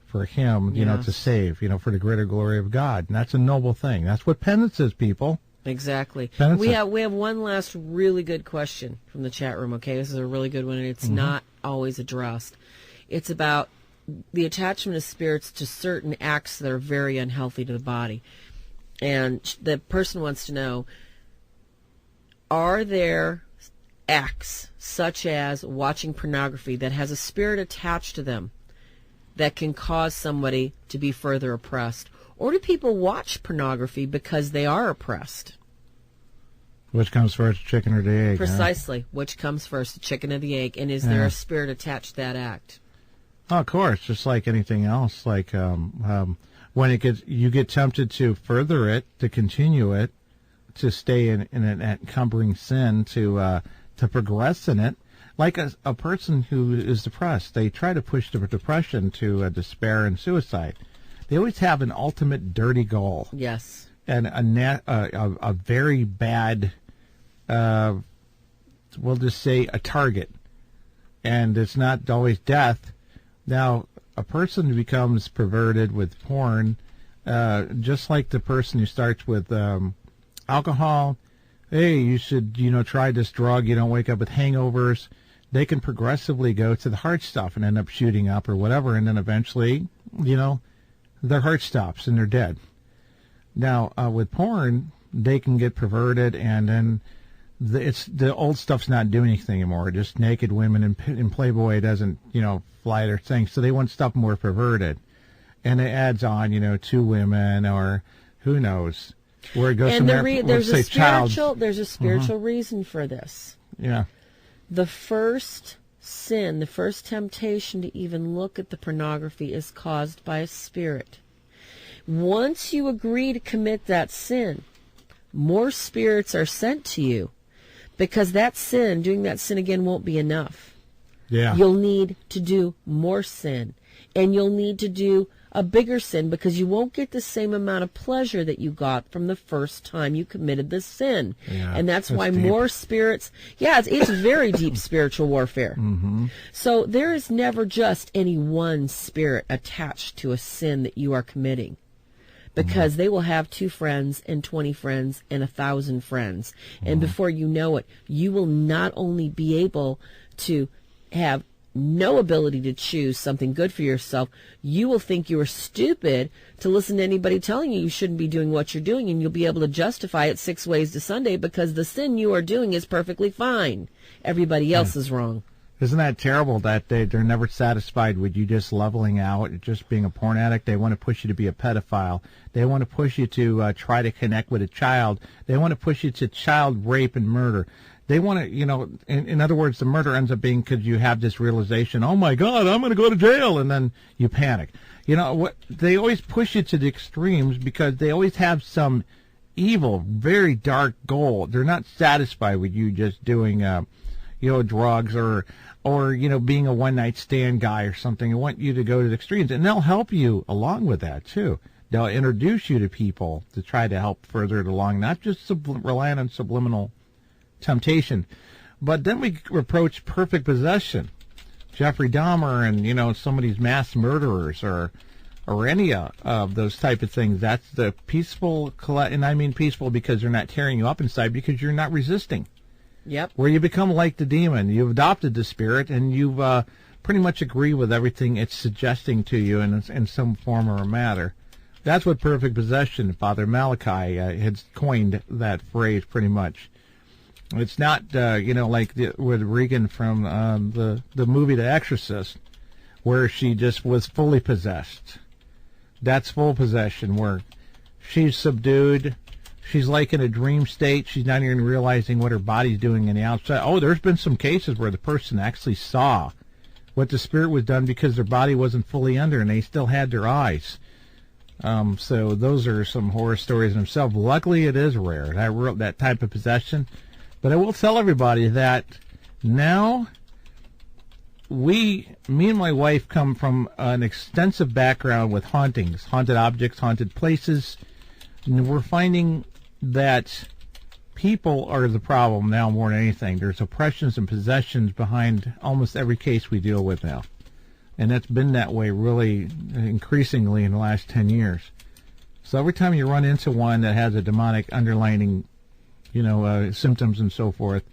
for him, to save, for the greater glory of God. And that's a noble thing. That's what penance is, people. Exactly. Penance. We have one last really good question from the chat room, okay? This is a really good one, and it's not always addressed. It's about the attachment of spirits to certain acts that are very unhealthy to the body. And the person wants to know, are there acts such as watching pornography that has a spirit attached to them that can cause somebody to be further oppressed? Or do people watch pornography because they are oppressed? Which comes first, the chicken or the egg? Precisely. Huh? Which comes first, the chicken or the egg? And is there a spirit attached to that act? Oh, of course, just like anything else. Like when you get tempted to further it, to continue it, to stay in an encumbering sin, to progress in it. Like a person who is depressed, they try to push the depression to despair and suicide. They always have an ultimate dirty goal. Yes. And a very bad, we'll just say, a target. And it's not always death. Now, a person who becomes perverted with porn, just like the person who starts with alcohol, hey, you should, try this drug, you don't wake up with hangovers. They can progressively go to the hard stuff and end up shooting up or whatever, and then eventually, their heart stops and they're dead. Now, with porn, they can get perverted, and then the old stuff's not doing anything anymore. Just naked women, and Playboy doesn't, fly their thing. So they want stuff more perverted. And it adds on, 2 women or who knows where it goes and from there. There's a spiritual reason for this. Yeah. The first sin, the first temptation to even look at the pornography is caused by a spirit. Once you agree to commit that sin, more spirits are sent to you, because that sin, doing that sin again, won't be enough. Yeah. You'll need to do more sin, and you'll need to do a bigger sin, because you won't get the same amount of pleasure that you got from the first time you committed the sin. Yeah, and that's why deep. more spirits, it's very deep spiritual warfare. Mm-hmm. So there is never just any one spirit attached to a sin that you are committing, because they will have 2 friends and 20 friends and 1,000 friends. And before you know it, you will not only be able to have no ability to choose something good for yourself, you will think you are stupid to listen to anybody telling you shouldn't be doing what you're doing, and you'll be able to justify it 6 ways to Sunday, because the sin you are doing is perfectly fine. Everybody else is wrong. Isn't that terrible that they're never satisfied with you just leveling out, just being a porn addict? They want to push you to be a pedophile. They want to push you to try to connect with a child. They want to push you to child rape and murder. They want to, in other words, the murder ends up being because you have this realization, oh my God, I'm going to go to jail, and then you panic. What they always push you to the extremes, because they always have some evil, very dark goal. They're not satisfied with you just doing, drugs or being a one-night stand guy or something. They want you to go to the extremes, and they'll help you along with that too. They'll introduce you to people to try to help further it along, not just relying on subliminal temptation. But then we approach perfect possession. Jeffrey Dahmer and, some of these mass murderers or any of those type of things. That's the peaceful, and I mean peaceful because they're not tearing you up inside, because you're not resisting. Yep. Where you become like the demon. You've adopted the spirit, and you've pretty much agree with everything it's suggesting to you in some form or matter. That's what perfect possession, Father Malachi had coined that phrase pretty much. It's not, like with Regan from the movie The Exorcist, where she just was fully possessed. That's full possession, where she's subdued. She's like in a dream state. She's not even realizing what her body's doing in the outside. Oh, there's been some cases where the person actually saw what the spirit was done because their body wasn't fully under and they still had their eyes. So those are some horror stories in themselves. Luckily, it is rare, that type of possession. But I will tell everybody that now me and my wife come from an extensive background with hauntings, haunted objects, haunted places. And we're finding that people are the problem now more than anything. There's oppressions and possessions behind almost every case we deal with now. And that's been that way really increasingly in the last 10 years. So every time you run into one that has a demonic underlining, symptoms and so forth,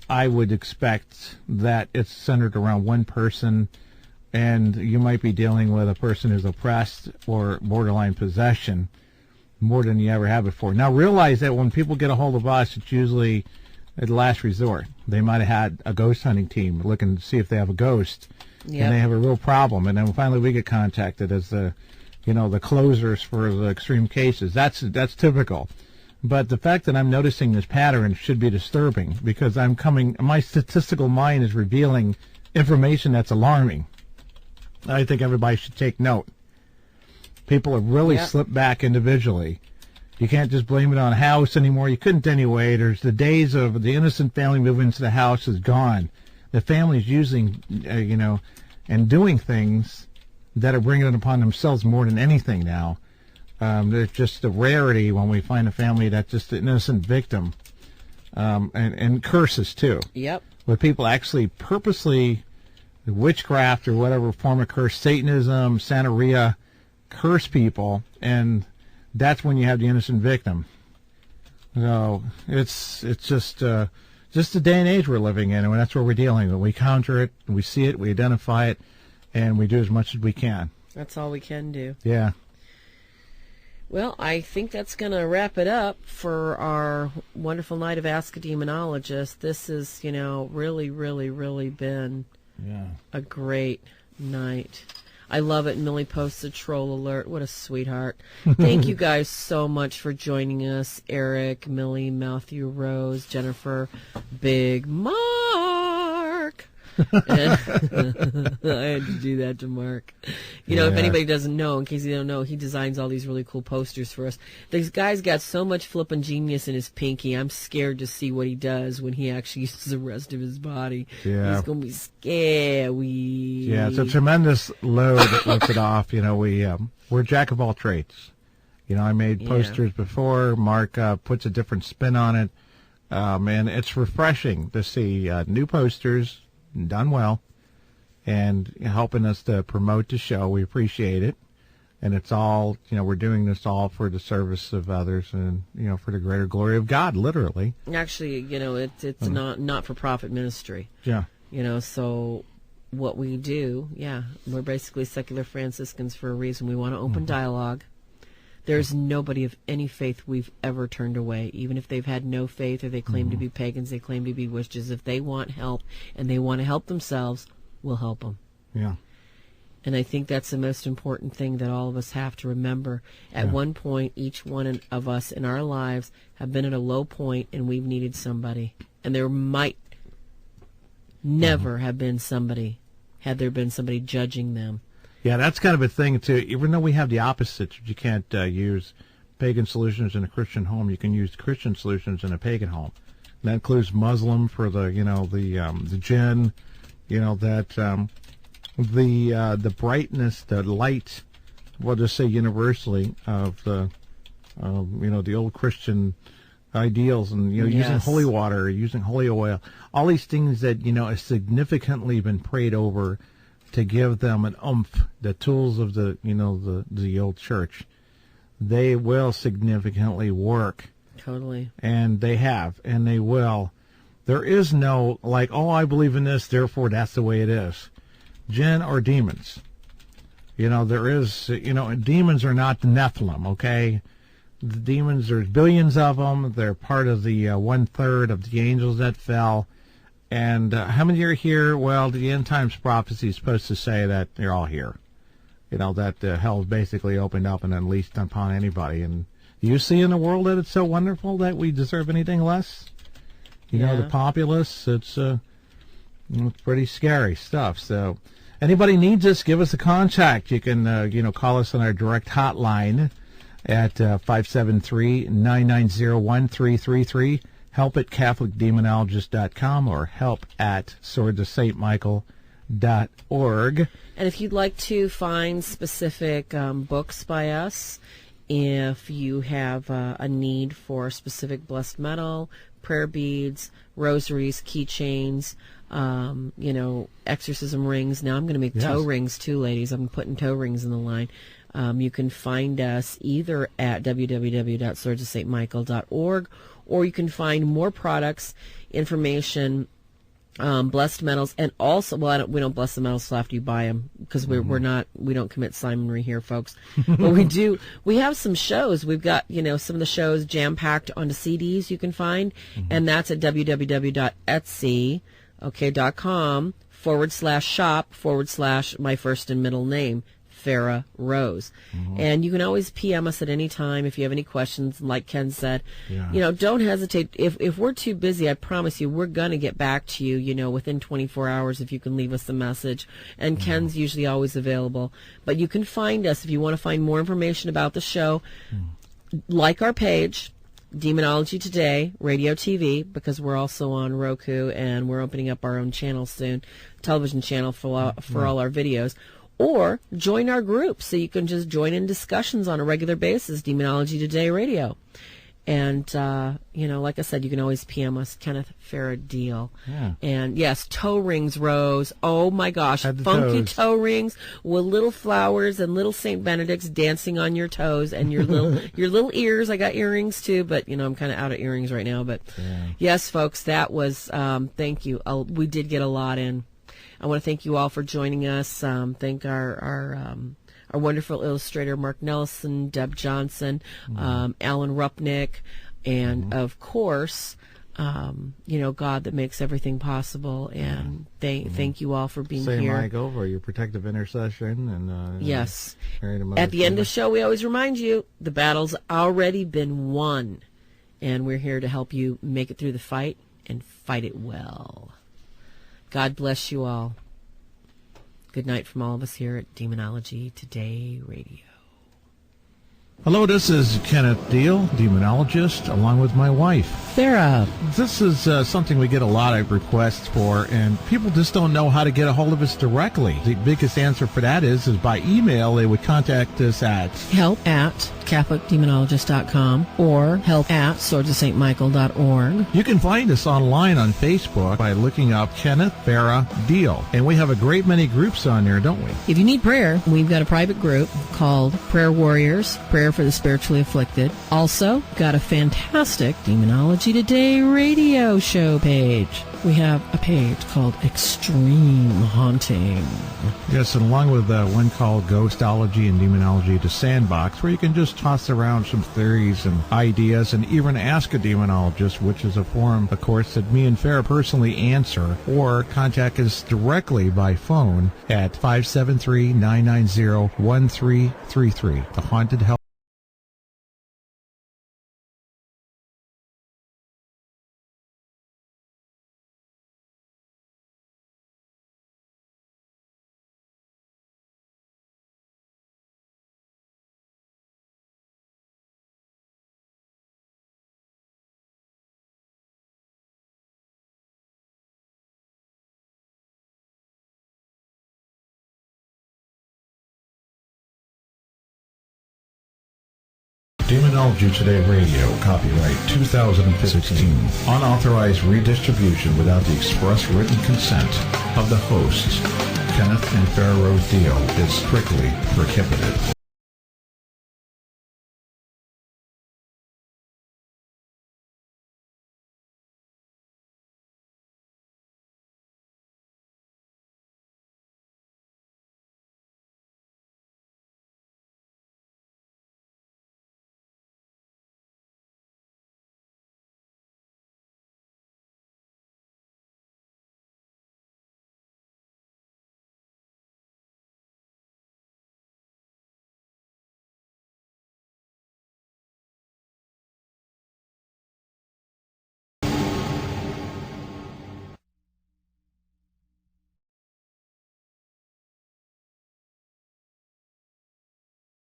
I would expect that it's centered around one person, and you might be dealing with a person who's oppressed or borderline possession more than you ever have before. Now realize that when people get a hold of us, it's usually at last resort. They might have had a ghost hunting team looking to see if they have a ghost, and they have a real problem, and then finally we get contacted as the closers for the extreme cases. That's typical. But the fact that I'm noticing this pattern should be disturbing, because my statistical mind is revealing information that's alarming. I think everybody should take note. People have really slipped back individually. You can't just blame it on a house anymore. You couldn't anyway. There's the days of the innocent family moving into the house is gone. The family's using, and doing things that are bringing it upon themselves more than anything now. There's just a rarity when we find a family that's just an innocent victim, and curses too. Yep. Where people actually purposely, witchcraft or whatever form of curse, Satanism, Santeria, curse people, and that's when you have the innocent victim. So it's just the day and age we're living in, and that's what we're dealing with. We counter it, we see it, we identify it, and we do as much as we can. That's all we can do. Yeah. Well, I think that's going to wrap it up for our wonderful night of Ask a Demonologist. This has, really, really, really been a great night. I love it. Millie posts a troll alert. What a sweetheart. Thank you guys so much for joining us. Eric, Millie, Matthew, Rose, Jennifer, Big Mark. And I had to do that to Mark. You know, if anybody doesn't know, in case you don't know, he designs all these really cool posters for us. This guy's got so much flippin' genius in his pinky. I'm scared to see what he does when he actually uses the rest of his body. Yeah. He's going to be scary. Yeah, it's a tremendous load lifted off. You know, we're jack of all trades. You know, I made posters before. Mark puts a different spin on it. And it's refreshing to see new posters done well and helping us to promote the show. We appreciate it. And it's all, you know, we're doing this all for the service of others and, you know, for the greater glory of God, literally. Actually, you know, it's not for profit ministry. Yeah. You know, so what we do, we're basically secular Franciscans for a reason. We want to open dialogue. There's nobody of any faith we've ever turned away, even if they've had no faith or they claim to be pagans, they claim to be witches. If they want help and they want to help themselves, we'll help them. Yeah. And I think that's the most important thing that all of us have to remember. At one point, each one of us in our lives have been at a low point and we've needed somebody. And there might never have been somebody, had there been somebody judging them. Yeah, that's kind of a thing, too. Even though we have the opposites, you can't use pagan solutions in a Christian home. You can use Christian solutions in a pagan home. And that includes Muslim for the, you know, the jinn, you know, that the brightness, the light, we'll just say universally, of the, you know, the old Christian ideals and, you know, using holy water, using holy oil, all these things that, you know, have significantly been prayed over to give them an oomph, the tools of the, you know, the old church, they will significantly work. Totally. And they have, and they will. There is no, like, oh, I believe in this, therefore that's the way it is. Jinn or demons. You know, there is, you know, demons are not the Nephilim, okay? The demons, there's billions of them. They're part of the 1/3 of the angels that fell. And how many are here? Well, the end times prophecy is supposed to say that they're all here. You know, that hell's basically opened up and unleashed upon anybody. And do you see in the world that it's so wonderful that we deserve anything less? You know, the populace, it's pretty scary stuff. So anybody needs us, give us a contact. You can, you know, call us on our direct hotline at 573-990-1333. Help at CatholicDemonologist.com or help at swordsofsaintmichael.org. And if you'd like to find specific books by us, if you have a need for specific blessed metal, prayer beads, rosaries, keychains, you know, exorcism rings. Now I'm going to make toe rings too, ladies. I'm putting toe rings in the line. You can find us either at www.swordsofsaintmichael.org, or you can find more products, information, blessed metals, and also, well, we don't bless the metals till after you buy them, because we don't commit Simonry here, folks. But we have some shows. We've got, you know, some of the shows jam-packed onto CDs you can find, and that's at www.etsy.com/shop/ my first and middle name, Farah Rose. And you can always PM us at any time if you have any questions. Like Ken said, you know, don't hesitate. If we're too busy, I promise you, we're going to get back to you, you know, within 24 hours if you can leave us a message. And Ken's usually always available. But you can find us if you want to find more information about the show. Like our page, Demonology Today, Radio TV, because we're also on Roku and we're opening up our own channel soon, television channel for all our videos. Or join our group so you can just join in discussions on a regular basis, Demonology Today Radio. And, you know, like I said, you can always PM us, Kenneth, Farah, Deel. Yeah. And, yes, toe rings, Rose. Oh, my gosh. Funky toe rings with little flowers and little St. Benedicts dancing on your toes and your little ears. I got earrings, too, but, you know, I'm kind of out of earrings right now. But, yes, folks, that was, thank you. We did get a lot in. I want to thank you all for joining us. Thank our wonderful illustrator, Mark Nelson, Deb Johnson, Alan Rupnick, and, of course, you know, God that makes everything possible. And thank you all for being here. Say, Michael, for your protective intercession. And yes. At the end of the show, we always remind you, the battle's already been won. And we're here to help you make it through the fight and fight it well. God bless you all. Good night from all of us here at Demonology Today Radio. Hello, this is Kenneth Deel, Demonologist, along with my wife. Farah. This is something we get a lot of requests for, and people just don't know how to get a hold of us directly. The biggest answer for that is by email. They would contact us at help@catholicdemonologist.com or help@swordsofstmichael.org. You can find us online on Facebook by looking up Kenneth, Farah, Deel. And we have a great many groups on there, don't we? If you need prayer, we've got a private group called Prayer Warriors, Prayer for the Spiritually Afflicted. Also, got a fantastic Demonology Today radio show page. We have a page called Extreme Haunting. Yes, and along with one called Ghostology and Demonology, the Sandbox, where you can just toss around some theories and ideas and even ask a demonologist, which is a form, of course, that me and Farah personally answer, or contact us directly by phone at 573-990-1333. The Haunted Help. Demonology Today Radio, copyright 2016. Unauthorized redistribution without the express written consent of the hosts, Kenneth and Farah Deel, is strictly prohibited.